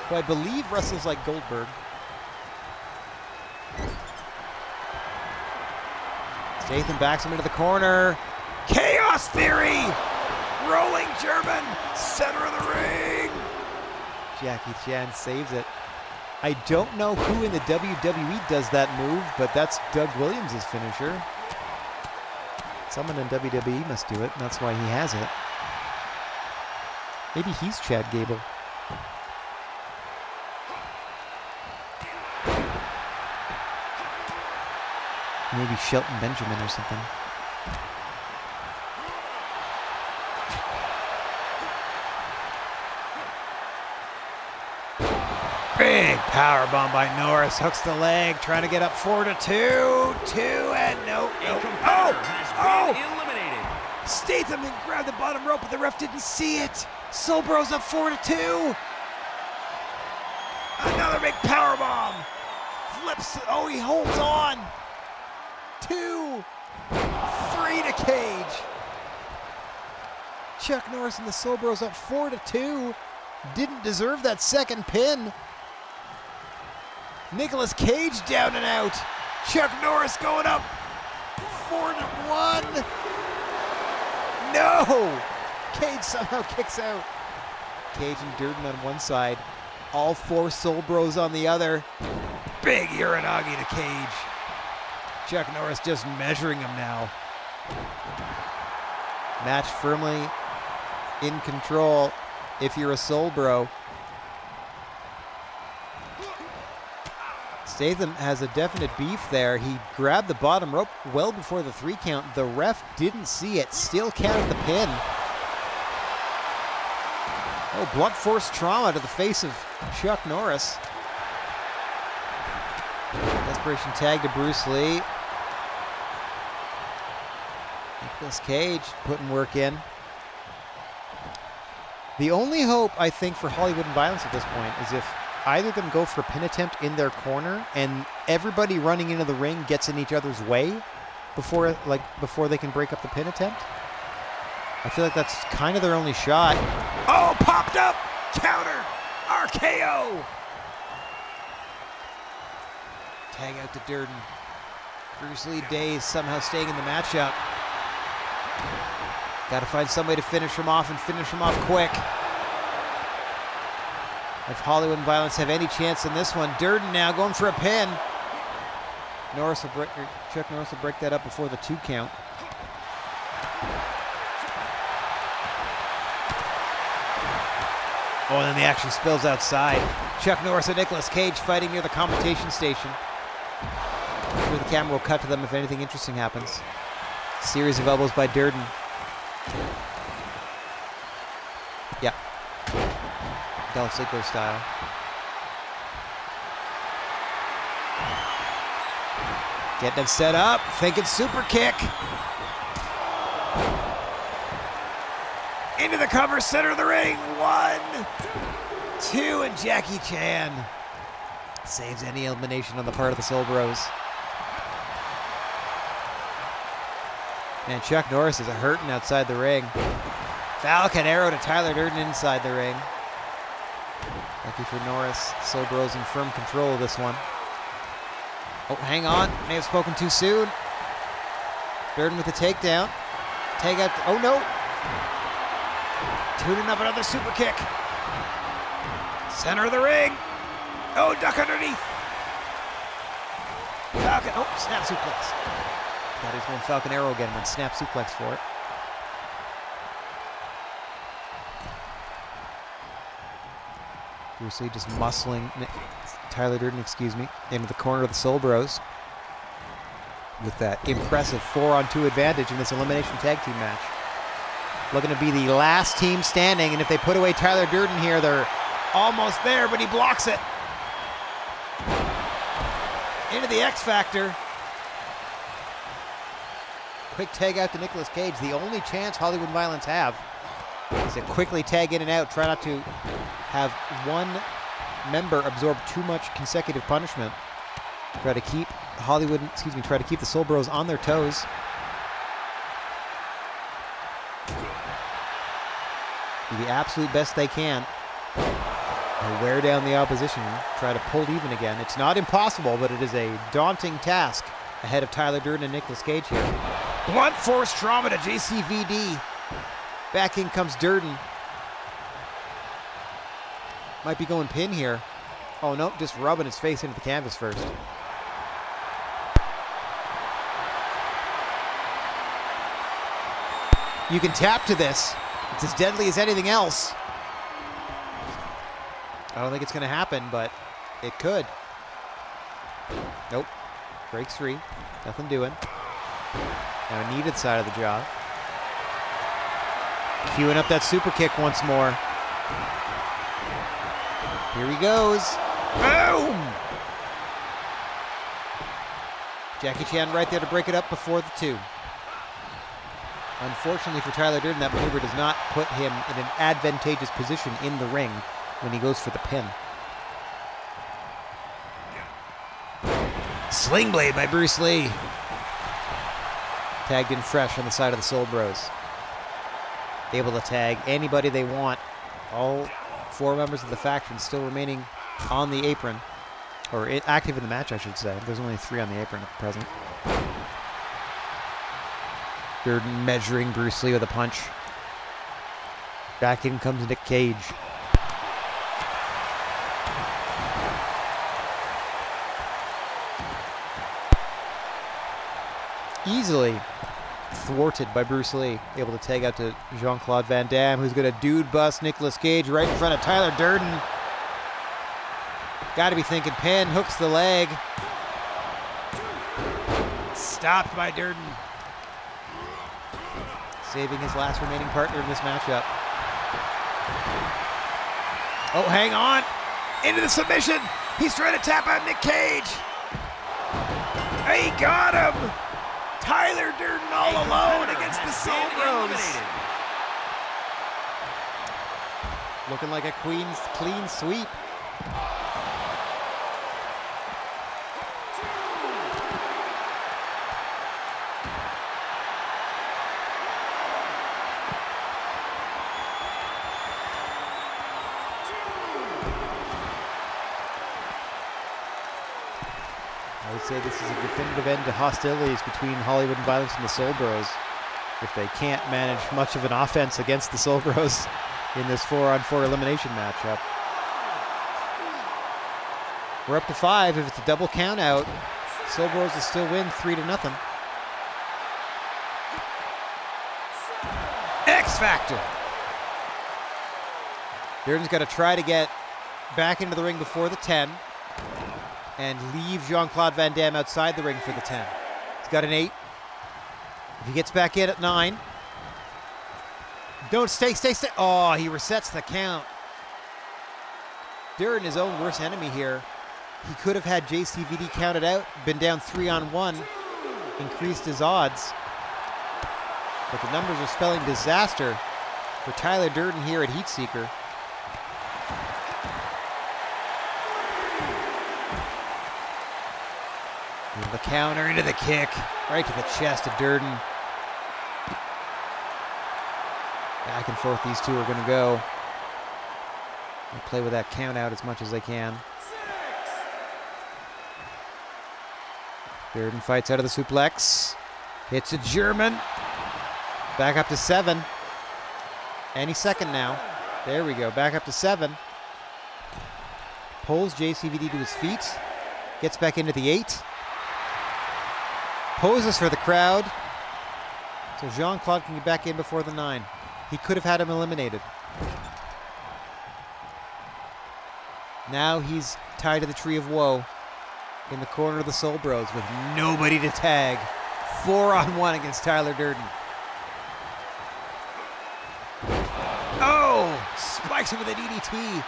who I believe wrestles like Goldberg. Statham backs him into the corner. Chaos Theory! Rolling German, center of the ring. Jackie Chan saves it. I don't know who in the WWE does that move, but that's Doug Williams' finisher. Someone in WWE must do it, and that's why he has it. Maybe he's Chad Gable. Maybe Shelton Benjamin or something. Big power bomb by Norris. Hooks the leg, trying to get up 4-2. 2 and no. Eliminated. Statham grabbed the bottom rope, but the ref didn't see it. Soulbros up 4-2. Another big power bomb. Flips. Oh, he holds on. 2, 3 to Cage. Chuck Norris and the Soulbros up 4-2. Didn't deserve that second pin. Nicolas Cage down and out. Chuck Norris going up 4-1. No! Cage somehow kicks out. Cage and Durden on one side. All 4 Soulbros on the other. Big Uranagi to Cage. Chuck Norris just measuring him now. Match firmly in control if you're a Soulbro. Statham has a definite beef there. He grabbed the bottom rope well before the 3 count. The ref didn't see it, still counted the pin. Oh, blunt force trauma to the face of Chuck Norris. Desperation tag to Bruce Lee. Nicolas Cage putting work in. The only hope, I think, for Hollywood and Violence at this point is if either of them go for a pin attempt in their corner and everybody running into the ring gets in each other's way before they can break up the pin attempt. I feel like that's kind of their only shot. Oh, popped up! Counter! RKO! Tag out to Durden. Bruce Lee dazed, somehow staying in the matchup. Got to find some way to finish him off and finish him off quick. If Hollywood and Violence have any chance in this one, Durden now going for a pin. Chuck Norris will break that up before the 2 count. Oh, and then the action spills outside. Chuck Norris and Nicolas Cage fighting near the commentation station. I'm sure the camera will cut to them if anything interesting happens. Series of elbows by Durden. Yeah. Dolph Ziggler style. Getting it set up, thinking super kick. Into the cover, center of the ring. 1, 2, and Jackie Chan saves any elimination on the part of the Soulbros. And Chuck Norris is hurting outside the ring. Falcon arrow to Tyler Durden inside the ring. Lucky for Norris, Soulbros in firm control of this one. Oh, hang on. May have spoken too soon. Durden with the takedown. Tag out. Oh, no. Tuning up another super kick. Center of the ring. Oh, duck underneath. Falcon. Oh, snap suplex. Thought he was going Falcon arrow again, went snap suplex for it. Bruce Lee just muscling Tyler Durden, into the corner of the Soulbros with that impressive 4-on-2 advantage in this elimination tag team match. Looking to be the last team standing, and if they put away Tyler Durden here, they're almost there, but he blocks it. Into the X Factor. Quick tag out to Nicolas Cage. The only chance Hollywood Violence have is to quickly tag in and out. Try not to have one member absorb too much consecutive punishment. Try to keep try to keep the Soulbros on their toes. Do the absolute best they can. And wear down the opposition. Try to pull even again. It's not impossible, but it is a daunting task ahead of Tyler Durden and Nicolas Cage here. Blunt force trauma to JCVD. Back in comes Durden. Might be going pin here. Oh no, just rubbing his face into the canvas first. You can tap to this. It's as deadly as anything else. I don't think it's going to happen, but it could. Nope. Breaks free. Nothing doing. Now a needed side of the jaw. Queuing up that super kick once more. Here he goes. Boom! Jackie Chan right there to break it up before the 2. Unfortunately for Tyler Durden, that maneuver does not put him in an advantageous position in the ring when he goes for the pin. Sling blade by Bruce Lee. Tagged in fresh on the side of the Soul Bros. Able to tag anybody they want. All 4 members of the faction still remaining on the apron. Or active in the match, I should say. There's only 3 on the apron at present. Durden measuring Bruce Lee with a punch. Back in comes Nick Cage. Easily thwarted by Bruce Lee. Able to tag out to Jean-Claude Van Damme, who's going to dude bust Nicolas Cage right in front of Tyler Durden. Got to be thinking pin, hooks the leg. Stopped by Durden. Saving his last remaining partner in this matchup. Oh, hang on. Into the submission. He's trying to tap out Nick Cage. He got him. Tyler Durden all alone against the Soul Bros. Looking like a clean sweep. I would say this is a definitive end to hostilities between Hollywood and Violence and the Soul Bros. If they can't manage much of an offense against the Soul Bros in this 4-on-4 elimination matchup. We're up to 5. If it's a double count out, Soul Bros will still win 3-0. X Factor. Durden's got to try to get back into the ring before the 10. And leave Jean-Claude Van Damme outside the ring for the 10. He's got an 8. If he gets back in at 9. Don't stay. Oh, he resets the count. Durden, his own worst enemy here. He could have had JCVD counted out, been down 3-on-1, increased his odds. But the numbers are spelling disaster for Tyler Durden here at Heat Seeker. The counter into the kick, right to the chest of Durden. Back and forth these two are going to go. They play with that count out as much as they can. Durden fights out of the suplex. Hits a German. Back up to 7. Any second now. There we go, back up to 7. Pulls JCVD to his feet. Gets back into the 8. Poses for the crowd. So Jean-Claude can get back in before the 9. He could have had him eliminated. Now he's tied to the Tree of Woe in the corner of the Soul Bros with nobody to tag. 4-on-1 against Tyler Durden. Oh! Spikes him with a DDT.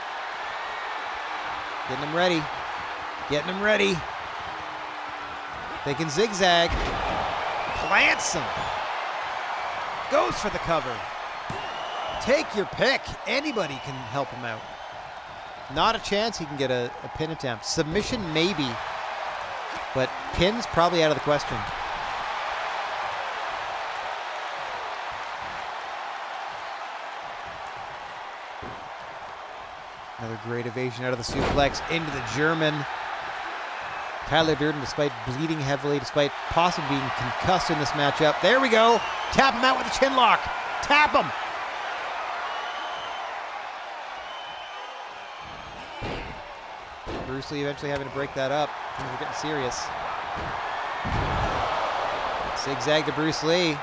Getting him ready. Getting him ready. They can zigzag. Plants him. Goes for the cover. Take your pick. Anybody can help him out. Not a chance he can get a pin attempt. Submission, maybe. But pin's probably out of the question. Another great evasion out of the suplex into the German. Tyler Durden, despite bleeding heavily, despite possibly being concussed in this matchup. There we go. Tap him out with a chin lock. Tap him. Bruce Lee eventually having to break that up. Things are getting serious. Zigzag to Bruce Lee.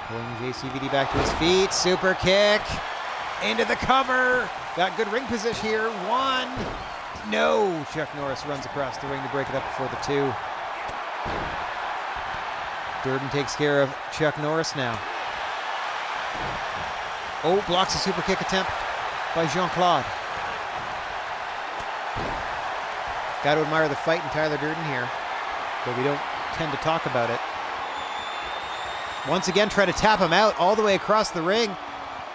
Pulling JCVD back to his feet. Super kick. Into the cover. Got good ring position here. One. No. Chuck Norris runs across the ring to break it up before the 2. Durden takes care of Chuck Norris now. Oh, blocks a super kick attempt by Jean-Claude. Got to admire the fight in Tyler Durden here, but we don't tend to talk about it. Once again, try to tap him out all the way across the ring.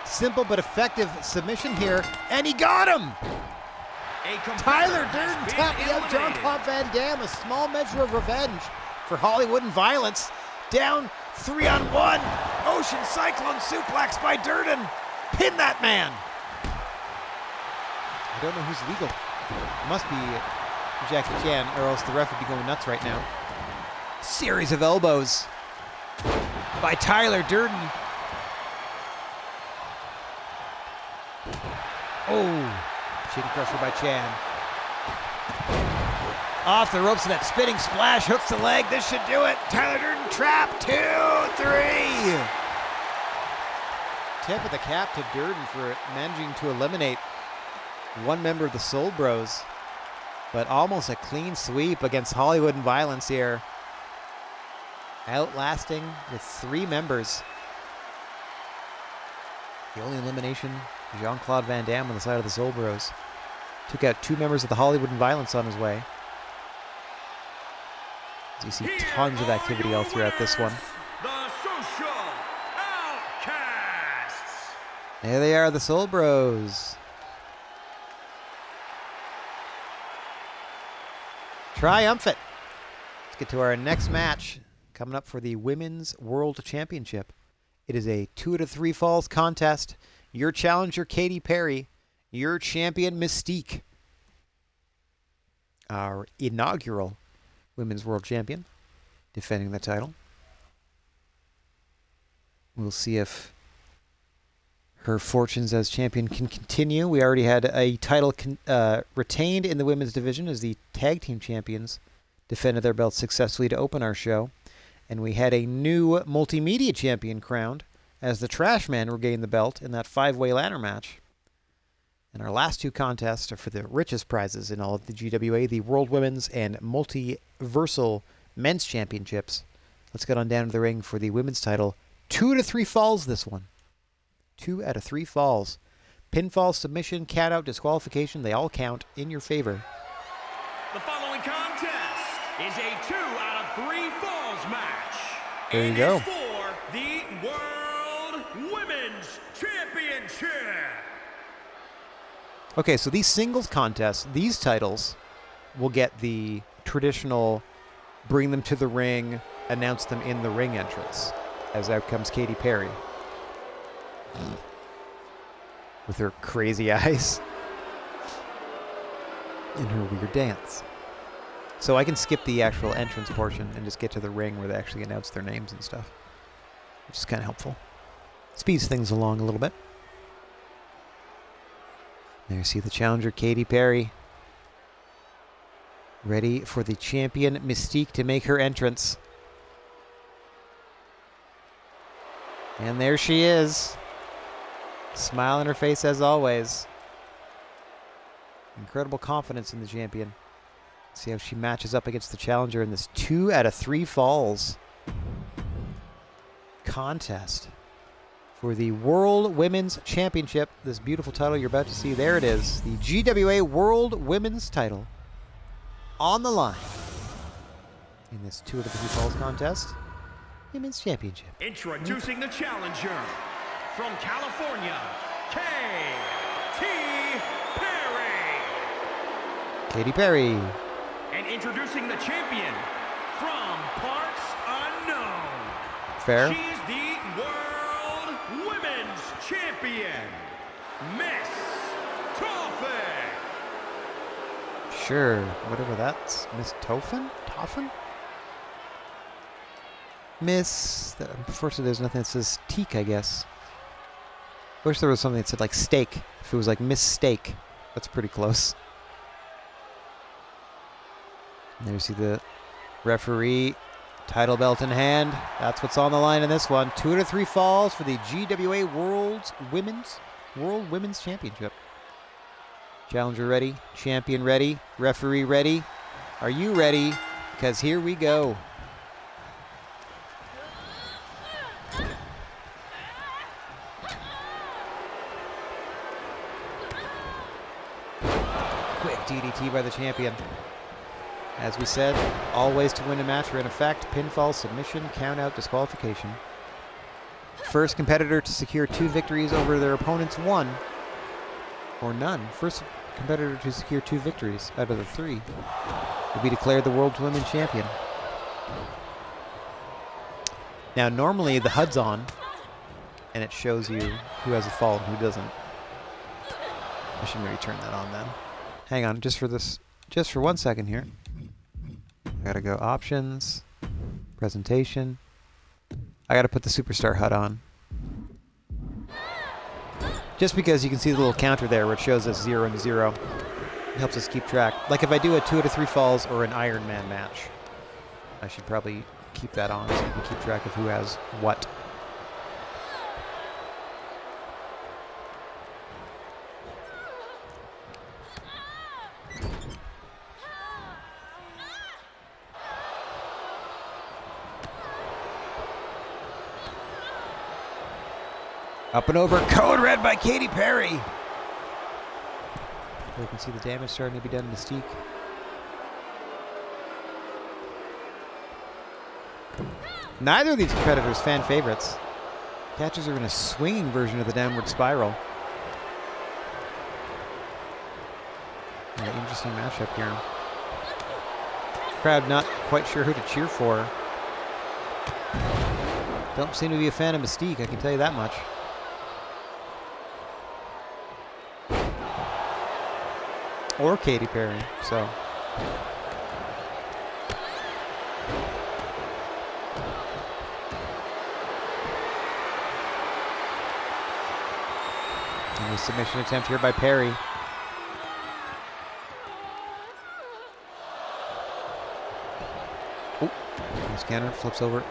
Simple but effective submission here, and he got him! Tyler Durden tapping out Jean-Claude Van Damme, a small measure of revenge for Hollywood and violence. Down 3-on-1. Ocean Cyclone suplex by Durden. Pin that man. I don't know who's legal. It must be Jackie Chan, or else the ref would be going nuts right now. Series of elbows by Tyler Durden. Oh, chin crusher by Chan. Off the ropes and that spinning splash hooks the leg. This should do it. Tyler Durden trap. 2, 3. Tip of the cap to Durden for managing to eliminate one member of the Soul Bros, but almost a clean sweep against Hollywood and violence here. Outlasting with 3 members. The only elimination, Jean-Claude Van Damme on the side of the Soul Bros. Took out 2 members of the Hollywood and violence on his way. As you see tons of activity all throughout this one. The Social Outcasts. There they are, the Soul Bros. Triumphant. Let's get to our next match. Coming up for the Women's World Championship. It is a 2-3 falls contest. Your challenger, Katy Perry. Your champion, Mystique. Our inaugural Women's World Champion. Defending the title. We'll see if her fortunes as champion can continue. We already had a title retained in the women's division as the tag team champions defended their belts successfully to open our show. And we had a new multimedia champion crowned as the Trash Man regained the belt in that 5-way ladder match. And our last 2 contests are for the richest prizes in all of the GWA, the World Women's and Multiversal Men's Championships. Let's get on down to the ring for the women's title. 2-3 falls this one. 2 out of 3 falls. Pinfall, submission, count out, disqualification, they all count in your favor. The following contest is a 2 out of 3 falls match. There you go. It's for the World Women's Championship. Okay, so these singles contests, these titles will get the traditional bring them to the ring, announce them in the ring entrance. As out comes Katy Perry. With her crazy eyes. And her weird dance. So I can skip the actual entrance portion and just get to the ring where they actually announce their names and stuff. Which is kind of helpful. Speeds things along a little bit. There you see the challenger, Katy Perry. Ready for the champion, Mystique, to make her entrance. And there she is. Smile on her face as always. Incredible confidence in the champion. See how she matches up against the challenger in this 2 out of 3 falls contest for the World Women's Championship. This beautiful title you're about to see. There it is. The GWA World Women's title on the line in this 2 out of 3 falls contest. Women's Championship. Introducing the challenger from California, Katy Perry. Katy Perry. And introducing the champion from parts unknown. Fair. She's the World Women's Champion, Miss Toffin. Sure, whatever that's. Miss Toffin? Toffin? Miss... Unfortunately, there's nothing that says teak, I guess. Wish there was something that said, like, steak. If it was, like, Miss Steak. That's pretty close. And there you see the referee. Title belt in hand. That's what's on the line in this one. 2 out of 3 falls for the GWA World's Women's World Women's Championship. Challenger ready, champion ready, referee ready. Are you ready? Because here we go. Quick DDT by the champion. As we said, all ways to win a match are in effect: pinfall, submission, countout, disqualification. First competitor to secure 2 victories over their opponent's 1, or none. First competitor to secure 2 victories out of the 3 will be declared the World Women's Champion. Now, normally the HUD's on, and it shows you who has a fall and who doesn't. I should maybe turn that on then. Hang on, just for 1 second here. I gotta go options, presentation. I gotta put the Superstar HUD on. Just because you can see the little counter there where it shows us 0 and 0. It helps us keep track. Like if I do a 2 out of 3 falls or an Iron Man match, I should probably keep that on so we can keep track of who has what. Up and over, code red by Katy Perry. You can see the damage starting to be done to Mystique. Neither of these competitors fan favorites. Catchers are in a swinging version of the downward spiral. An interesting matchup here. Crowd not quite sure who to cheer for. Don't seem to be a fan of Mystique, I can tell you that much. Or Katy Perry, so. And a submission attempt here by Perry. Oh, nice counter, flips over.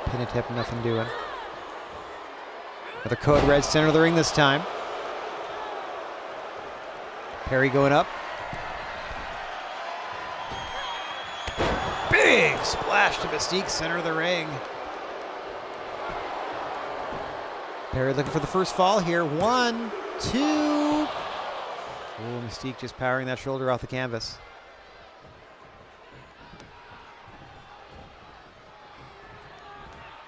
Pin attempt, nothing doing. Another code red, center of the ring this time. Perry going up. Big splash to Mystique, center of the ring. Perry looking for the first fall here. 1, 2. Oh, Mystique just powering that shoulder off the canvas.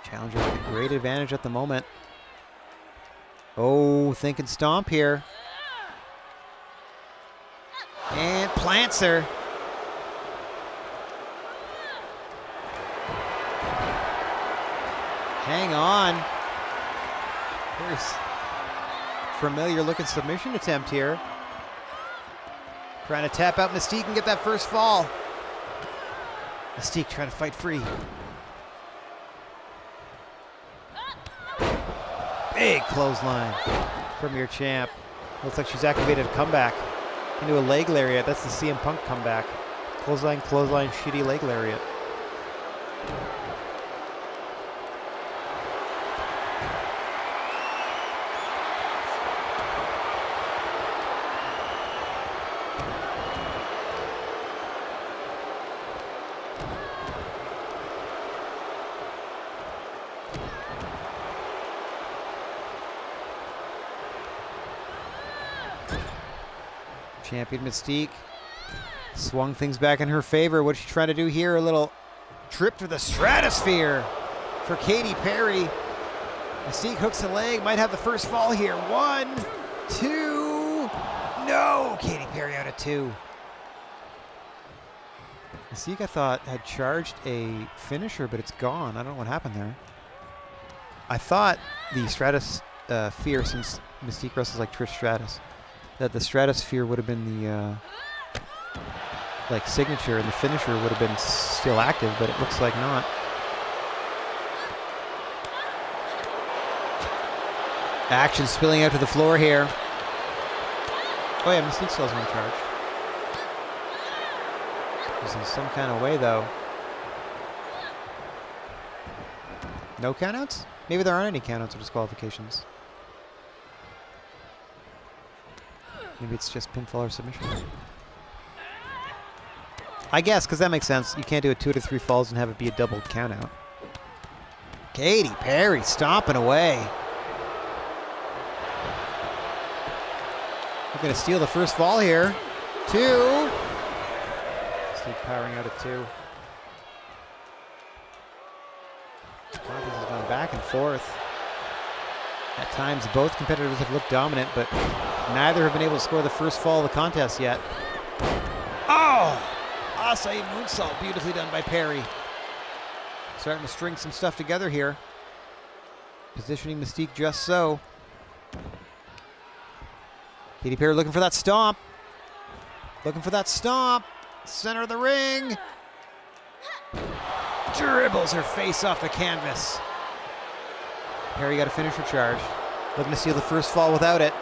Challenger with a great advantage at the moment. Oh, thinking stomp here. And plants her. Hang on. There's familiar looking submission attempt here. Trying to tap out Mystique and get that first fall. Mystique trying to fight free. Big clothesline from your champ. Looks like she's activated a comeback into a leg lariat. That's the CM Punk comeback. Clothesline, clothesline, shitty leg lariat. Champion Mystique swung things back in her favor. What's she trying to do here? A little trip to the stratosphere for Katy Perry. Mystique hooks the leg, might have the first fall here. 1, 2. No! Katy Perry out of 2. Mystique, I thought, had charged a finisher, but it's gone. I don't know what happened there. I thought the stratosphere, since Mystique wrestles like Trish Stratus, that the stratosphere would have been the like signature and the finisher would have been still active, but it looks like not. Action spilling out to the floor here. Oh yeah, Mystique still hasn't been charged. He's in some kind of way though. No countouts? Maybe there aren't any countouts or disqualifications. Maybe it's just pinfall or submission. I guess, because that makes sense. You can't do a 2 to 3 falls and have it be a double countout. Katy Perry stomping away. We're going to steal the first fall here. 2. Still powering out at 2. Contest has gone back and forth. At times, both competitors have looked dominant, but neither have been able to score the first fall of the contest yet. Oh! Asai moonsault, beautifully done by Perry. Starting to string some stuff together here. Positioning Mystique just so. Katy Perry looking for that stomp. Looking for that stomp. Center of the ring. Dribbles her face off the canvas. Perry got a finisher charge. Looking to steal the first fall without it.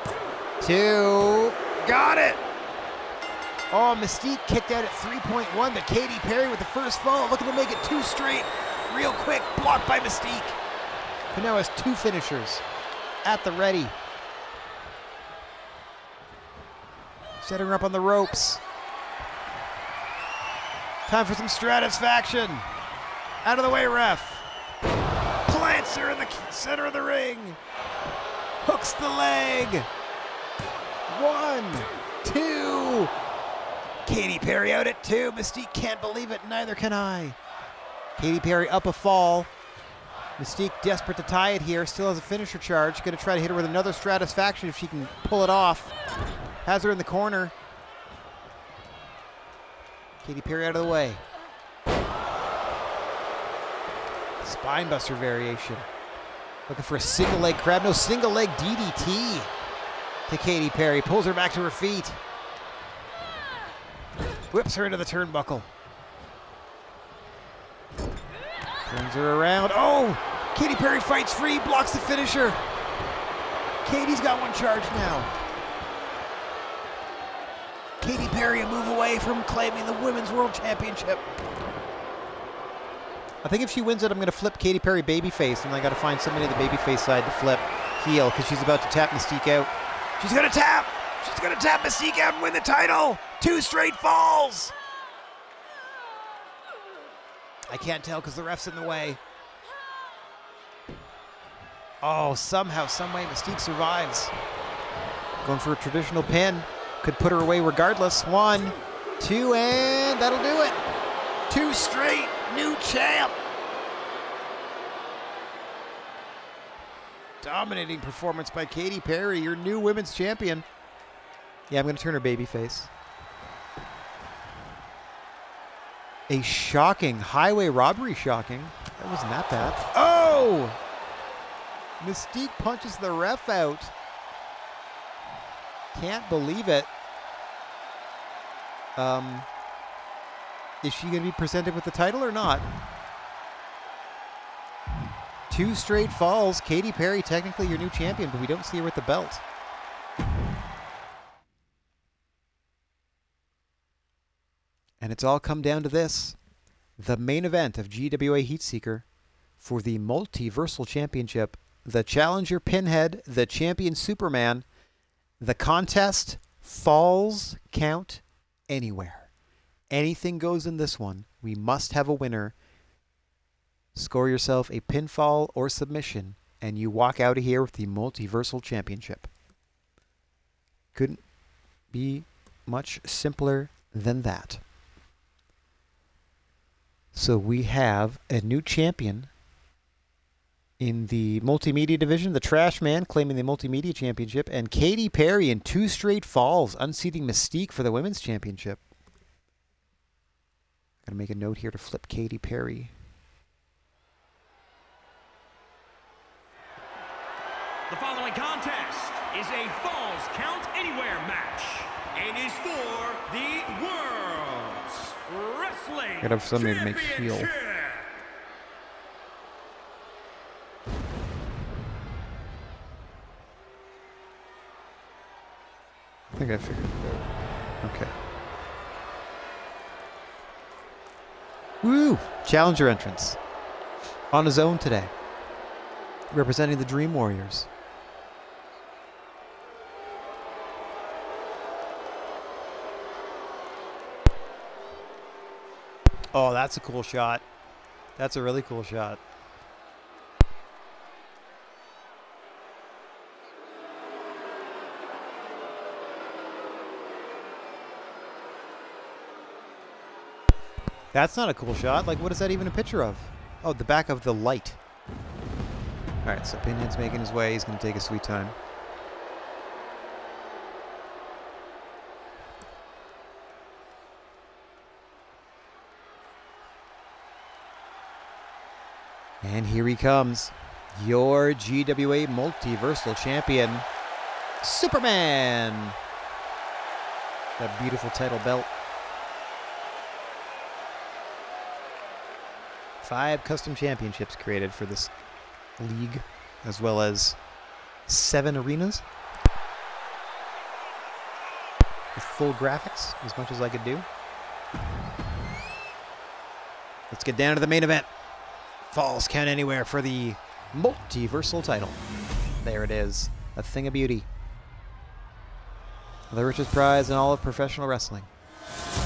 2. Got it. Oh, Mystique kicked out at 3.1, but Katy Perry with the first fall, looking to make it 2 straight. Real quick, blocked by Mystique. Who now has 2 finishers at the ready. Setting her up on the ropes. Time for some stratisfaction. Out of the way, ref. Plants her in the center of the ring. Hooks the leg. 1, 2. Katy Perry out at 2. Mystique can't believe it. Neither can I. Katy Perry up a fall. Mystique desperate to tie it here. Still has a finisher charge. Going to try to hit her with another stratisfaction if she can pull it off. Has her in the corner. Katy Perry out of the way. Spinebuster variation. Looking for a single leg crab. No, single leg DDT to Katy Perry. Pulls her back to her feet. Whips her into the turnbuckle. Turns her around. Oh! Katy Perry fights free. Blocks the finisher. Katy's got 1 charge now. Katy Perry a move away from claiming the Women's World Championship. I think if she wins it, I'm going to flip Katy Perry babyface, and I got to find somebody on the babyface side to flip heel because she's about to tap Mystique out. She's going to tap! She's going to tap Mystique out and win the title! 2 straight falls! I can't tell because the ref's in the way. Oh, somehow, someway, Mystique survives. Going for a traditional pin. Could put her away regardless. 1, 2, and that'll do it. 2 straight. New champ. Dominating performance by Katy Perry, your new women's champion. Yeah, I'm going to turn her babyface. A shocking highway robbery shocking. That wasn't that bad. Oh! Mystique punches the ref out. Can't believe it. Is she going to be presented with the title or not? 2 straight falls. Katy Perry, technically your new champion, but we don't see her with the belt. And it's all come down to this. The main event of GWA Heat Seeker for the Multiversal Championship. The challenger Pinhead, the champion Superman. The contest, falls count anywhere. Anything goes in this one. We must have a winner. Score yourself a pinfall or submission, and you walk out of here with the Multiversal Championship. Couldn't be much simpler than that. So we have a new champion in the multimedia division, the Trash Man claiming the Multimedia Championship, and Katy Perry in 2 straight falls, unseating Mystique for the Women's Championship. Gotta make a note here to flip Katy Perry. The following contest is a Falls Count Anywhere match and is for the World's Wrestling Gotta have somebody to make heel. Championship. I think I figured it out. Okay. Woo! Challenger entrance. On his own today. representing the Dream Warriors. Oh, that's a cool shot. That's a really cool shot. That's not a cool shot. Like, what is that even a picture of? Oh, the back of the light. All right, so Pinhead's making his way. He's going to take a sweet time. And here he comes, your GWA Multiversal Champion, Superman. That beautiful title belt. 5 custom championships created for this league, as well as 7 arenas with full graphics, as much as I could do. Let's get down to the main event. Falls count anywhere for the Multiversal title. There it is, a thing of beauty. The richest prize in all of professional wrestling.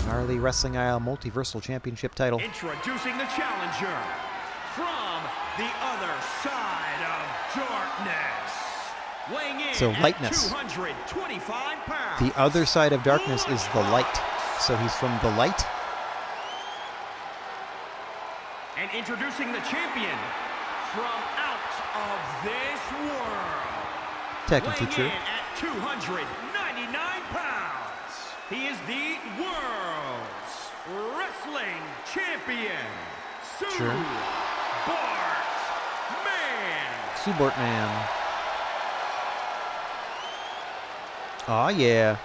Gnarly Wrestling Isle Multiversal Championship title. Introducing the challenger from the other side of darkness. Weighing in So lightness. at 225 pounds. The other side of darkness is the light. So he's from the light. And introducing the champion from out of this world. Technically Weighing true. in at 299 pounds. He is the world's wrestling champion. Sure. Subart Man. Aw, yeah.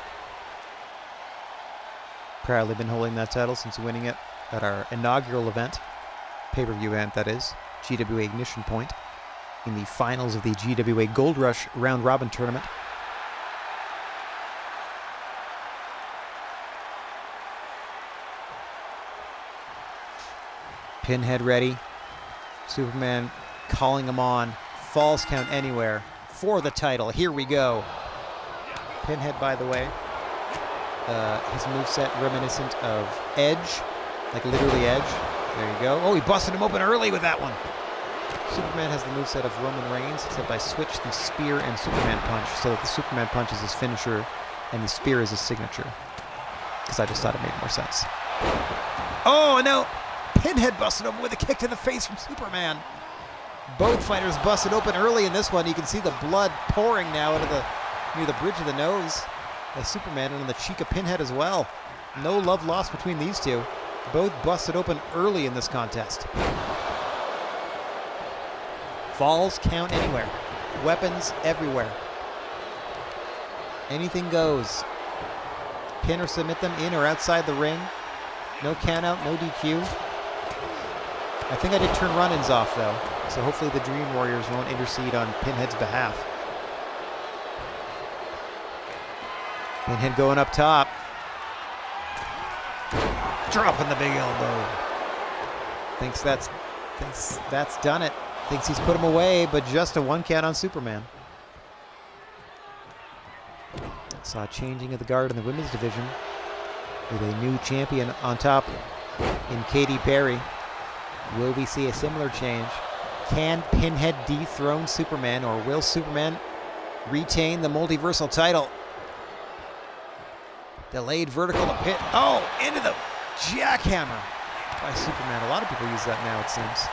Proudly been holding that title since winning it at our inaugural event. Pay-per-view event, that is. GWA Ignition Point. In the finals of the GWA Gold Rush Round Robin Tournament. Pinhead ready. Superman calling him on. Falls count anywhere for the title. Here we go. Pinhead, by the way, his moveset reminiscent of Edge, like literally Edge. There you go. Oh, he busted him open early with that one. Superman has the moveset of Roman Reigns, except I switched the spear and Superman punch so that the Superman punch is his finisher and the spear is his signature. Because I just thought it made more sense. Oh, no! Pinhead busted him with a kick to the face from Superman. Both fighters busted open early in this one. You can see the blood pouring now near the bridge of the nose of Superman and on the cheek of Pinhead as well. No love lost between these two. Both busted open early in this contest. Falls count anywhere. Weapons everywhere. Anything goes. Pin or submit them in or outside the ring. No count out, no DQ. I think I did turn run-ins off though, so hopefully the Dream Warriors won't intercede on Pinhead's behalf. Pinhead going up top. Dropping the big elbow. Thinks that's done it. Thinks he's put him away, but just a 1 count on Superman. Saw a changing of the guard in the women's division with a new champion on top in Katy Perry. Will we see a similar change? Can Pinhead dethrone Superman, or will Superman retain the Multiversal title? Delayed vertical to pit. Oh, into the jackhammer by Superman. A lot of people use that now, it seems.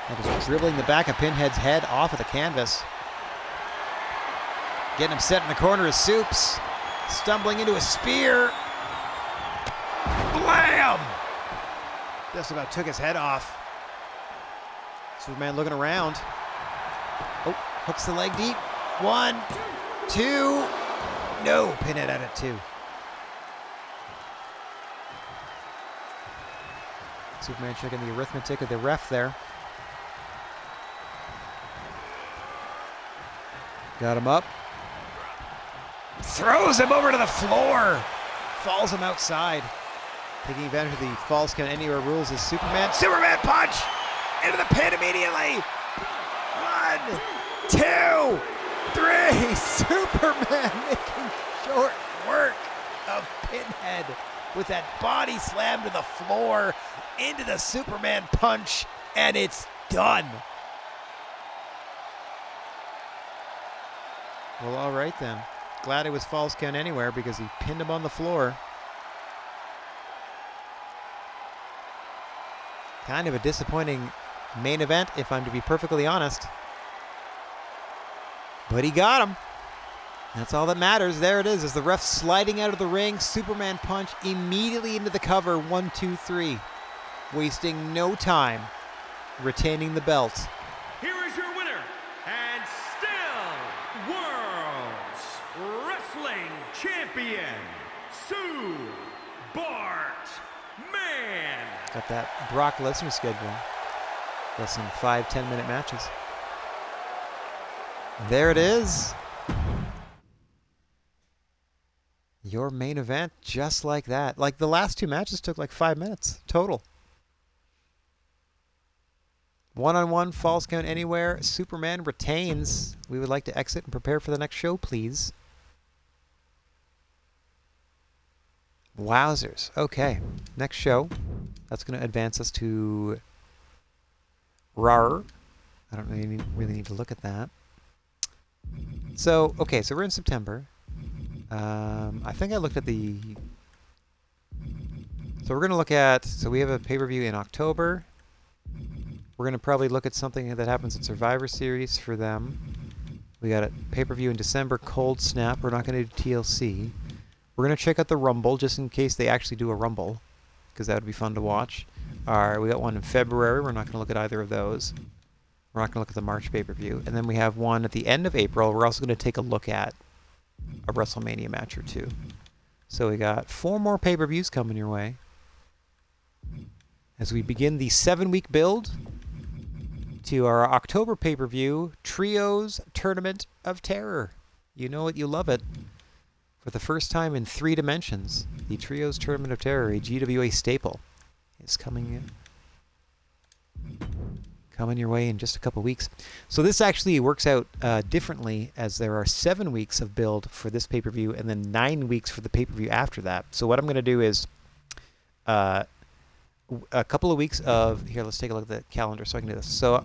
And just dribbling the back of Pinhead's head off of the canvas. Getting him set in the corner is Supes. Stumbling into a spear. Blam! Just about took his head off. Superman looking around. Oh, hooks the leg deep. 1, 2. No, Pinhead out at 2. Superman checking the arithmetic of the ref there. Got him up. Throws him over to the floor. Falls him outside. Taking advantage of the falls count anywhere rules is Superman. Superman punch! into the pin immediately. 1, 2, 3. Superman making short work of Pinhead with that body slam to the floor into the Superman punch, and it's done. Well, all right then. Glad it was Falls Count Anywhere because he pinned him on the floor. Kind of a disappointing main event, if I'm to be perfectly honest. But he got him. That's all that matters. There it is. As the ref sliding out of the ring, Superman punch immediately into the cover. 1, 2, 3. Wasting no time. Retaining the belt. Here is your winner, and still World's Wrestling Champion, Sue Bartman. Got that Brock Lesnar schedule. Got some 5-10-minute matches. There it is. Your main event, just like that. Like the last 2 matches took like 5 minutes total. 1-on-1, Falls Count Anywhere. Superman retains. We would like to exit and prepare for the next show, please. Wowzers. Okay, next show. That's going to advance us to RAR. I don't really need to look at that. So, okay, so we're in September. I think I looked at the... So we're going to look at... So we have a pay-per-view in October. We're going to probably look at something that happens at Survivor Series for them. We got a pay-per-view in December, Cold Snap. We're not going to do TLC. We're going to check out the Rumble, just in case they actually do a Rumble, because that would be fun to watch. We got one in February. We're not going to look at either of those. We're not going to look at the March pay-per-view. And then we have one at the end of April. We're also going to take a look at a WrestleMania match or 2. So we got 4 more pay-per-views coming your way as we begin the 7-week build to our October pay-per-view, Trios Tournament of Terror. You know it, you love it. For the first time in 3 dimensions, the Trios Tournament of Terror, a GWA staple, is coming your way in just a couple weeks. So this actually works out differently, as there are 7 weeks of build for this pay-per-view and then 9 weeks for the pay-per-view after that. So what I'm going to do is a couple of weeks of... Here, let's take a look at the calendar so I can do this. So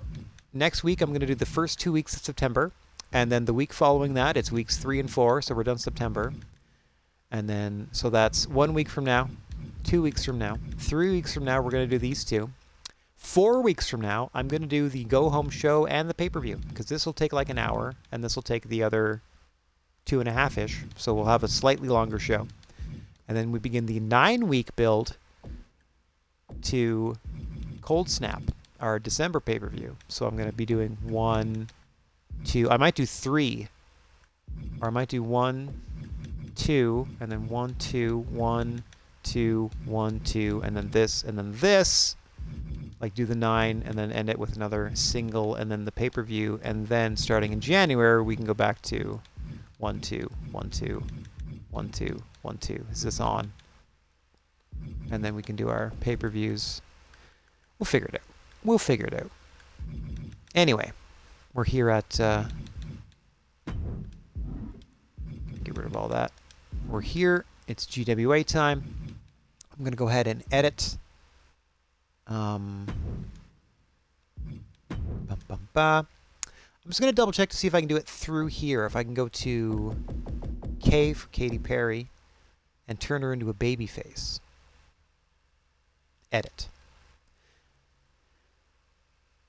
next week I'm going to do the first 2 weeks of September, and then the week following that, it's weeks 3 and 4, so we're done September. And then, so that's 1 week from now, 2 weeks from now, 3 weeks from now, we're going to do these 2. 4 weeks from now, I'm going to do the go-home show and the pay-per-view, because this will take like an hour, and this will take the other 2.5-ish, so we'll have a slightly longer show. And then we begin the 9-week build to Cold Snap, our December pay-per-view. So I'm going to be doing 1, 2, I might do 3, or I might do 1, 2, and then 1, 2, 1, 2, 1, 2, and then this, like do the 9, and then end it with another single, and then the pay-per-view, and then starting in January, we can go back to 1, 2, 1, 2, 1, 2, 1, 2. Is this on? And then we can do our pay-per-views. We'll figure it out. We'll figure it out. Anyway, we're here at... get rid of all that. We're here. It's GWA time. I'm going to go ahead and edit. I'm just going to double check to see if I can do it through here. If I can go to K for Katy Perry and turn her into a baby face. Edit.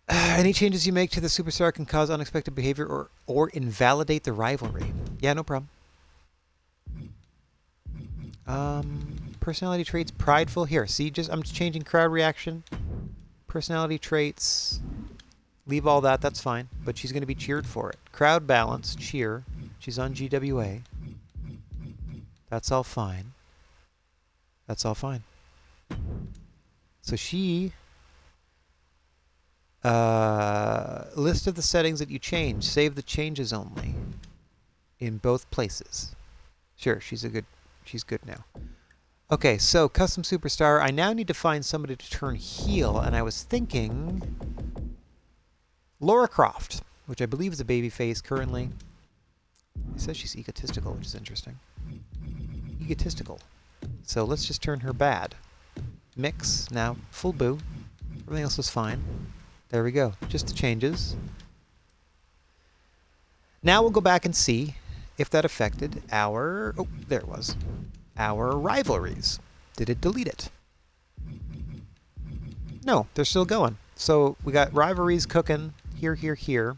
Any changes you make to the superstar can cause unexpected behavior or invalidate the rivalry. Yeah, no problem. Personality traits, prideful. Here, see, I'm just changing crowd reaction. Personality traits, leave all that, that's fine. But she's going to be cheered for it. Crowd balance, cheer. She's on GWA. That's all fine. That's all fine. So she... list of the settings that you change. Save the changes only. In both places. Sure, she's good now. Okay, so custom superstar. I now need to find somebody to turn heel, and I was thinking Laura Croft, which I believe is a babyface currently. It says she's egotistical, which is interesting. Egotistical. So let's just turn her bad. Mix, now full boo. Everything else is fine. There we go. Just the changes. Now we'll go back and see if that affected our... Oh, there it was. Our rivalries. Did it delete it? No, they're still going. So we got rivalries cooking here, here, here.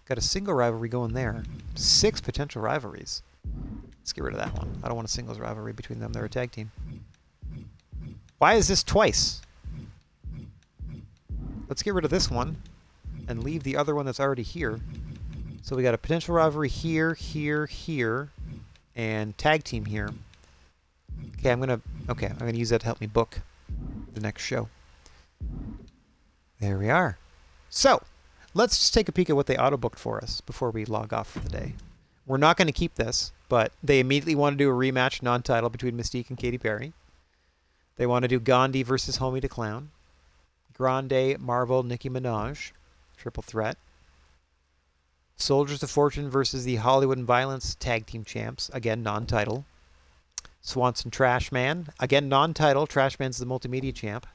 Got a single rivalry going there. 6 potential rivalries. Let's get rid of that one. I don't want a singles rivalry between them. They're a tag team. Why is this twice? Let's get rid of this one and leave the other one that's already here. So we got a potential rivalry here, here, here, and tag team here. Okay, I'm gonna use that to help me book the next show. There we are. So, let's just take a peek at what they auto-booked for us before we log off for the day. We're not going to keep this, but they immediately want to do a rematch non-title between Mystique and Katy Perry. They want to do Gandhi versus Homie the Clown. Grande, Marvel, Nicki Minaj. Triple threat. Soldiers of Fortune versus the Hollywood and Violence Tag Team Champs. Again, non-title. Swanson Trashman. Again, non-title. Trashman's the multimedia champ.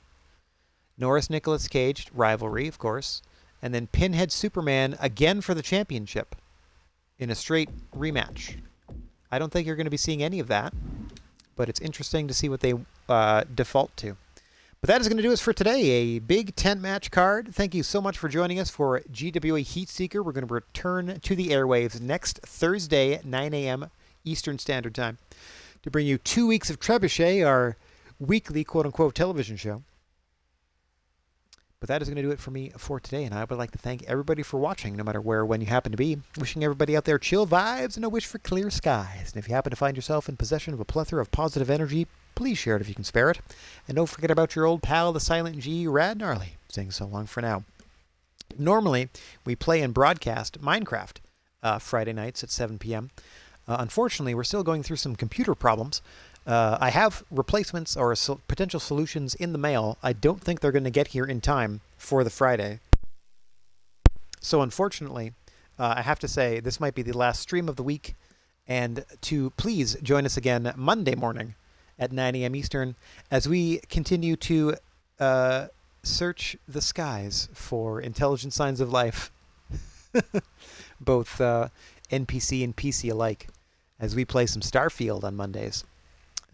Norris Nicolas Cage, rivalry, of course. And then Pinhead Superman, again for the championship. In a straight rematch. I don't think you're going to be seeing any of that. But it's interesting to see what they default to. But that is going to do us for today. A big 10-match card. Thank you so much for joining us for GWA Heat Seeker. We're going to return to the airwaves next Thursday at 9 a.m. Eastern Standard Time to bring you 2 weeks of Trebuchet, our weekly quote-unquote television show. But that is going to do it for me for today, and I would like to thank everybody for watching, no matter where or when you happen to be. Wishing everybody out there chill vibes and a wish for clear skies. And if you happen to find yourself in possession of a plethora of positive energy, please share it if you can spare it. And don't forget about your old pal, the Silent G, Rad Gnarly, saying so long for now. Normally, we play and broadcast Minecraft Friday nights at 7 p.m. Unfortunately, we're still going through some computer problems. I have replacements or potential solutions in the mail. I don't think they're going to get here in time for the Friday. So unfortunately, I have to say this might be the last stream of the week. And to please join us again Monday morning at 9 a.m. Eastern as we continue to search the skies for intelligent signs of life, both NPC and PC alike, as we play some Starfield on Mondays.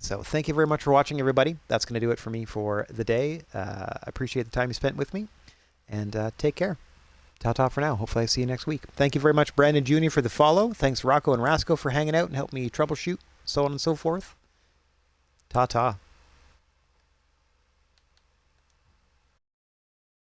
So thank you very much for watching, everybody. That's going to do it for me for the day. I appreciate the time you spent with me, and take care. Ta-ta for now. Hopefully I see you next week. Thank you very much, Brandon Jr., for the follow. Thanks, Rocco and Rasco, for hanging out and helping me troubleshoot, so on and so forth. Ta-ta.